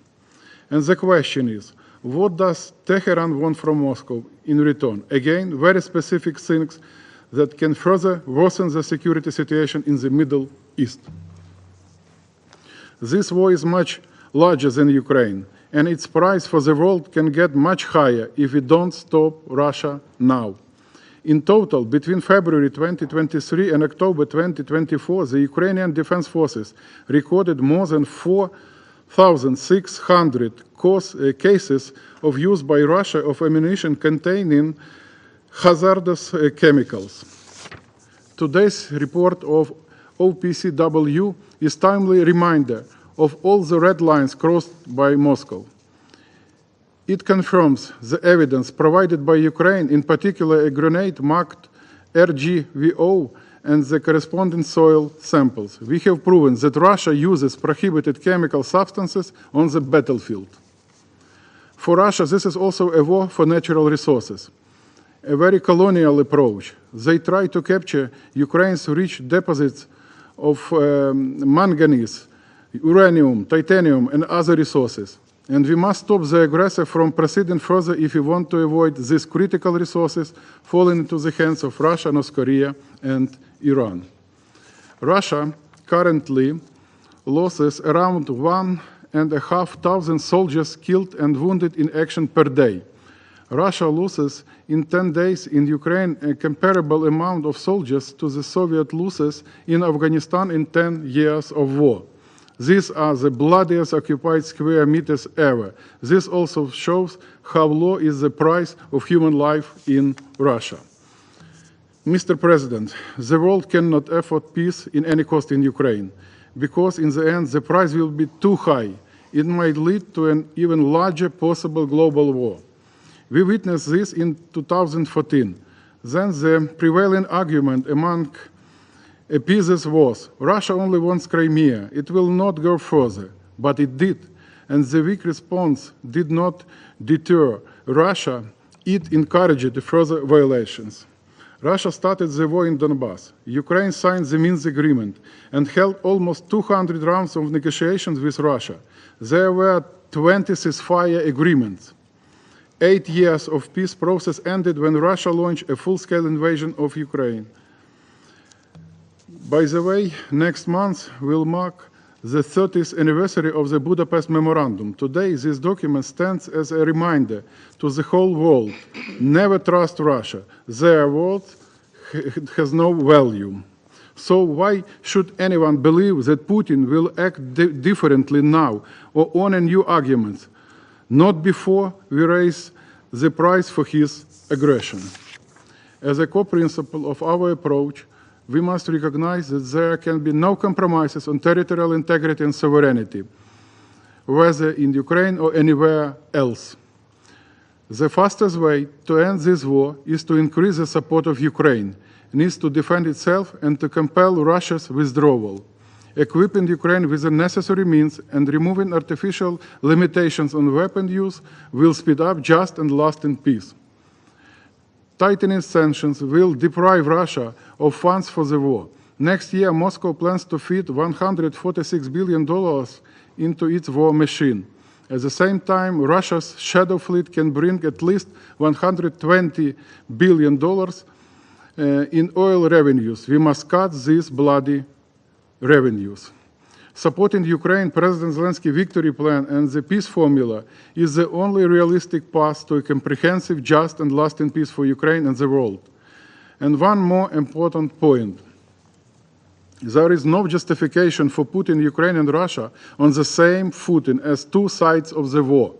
And the question is, what does Tehran want from Moscow in return? Again, very specific things that can further worsen the security situation in the Middle East. This war is much larger than Ukraine, and its price for the world can get much higher if we don't stop Russia now. In total, between February 2023 and October 2024, the Ukrainian Defense Forces recorded more than 4,600 cases of use by Russia of ammunition containing hazardous chemicals. Today's report of OPCW is a timely reminder of all the red lines crossed by Moscow. It confirms the evidence provided by Ukraine, in particular a grenade marked RGVO and the corresponding soil samples. We have proven that Russia uses prohibited chemical substances on the battlefield. For Russia, this is also a war for natural resources, a very colonial approach. They try to capture Ukraine's rich deposits of manganese, uranium, titanium, and other resources. And we must stop the aggressor from proceeding further if we want to avoid these critical resources falling into the hands of Russia, North Korea, and Iran. Russia currently loses around 1,500 soldiers killed and wounded in action per day. Russia loses in 10 days in Ukraine a comparable amount of soldiers to the Soviet losses in Afghanistan in 10 years of war. These are the bloodiest occupied square meters ever. This also shows how low is the price of human life in Russia. Mr. President, the world cannot afford peace in any cost in Ukraine, because in the end the price will be too high. It might lead to an even larger possible global war. We witnessed this in 2014. Then the prevailing argument among appeasers was, Russia only wants Crimea, it will not go further. But it did, and the weak response did not deter Russia, it encouraged further violations. Russia started the war in Donbass. Ukraine signed the Minsk agreement and held almost 200 rounds of negotiations with Russia. There were 20 ceasefire agreements. 8 years of peace process ended when Russia launched a full-scale invasion of Ukraine. By the way, next month will mark the 30th anniversary of the Budapest Memorandum. Today, this document stands as a reminder to the whole world, never trust Russia. Their word has no value. So why should anyone believe that Putin will act differently now or on a new argument? Not before we raise the price for his aggression. As a core principle of our approach, we must recognize that there can be no compromises on territorial integrity and sovereignty, whether in Ukraine or anywhere else. The fastest way to end this war is to increase the support of Ukraine. It needs to defend itself and to compel Russia's withdrawal. Equipping Ukraine with the necessary means and removing artificial limitations on weapon use will speed up just and lasting peace. Tightening sanctions will deprive Russia of funds for the war. Next year, Moscow plans to feed $146 billion into its war machine. At the same time, Russia's shadow fleet can bring at least $120 billion in oil revenues. We must cut these bloody revenues. Supporting Ukraine, President Zelensky's victory plan and the peace formula is the only realistic path to a comprehensive, just and lasting peace for Ukraine and the world. And one more important point. There is no justification for putting Ukraine and Russia on the same footing as two sides of the war.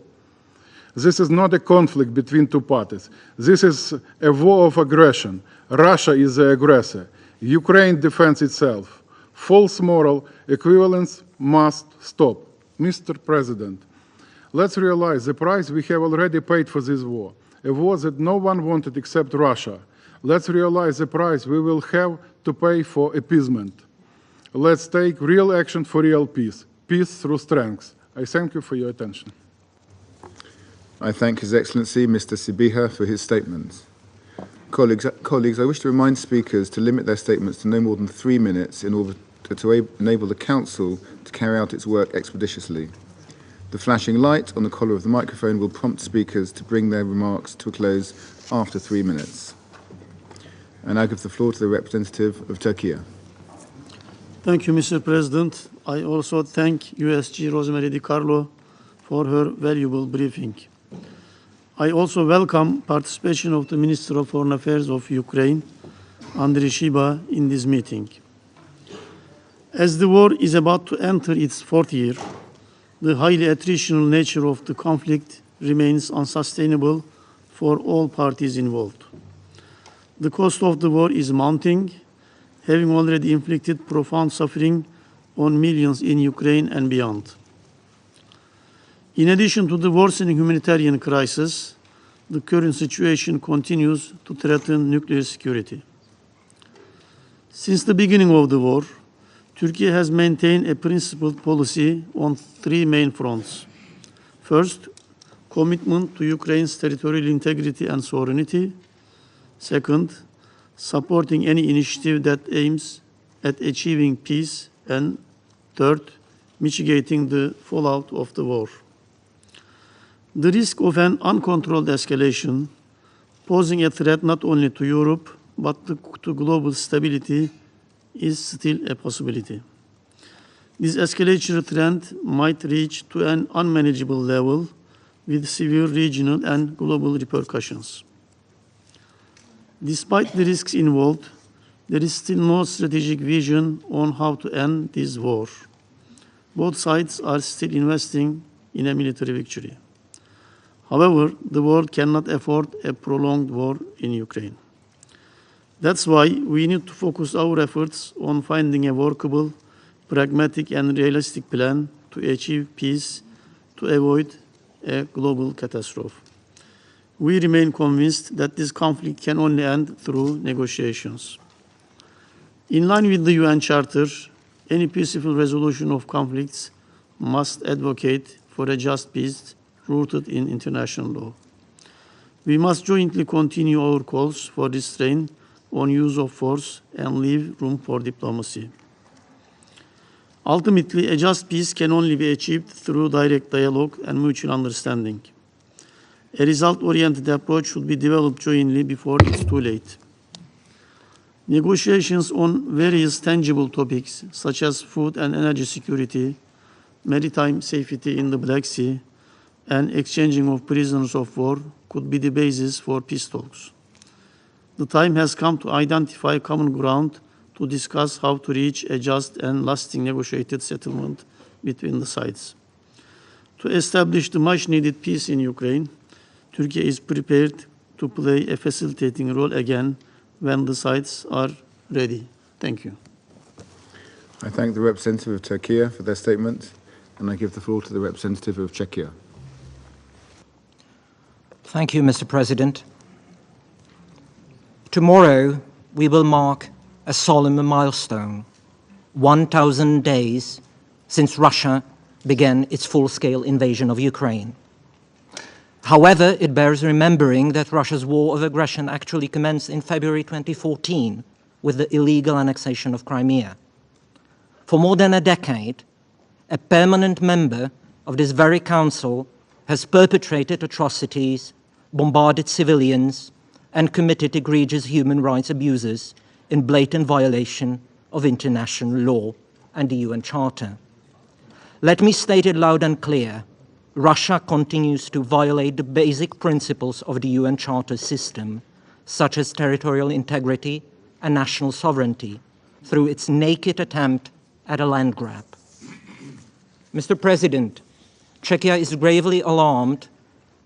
This is not a conflict between two parties. This is a war of aggression. Russia is the aggressor. Ukraine defends itself. False moral equivalence must stop. Mr. President, let's realize the price we have already paid for this war, a war that no one wanted except Russia. Let's realize the price we will have to pay for appeasement. Let's take real action for real peace, peace through strength. I thank you for your attention. I thank His Excellency Mr. Sibiha for his statements. Colleagues, I wish to remind speakers to limit their statements to no more than 3 minutes in order to enable the Council to carry out its work expeditiously. The flashing light on the collar of the microphone will prompt speakers to bring their remarks to a close after 3 minutes. And I give the floor to the representative of Turkey. Thank you, Mr. President. I also thank USG Rosemary DiCarlo for her valuable briefing. I also welcome participation of the Minister of Foreign Affairs of Ukraine, Andriy Shiba, in this meeting. As the war is about to enter its fourth year, the highly attritional nature of the conflict remains unsustainable for all parties involved. The cost of the war is mounting, having already inflicted profound suffering on millions in Ukraine and beyond. In addition to the worsening humanitarian crisis, the current situation continues to threaten nuclear security. Since the beginning of the war, Turkey has maintained a principled policy on three main fronts. First, commitment to Ukraine's territorial integrity and sovereignty. Second, supporting any initiative that aims at achieving peace. And third, mitigating the fallout of the war. The risk of an uncontrolled escalation, posing a threat not only to Europe but to global stability, is still a possibility. This escalatory trend might reach to an unmanageable level with severe regional and global repercussions. Despite the risks involved, there is still no strategic vision on how to end this war. Both sides are still investing in a military victory. However, the world cannot afford a prolonged war in Ukraine. That's why we need to focus our efforts on finding a workable, pragmatic and realistic plan to achieve peace, to avoid a global catastrophe. We remain convinced that this conflict can only end through negotiations. In line with the UN Charter, any peaceful resolution of conflicts must advocate for a just peace rooted in international law. We must jointly continue our calls for restraint on use of force and leave room for diplomacy. Ultimately, a just peace can only be achieved through direct dialogue and mutual understanding. A result-oriented approach should be developed jointly before it's too late. Negotiations on various tangible topics, such as food and energy security, maritime safety in the Black Sea, and exchanging of prisoners of war, could be the basis for peace talks. The time has come to identify common ground to discuss how to reach a just and lasting negotiated settlement between the sides. To establish the much-needed peace in Ukraine, Turkey is prepared to play a facilitating role again when the sides are ready. Thank you. I thank the representative of Turkey for their statement, and I give the floor to the representative of Czechia. Thank you, Mr. President. Tomorrow, we will mark a solemn milestone, 1,000 days since Russia began its full-scale invasion of Ukraine. However, it bears remembering that Russia's war of aggression actually commenced in February 2014 with the illegal annexation of Crimea. For more than a decade, a permanent member of this very council has perpetrated atrocities, bombarded civilians, and committed egregious human rights abuses in blatant violation of international law and the UN Charter. Let me state it loud and clear. Russia continues to violate the basic principles of the UN Charter system, such as territorial integrity and national sovereignty, through its naked attempt at a land grab. Mr. President, Czechia is gravely alarmed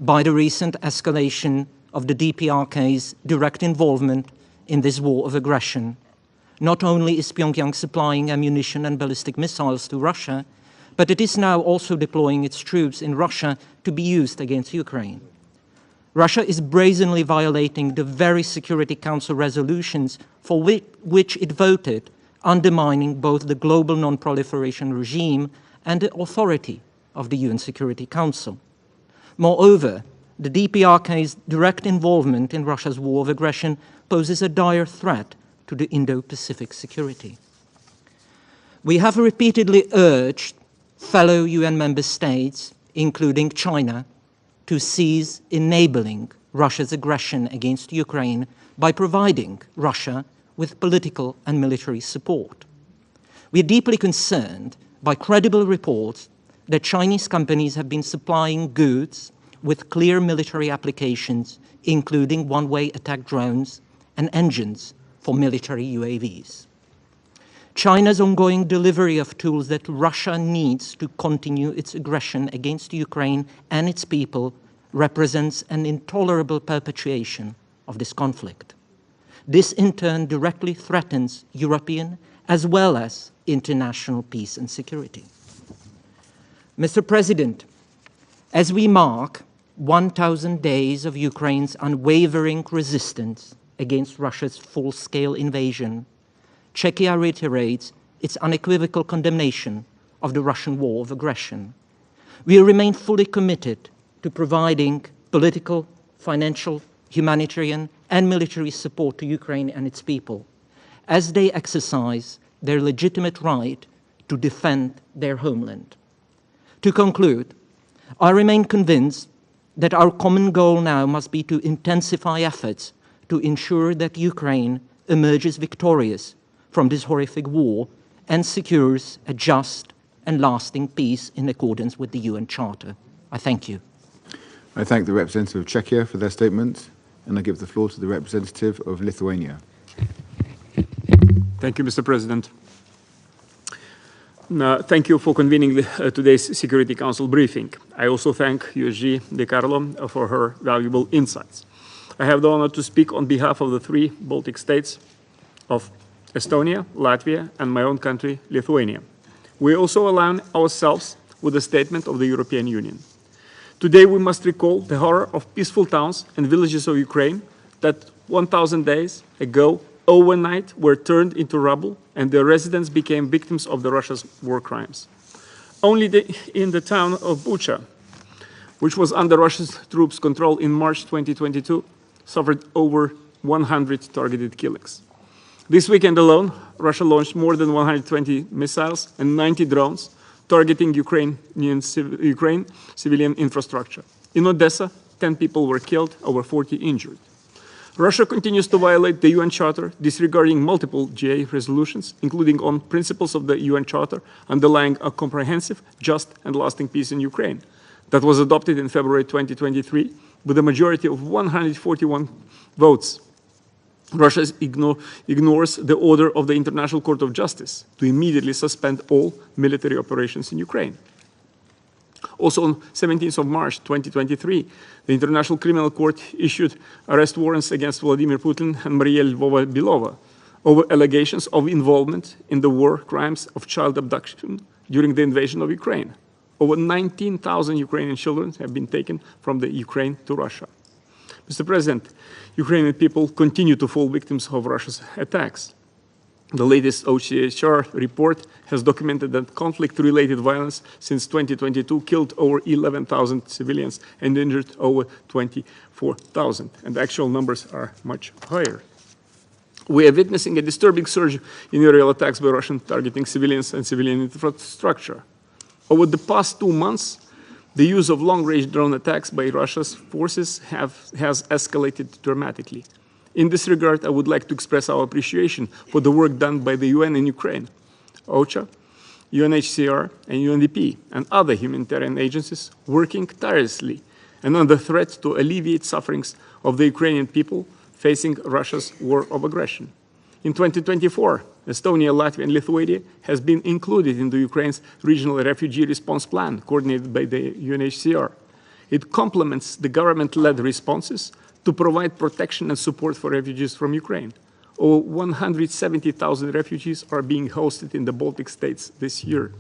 by the recent escalation of the DPRK's direct involvement in this war of aggression. Not only is Pyongyang supplying ammunition and ballistic missiles to Russia, but it is now also deploying its troops in Russia to be used against Ukraine. Russia is brazenly violating the very Security Council resolutions for which it voted, undermining both the global non-proliferation regime and the authority of the UN Security Council. Moreover, the DPRK's direct involvement in Russia's war of aggression poses a dire threat to the Indo-Pacific security. We have repeatedly urged fellow UN member states, including China, to cease enabling Russia's aggression against Ukraine by providing Russia with political and military support. We are deeply concerned by credible reports that Chinese companies have been supplying goods with clear military applications, including one-way attack drones and engines for military UAVs. China's ongoing delivery of tools that Russia needs to continue its aggression against Ukraine and its people represents an intolerable perpetuation of this conflict. This in turn directly threatens European as well as international peace and security. Mr. President, as we mark 1,000 days of Ukraine's unwavering resistance against Russia's full-scale invasion, Czechia reiterates its unequivocal condemnation of the Russian war of aggression. We remain fully committed to providing political, financial, humanitarian, and military support to Ukraine and its people as they exercise their legitimate right to defend their homeland. To conclude, I remain convinced that our common goal now must be to intensify efforts to ensure that Ukraine emerges victorious from this horrific war and secures a just and lasting peace in accordance with the UN Charter. I thank you. I thank the representative of Czechia for their statement, and I give the floor to the representative of Lithuania. Thank you, Mr. President. Thank you for convening today's Security Council briefing. I also thank USG De Carlo for her valuable insights. I have the honor to speak on behalf of the 3 Baltic states of Estonia, Latvia, and my own country, Lithuania. We also align ourselves with the statement of the European Union. Today we must recall the horror of peaceful towns and villages of Ukraine that 1,000 days ago, overnight, were turned into rubble and their residents became victims of the Russia's war crimes. Only in the town of Bucha, which was under Russia's troops' control in March 2022, suffered over 100 targeted killings. This weekend alone, Russia launched more than 120 missiles and 90 drones targeting Ukraine civilian infrastructure. In Odessa, 10 people were killed, over 40 injured. Russia continues to violate the UN Charter, disregarding multiple GA resolutions, including on principles of the UN Charter underlying a comprehensive, just and lasting peace in Ukraine that was adopted in February 2023 with a majority of 141 votes. Russia ignores the order of the International Court of Justice to immediately suspend all military operations in Ukraine. Also on 17th of March 2023, the International Criminal Court issued arrest warrants against Vladimir Putin and Maria Lvova-Belova over allegations of involvement in the war crimes of child abduction during the invasion of Ukraine. Over 19,000 Ukrainian children have been taken from the Ukraine to Russia. Mr. President, Ukrainian people continue to fall victims of Russia's attacks. The latest OCHR report has documented that conflict-related violence since 2022 killed over 11,000 civilians and injured over 24,000, and the actual numbers are much higher. We are witnessing a disturbing surge in aerial attacks by Russian targeting civilians and civilian infrastructure. Over the past 2 months, the use of long-range drone attacks by Russia's forces has escalated dramatically. In this regard, I would like to express our appreciation for the work done by the UN in Ukraine, OCHA, UNHCR, and UNDP, and other humanitarian agencies working tirelessly and under threat to alleviate sufferings of the Ukrainian people facing Russia's war of aggression. In 2024, Estonia, Latvia, and Lithuania has been included in the Ukraine's regional refugee response plan coordinated by the UNHCR. It complements the government-led responses to provide protection and support for refugees from Ukraine. Over 170,000 refugees are being hosted in the Baltic States this year.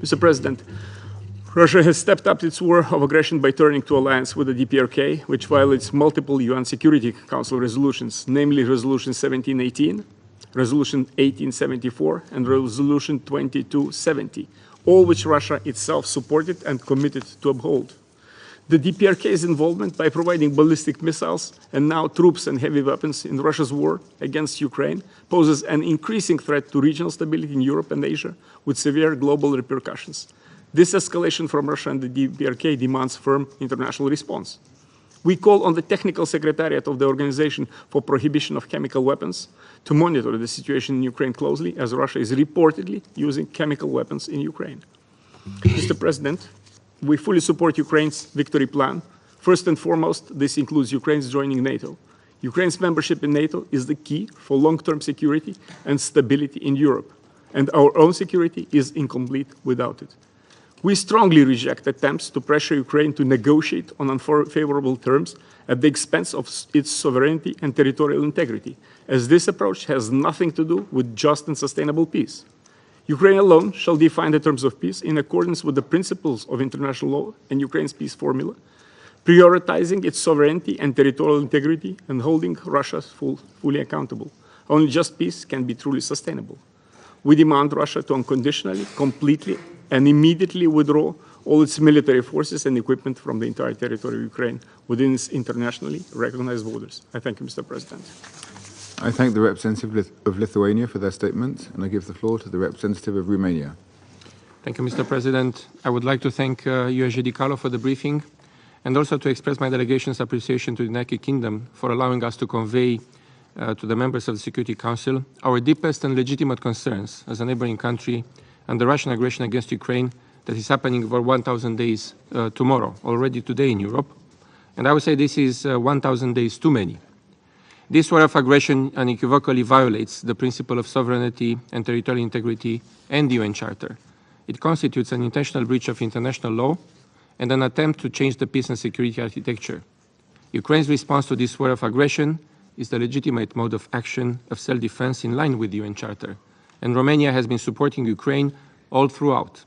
Mr. President, Russia has stepped up its war of aggression by turning to alliance with the DPRK, which violates multiple UN Security Council resolutions, namely Resolution 1718, Resolution 1874, and Resolution 2270, all which Russia itself supported and committed to uphold. The DPRK's involvement by providing ballistic missiles and now troops and heavy weapons in Russia's war against Ukraine poses an increasing threat to regional stability in Europe and Asia with severe global repercussions. This escalation from Russia and the DPRK demands firm international response. We call on the Technical Secretariat of the Organization for Prohibition of Chemical Weapons to monitor the situation in Ukraine closely, as Russia is reportedly using chemical weapons in Ukraine. Mr. President, we fully support Ukraine's victory plan. First and foremost, this includes Ukraine's joining NATO. Ukraine's membership in NATO is the key for long-term security and stability in Europe, and our own security is incomplete without it. We strongly reject attempts to pressure Ukraine to negotiate on unfavorable terms at the expense of its sovereignty and territorial integrity, as this approach has nothing to do with just and sustainable peace. Ukraine alone shall define the terms of peace in accordance with the principles of international law and Ukraine's peace formula, prioritizing its sovereignty and territorial integrity and holding Russia fully accountable. Only just peace can be truly sustainable. We demand Russia to unconditionally, completely, and immediately withdraw all its military forces and equipment from the entire territory of Ukraine within its internationally recognized borders. I thank you, Mr. President. I thank the representative of Lithuania for their statement, and I give the floor to the representative of Romania. Thank you, Mr. President. I would like to thank USG De Carlo for the briefing. and also to express my delegation's appreciation to the United Kingdom for allowing us to convey to the members of the Security Council our deepest and legitimate concerns as a neighboring country and the Russian aggression against Ukraine that is happening over 1,000 days tomorrow, already today in Europe. And I would say this is 1,000 days too many. This war of aggression unequivocally violates the principle of sovereignty and territorial integrity and the UN Charter. It constitutes an intentional breach of international law and an attempt to change the peace and security architecture. Ukraine's response to this war of aggression is the legitimate mode of action of self-defense in line with the UN Charter, and Romania has been supporting Ukraine all throughout.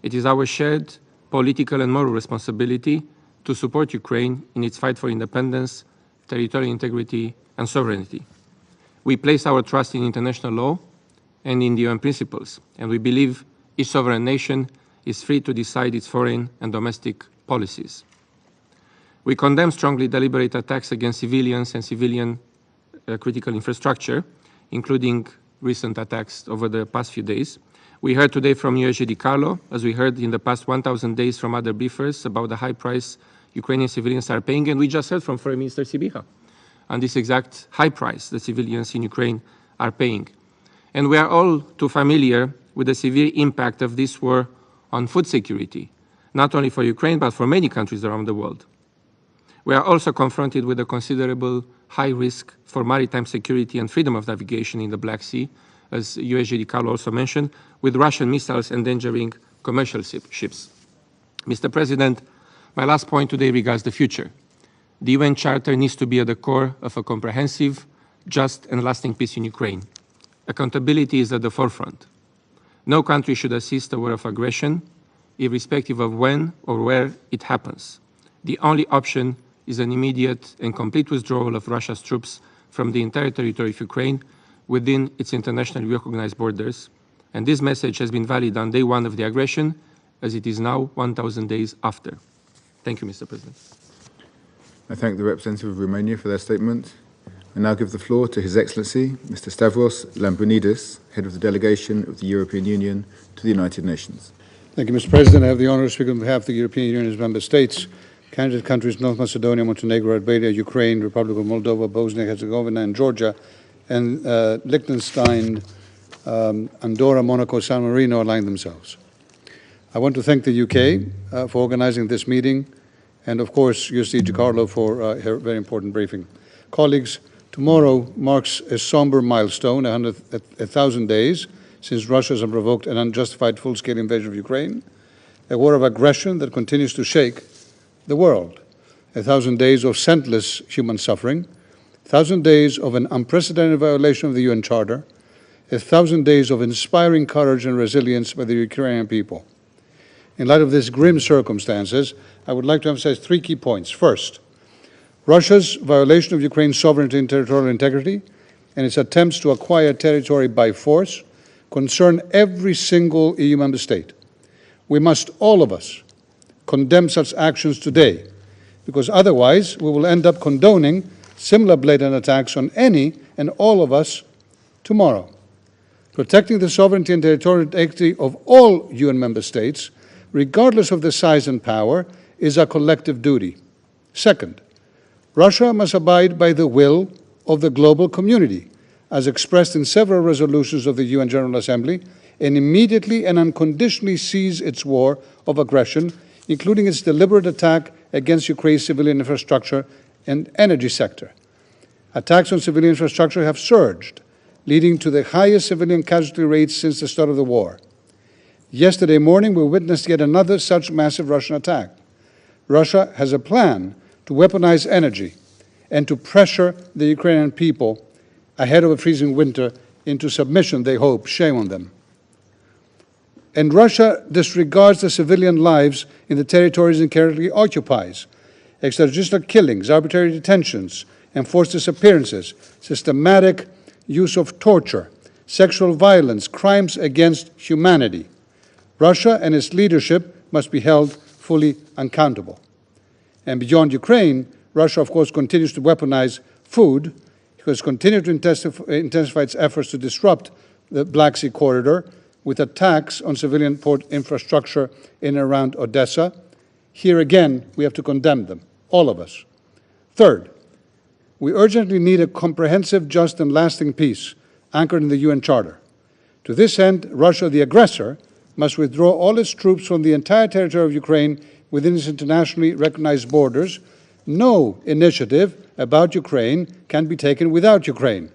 It is our shared political and moral responsibility to support Ukraine in its fight for independence, territorial integrity, and sovereignty. We place our trust in international law and in the UN principles, and we believe each sovereign nation is free to decide its foreign and domestic policies. We condemn strongly deliberate attacks against civilians and civilian critical infrastructure, including recent attacks over the past few days. We heard today from USG Di Carlo, as we heard in the past 1,000 days from other briefers, about the high price Ukrainian civilians are paying, and we just heard from Foreign Minister Sibiha on this exact high price that civilians in Ukraine are paying. And we are all too familiar with the severe impact of this war on food security, not only for Ukraine, but for many countries around the world. We are also confronted with a considerable high risk for maritime security and freedom of navigation in the Black Sea, as USG Di Carlo also mentioned, with Russian missiles endangering commercial ships. Mr. President, my last point today regards the future. The UN Charter needs to be at the core of a comprehensive, just and lasting peace in Ukraine. Accountability is at the forefront. No country should assist a war of aggression, irrespective of when or where it happens. The only option is an immediate and complete withdrawal of Russia's troops from the entire territory of Ukraine within its internationally recognized borders. And this message has been valid on day one of the aggression, as it is now 1,000 days after. Thank you, Mr. President. I thank the representative of Romania for their statement. I now give the floor to His Excellency, Mr. Stavros Lambrinidis, Head of the Delegation of the European Union to the United Nations. Thank you, Mr. President. I have the honor to speak on behalf of the European Union's member states, candidate countries North Macedonia, Montenegro, Albania, Ukraine, Republic of Moldova, Bosnia-Herzegovina, and Georgia, and Liechtenstein, Andorra, Monaco, San Marino align themselves. I want to thank the UK for organizing this meeting, and of course, USG Di Carlo for her very important briefing. Colleagues, tomorrow marks a somber milestone, 1,000 days since Russia has provoked an unjustified full-scale invasion of Ukraine, a war of aggression that continues to shake the world, 1,000 days of senseless human suffering, 1,000 days of an unprecedented violation of the UN Charter, 1,000 days of inspiring courage and resilience by the Ukrainian people. In light of these grim circumstances, I would like to emphasize three key points. First, Russia's violation of Ukraine's sovereignty and territorial integrity and its attempts to acquire territory by force concern every single EU member state. We must, all of us, condemn such actions today, because otherwise we will end up condoning similar blatant attacks on any and all of us tomorrow. Protecting the sovereignty and territorial integrity of all UN member states, regardless of their size and power, is a collective duty. Second, Russia must abide by the will of the global community, as expressed in several resolutions of the UN General Assembly, and immediately and unconditionally cease its war of aggression, including its deliberate attack against Ukraine's civilian infrastructure and energy sector. Attacks on civilian infrastructure have surged, leading to the highest civilian casualty rates since the start of the war. Yesterday morning, we witnessed yet another such massive Russian attack. Russia has a plan to weaponize energy and to pressure the Ukrainian people ahead of a freezing winter into submission, they hope. Shame on them. And Russia disregards the civilian lives in the territories it currently occupies. Extrajudicial killings, arbitrary detentions, enforced disappearances, systematic use of torture, sexual violence, crimes against humanity. Russia and its leadership must be held fully accountable. And beyond Ukraine, Russia, of course, continues to weaponize food, has continued to intensify its efforts to disrupt the Black Sea corridor with attacks on civilian port infrastructure in and around Odessa, Here again, we have to condemn them, all of us. Third, we urgently need a comprehensive, just and lasting peace anchored in the UN Charter. To this end, Russia, the aggressor, must withdraw all its troops from the entire territory of Ukraine within its internationally recognized borders. No initiative about Ukraine can be taken without Ukraine.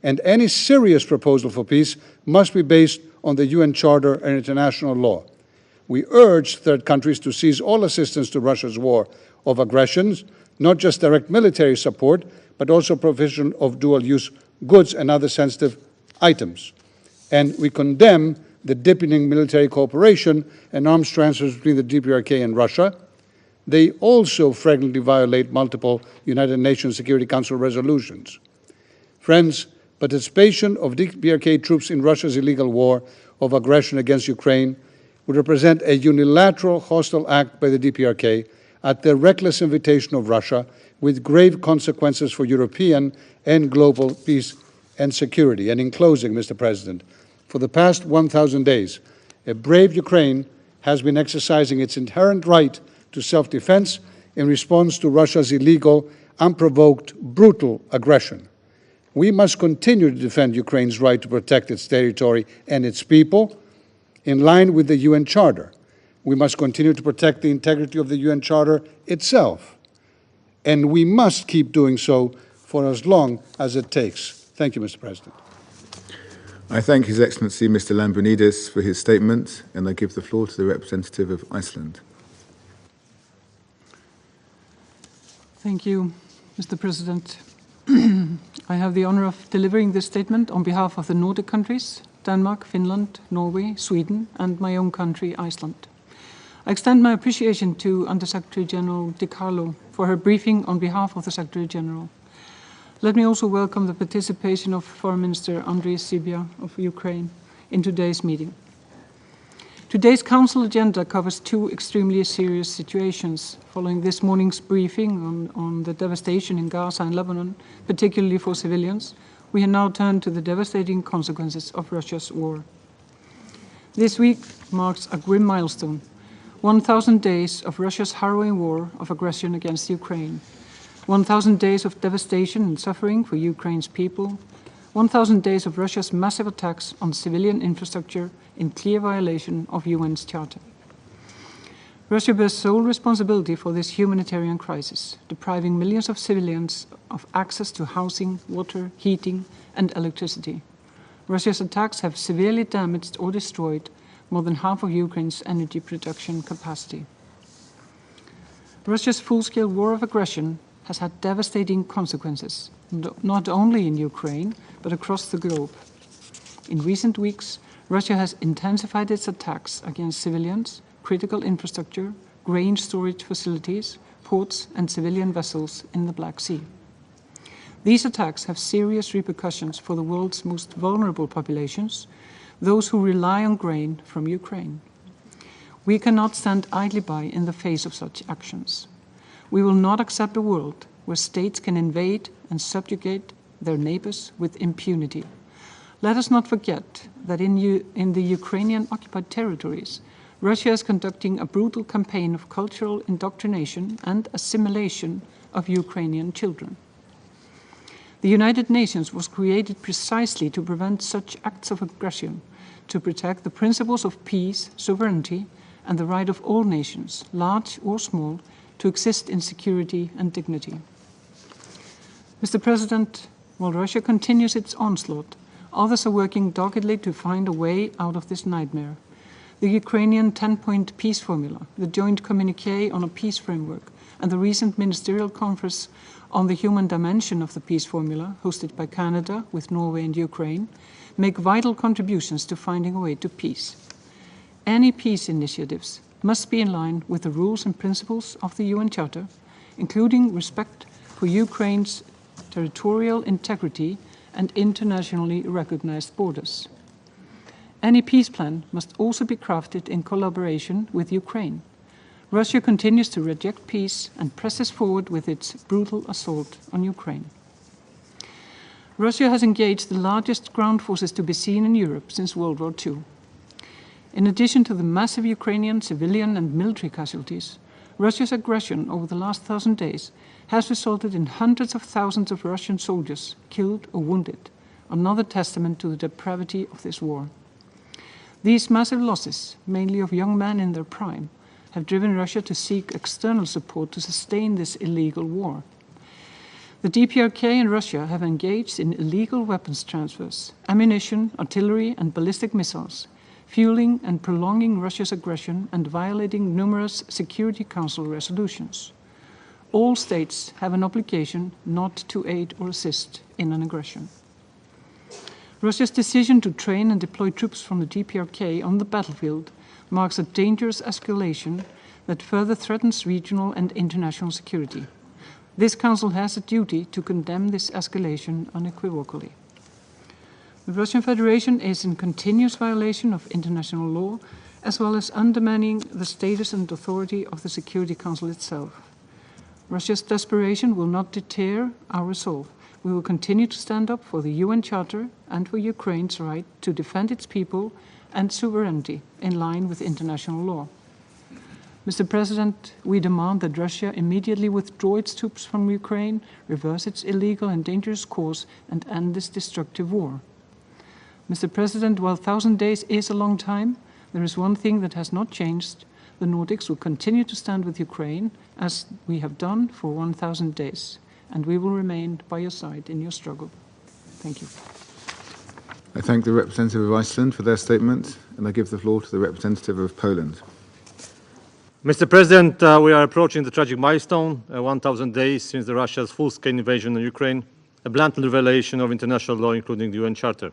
And any serious proposal for peace must be based on the UN Charter and international law. We urge third countries to cease all assistance to Russia's war of aggressions, not just direct military support, but also provision of dual-use goods and other sensitive items. And we condemn the deepening military cooperation and arms transfers between the DPRK and Russia. They also flagrantly violate multiple United Nations Security Council resolutions. Friends, participation of DPRK troops in Russia's illegal war of aggression against Ukraine would represent a unilateral hostile act by the DPRK at the reckless invitation of Russia, with grave consequences for European and global peace and security. And in closing, Mr. President, for the past 1,000 days, a brave Ukraine has been exercising its inherent right to self-defense in response to Russia's illegal, unprovoked, brutal aggression. We must continue to defend Ukraine's right to protect its territory and its people in line with the UN Charter. We must continue to protect the integrity of the UN Charter itself. And we must keep doing so for as long as it takes. Thank you, Mr. President. I thank His Excellency Mr. Lambrinidis for his statement, and I give the floor to the representative of Iceland. Thank you, Mr. President. I have the honor of delivering this statement on behalf of the Nordic countries, Denmark, Finland, Norway, Sweden, and my own country, Iceland. I extend my appreciation to Under-Secretary General De Carlo for her briefing on behalf of the Secretary General. Let me also welcome the participation of Foreign Minister Andriy Sybiha of Ukraine in today's meeting. Today's Council agenda covers two extremely serious situations. Following this morning's briefing on the devastation in Gaza and Lebanon, particularly for civilians, we have now turned to the devastating consequences of Russia's war. This week marks a grim milestone, 1,000 days of Russia's harrowing war of aggression against Ukraine, 1,000 days of devastation and suffering for Ukraine's people, 1,000 days of Russia's massive attacks on civilian infrastructure in clear violation of UN's Charter. Russia bears sole responsibility for this humanitarian crisis, depriving millions of civilians of access to housing, water, heating, and electricity. Russia's attacks have severely damaged or destroyed more than half of Ukraine's energy production capacity. Russia's full-scale war of aggression has had devastating consequences, not only in Ukraine, but across the globe. In recent weeks, Russia has intensified its attacks against civilians, critical infrastructure, grain storage facilities, ports, and civilian vessels in the Black Sea. These attacks have serious repercussions for the world's most vulnerable populations, those who rely on grain from Ukraine. We cannot stand idly by in the face of such actions. We will not accept a world where states can invade and subjugate their neighbors with impunity. Let us not forget that in the Ukrainian occupied territories, Russia is conducting a brutal campaign of cultural indoctrination and assimilation of Ukrainian children. The United Nations was created precisely to prevent such acts of aggression, to protect the principles of peace, sovereignty, and the right of all nations, large or small, to exist in security and dignity. Mr. President, while Russia continues its onslaught, others are working doggedly to find a way out of this nightmare. The Ukrainian 10-point peace formula, the joint communiqué on a peace framework, and the recent ministerial conference on the human dimension of the peace formula, hosted by Canada with Norway and Ukraine, make vital contributions to finding a way to peace. Any peace initiatives must be in line with the rules and principles of the UN Charter, including respect for Ukraine's territorial integrity and internationally recognized borders. Any peace plan must also be crafted in collaboration with Ukraine. Russia continues to reject peace and presses forward with its brutal assault on Ukraine. Russia has engaged the largest ground forces to be seen in Europe since World War II. In addition to the massive Ukrainian civilian and military casualties, Russia's aggression over the last 1,000 days has resulted in hundreds of thousands of Russian soldiers killed or wounded, another testament to the depravity of this war. These massive losses, mainly of young men in their prime, have driven Russia to seek external support to sustain this illegal war. The DPRK and Russia have engaged in illegal weapons transfers, ammunition, artillery, and ballistic missiles, fueling and prolonging Russia's aggression and violating numerous Security Council resolutions. All states have an obligation not to aid or assist in an aggression. Russia's decision to train and deploy troops from the DPRK on the battlefield marks a dangerous escalation that further threatens regional and international security. This Council has a duty to condemn this escalation unequivocally. The Russian Federation is in continuous violation of international law, as well as undermining the status and authority of the Security Council itself. Russia's desperation will not deter our resolve. We will continue to stand up for the UN Charter and for Ukraine's right to defend its people and sovereignty in line with international law. Mr. President, we demand that Russia immediately withdraw its troops from Ukraine, reverse its illegal and dangerous course, and end this destructive war. Mr. President, while 1,000 days is a long time, there is one thing that has not changed. The Nordics will continue to stand with Ukraine, as we have done for 1,000 days, and we will remain by your side in your struggle. Thank you. I thank the representative of Iceland for their statement, and I give the floor to the representative of Poland. Mr. President, we are approaching the tragic milestone, 1,000 days since Russia's full-scale invasion of Ukraine, a blatant violation of international law, including the UN Charter.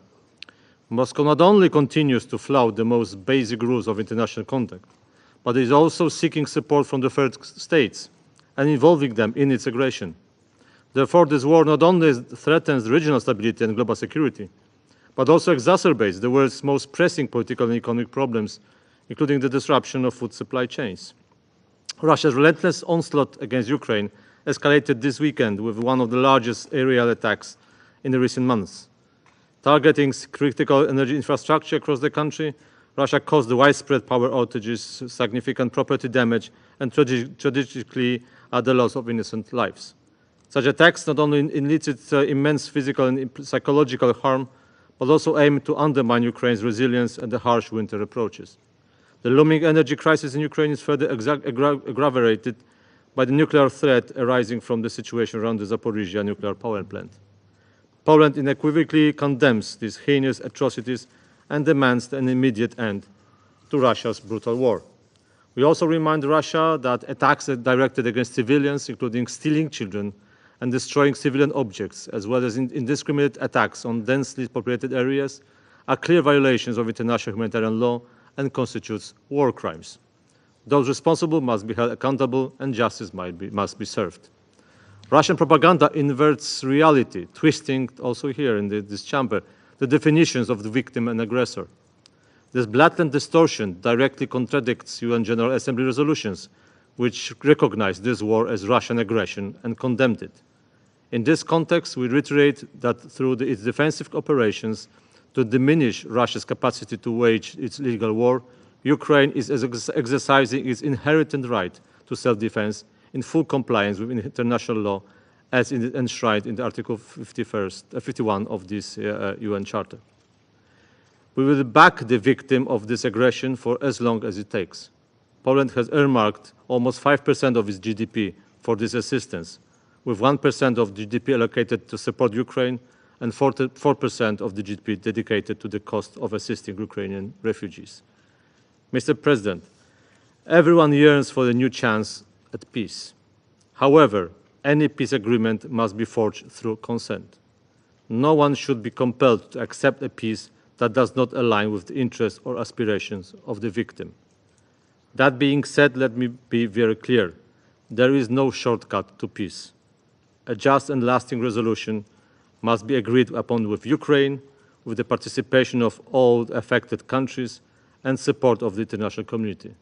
Moscow not only continues to flout the most basic rules of international conduct, but is also seeking support from the third states and involving them in its aggression. Therefore, this war not only threatens regional stability and global security, but also exacerbates the world's most pressing political and economic problems, including the disruption of food supply chains. Russia's relentless onslaught against Ukraine escalated this weekend with one of the largest aerial attacks in the recent months. Targeting critical energy infrastructure across the country, Russia caused the widespread power outages, significant property damage, and tragically the loss of innocent lives. Such attacks not only elicit immense physical and psychological harm, but also aim to undermine Ukraine's resilience and the harsh winter approaches. The looming energy crisis in Ukraine is further aggravated by the nuclear threat arising from the situation around the Zaporizhzhia nuclear power plant. Poland unequivocally condemns these heinous atrocities and demands an immediate end to Russia's brutal war. We also remind Russia that attacks directed against civilians, including stealing children and destroying civilian objects, as well as indiscriminate attacks on densely populated areas, are clear violations of international humanitarian law and constitutes war crimes. Those responsible must be held accountable and justice must be served. Russian propaganda inverts reality, twisting also here in this chamber the definitions of the victim and aggressor. This blatant distortion directly contradicts UN General Assembly resolutions, which recognize this war as Russian aggression and condemned it. In this context, we reiterate that through its defensive operations to diminish Russia's capacity to wage its illegal war, Ukraine is exercising its inherent right to self-defense in full compliance with international law as enshrined in the Article 51 of this UN Charter. We will back the victim of this aggression for as long as it takes. Poland has earmarked almost 5% of its GDP for this assistance, with 1% of GDP allocated to support Ukraine and 4% of the GDP dedicated to the cost of assisting Ukrainian refugees. Mr. President, everyone yearns for a new chance at peace. However, any peace agreement must be forged through consent. No one should be compelled to accept a peace that does not align with the interests or aspirations of the victim. That being said, let me be very clear. There is no shortcut to peace. A just and lasting resolution must be agreed upon with Ukraine, with the participation of all affected countries and support of the international community.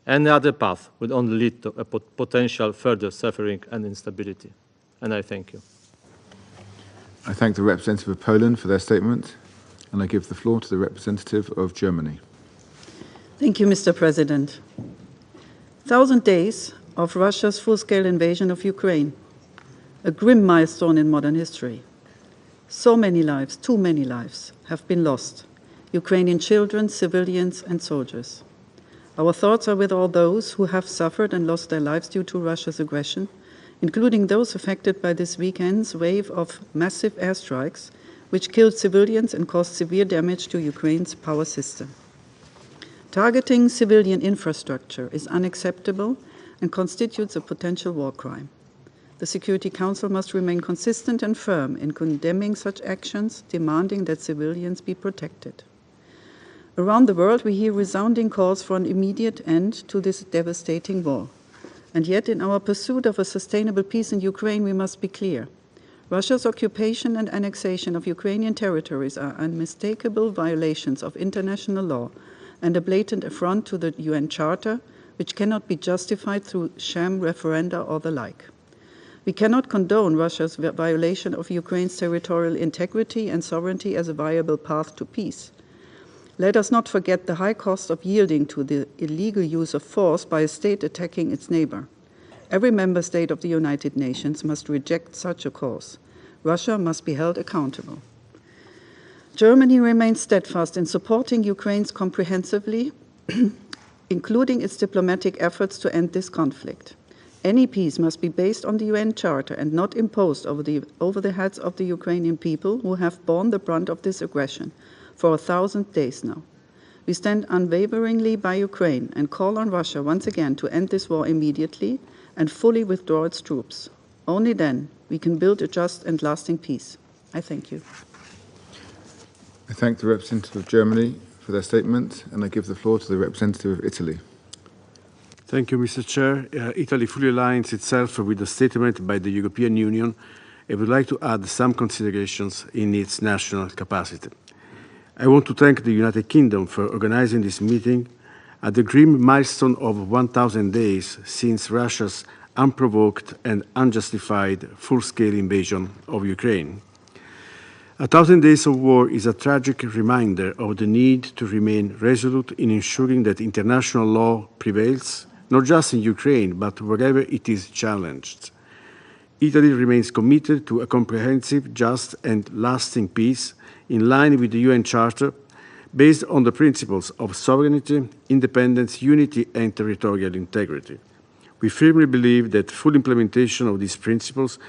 Any other path would only lead to a potential further suffering and instability. And I thank you. I thank the representative of Poland for their statement, and I give the floor to the representative of Germany. Thank you, Mr. President. 1,000 days of Russia's full-scale invasion of Ukraine, a grim milestone in modern history. So many lives, too many lives, have been lost, Ukrainian children, civilians, and soldiers. Our thoughts are with all those who have suffered and lost their lives due to Russia's aggression, including those affected by this weekend's wave of massive airstrikes, which killed civilians and caused severe damage to Ukraine's power system. Targeting civilian infrastructure is unacceptable and constitutes a potential war crime. The Security Council must remain consistent and firm in condemning such actions, demanding that civilians be protected. Around the world, we hear resounding calls for an immediate end to this devastating war. And yet, in our pursuit of a sustainable peace in Ukraine, we must be clear. Russia's occupation and annexation of Ukrainian territories are unmistakable violations of international law and a blatant affront to the UN Charter, which cannot be justified through sham referenda or the like. We cannot condone Russia's violation of Ukraine's territorial integrity and sovereignty as a viable path to peace. Let us not forget the high cost of yielding to the illegal use of force by a state attacking its neighbor. Every member state of the United Nations must reject such a course. Russia must be held accountable. Germany remains steadfast in supporting Ukraine comprehensively, including its diplomatic efforts to end this conflict. Any peace must be based on the UN Charter and not imposed over the heads of the Ukrainian people who have borne the brunt of this aggression for 1,000 days now. We stand unwaveringly by Ukraine and call on Russia once again to end this war immediately and fully withdraw its troops. Only then we can build a just and lasting peace. I thank you. I thank the representative of Germany for their statement, and I give the floor to the representative of Italy. Thank you, Mr. Chair. Italy fully aligns itself with the statement by the European Union and would like to add some considerations in its national capacity. I want to thank the United Kingdom for organizing this meeting at the grim milestone of 1,000 days since Russia's unprovoked and unjustified full-scale invasion of Ukraine. 1,000 days of war is a tragic reminder of the need to remain resolute in ensuring that international law prevails, not just in Ukraine, but wherever it is challenged. Italy remains committed to a comprehensive, just, and lasting peace in line with the UN Charter, based on the principles of sovereignty, independence, unity, and territorial integrity. We firmly believe that full implementation of these principles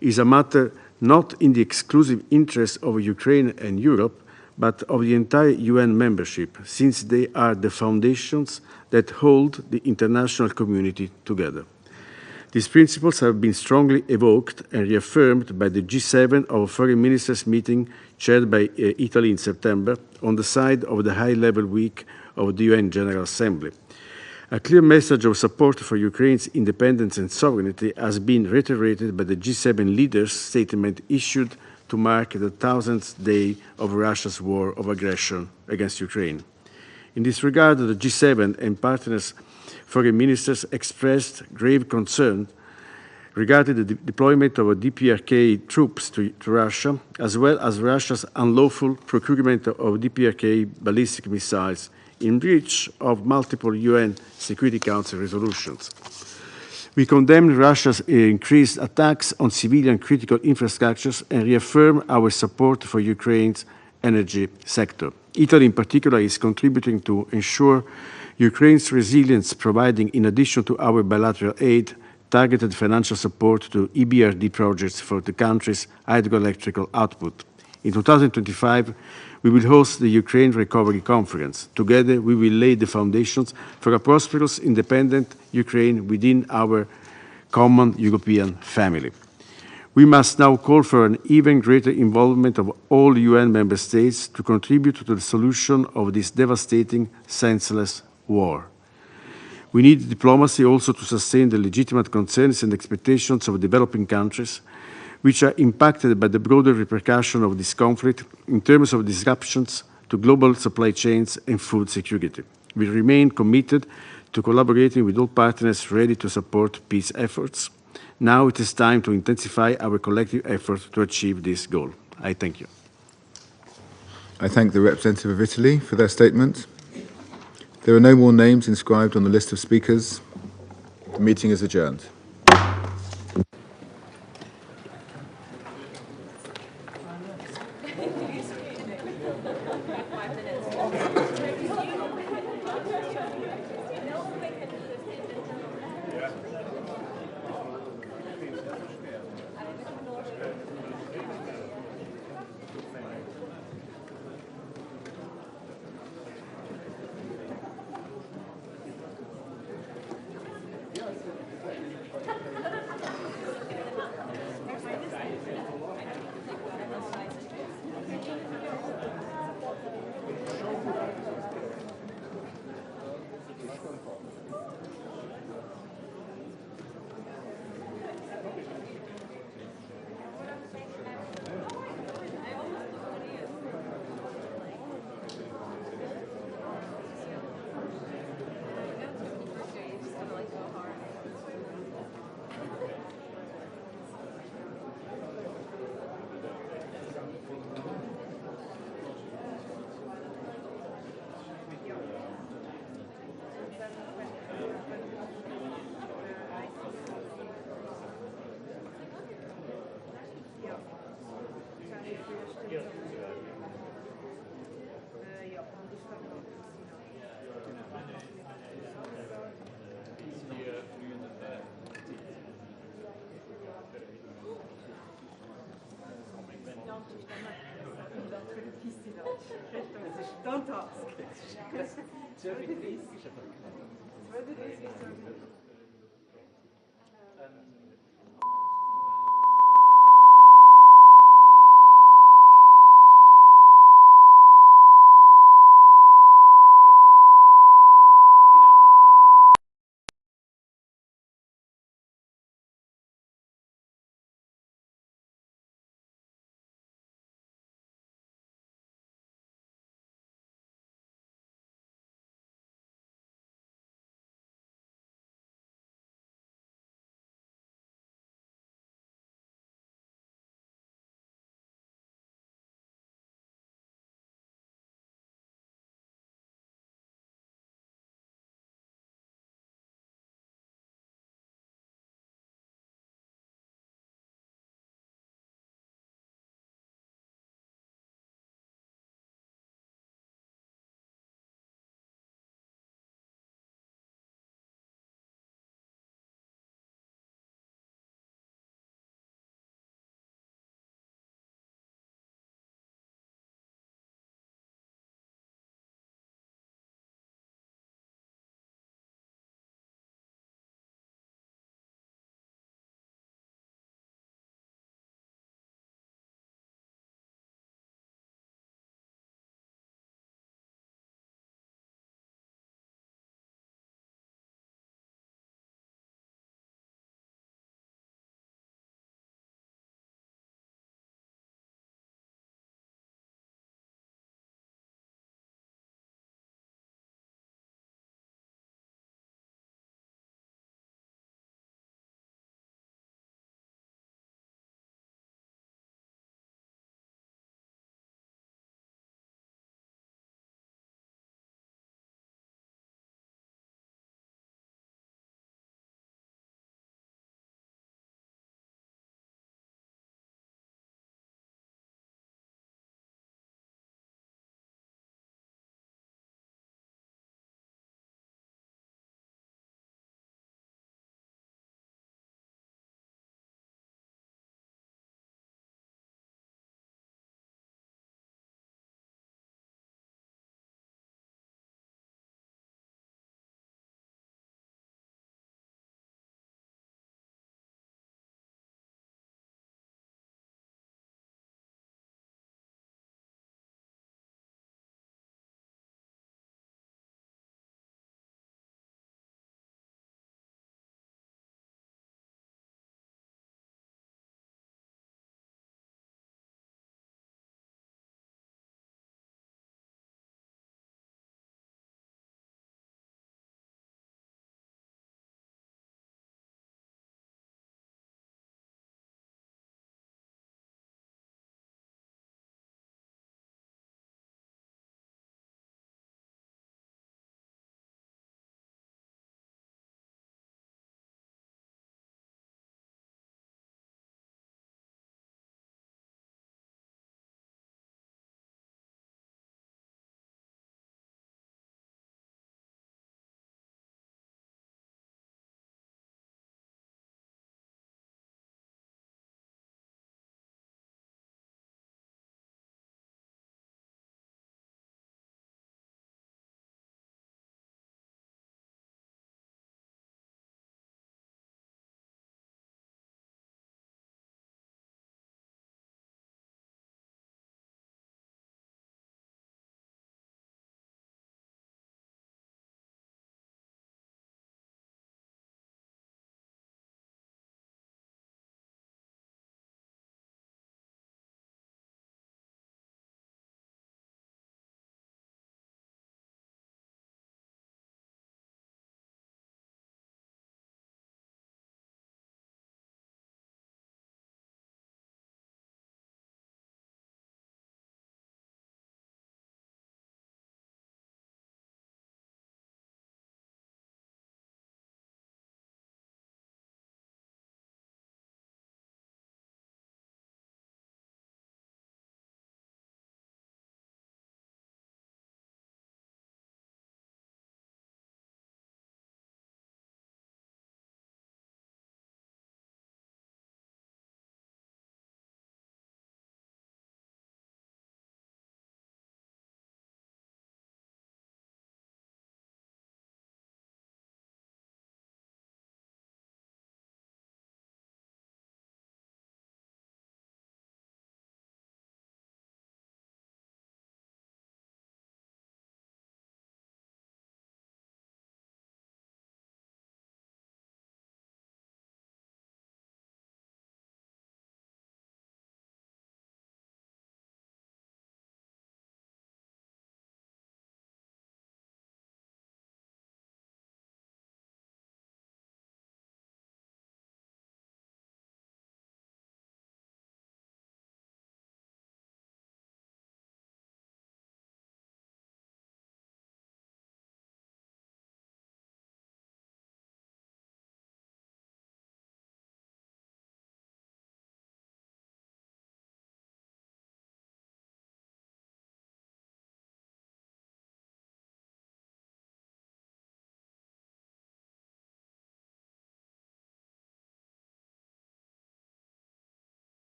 is a matter not in the exclusive interest of Ukraine and Europe, but of the entire UN membership, since they are the foundations that hold the international community together. These principles have been strongly evoked and reaffirmed by the G7 of Foreign Ministers meeting chaired by Italy in September on the side of the high-level week of the UN General Assembly. A clear message of support for Ukraine's independence and sovereignty has been reiterated by the G7 leaders' statement issued to mark the 1,000th day of Russia's war of aggression against Ukraine. In this regard, the G7 and partners foreign ministers expressed grave concern regarding the deployment of DPRK troops to Russia, as well as Russia's unlawful procurement of DPRK ballistic missiles in breach of multiple UN Security Council resolutions. We condemn Russia's increased attacks on civilian critical infrastructures and reaffirm our support for Ukraine's energy sector. Italy, in particular, is contributing to ensure Ukraine's resilience, providing, in addition to our bilateral aid, targeted financial support to EBRD projects for the country's hydroelectric output. In 2025, we will host the Ukraine Recovery Conference. Together, we will lay the foundations for a prosperous, independent Ukraine within our common European family. We must now call for an even greater involvement of all UN member states to contribute to the solution of this devastating, senseless war. We need diplomacy also to sustain the legitimate concerns and expectations of developing countries, which are impacted by the broader repercussion of this conflict in terms of disruptions to global supply chains and food security. We remain committed to collaborating with all partners ready to support peace efforts. Now it is time to intensify our collective efforts to achieve this goal. I thank you. I thank the representative of Italy for their statement. There are no more names inscribed on the list of speakers. The meeting is adjourned. Don't ask.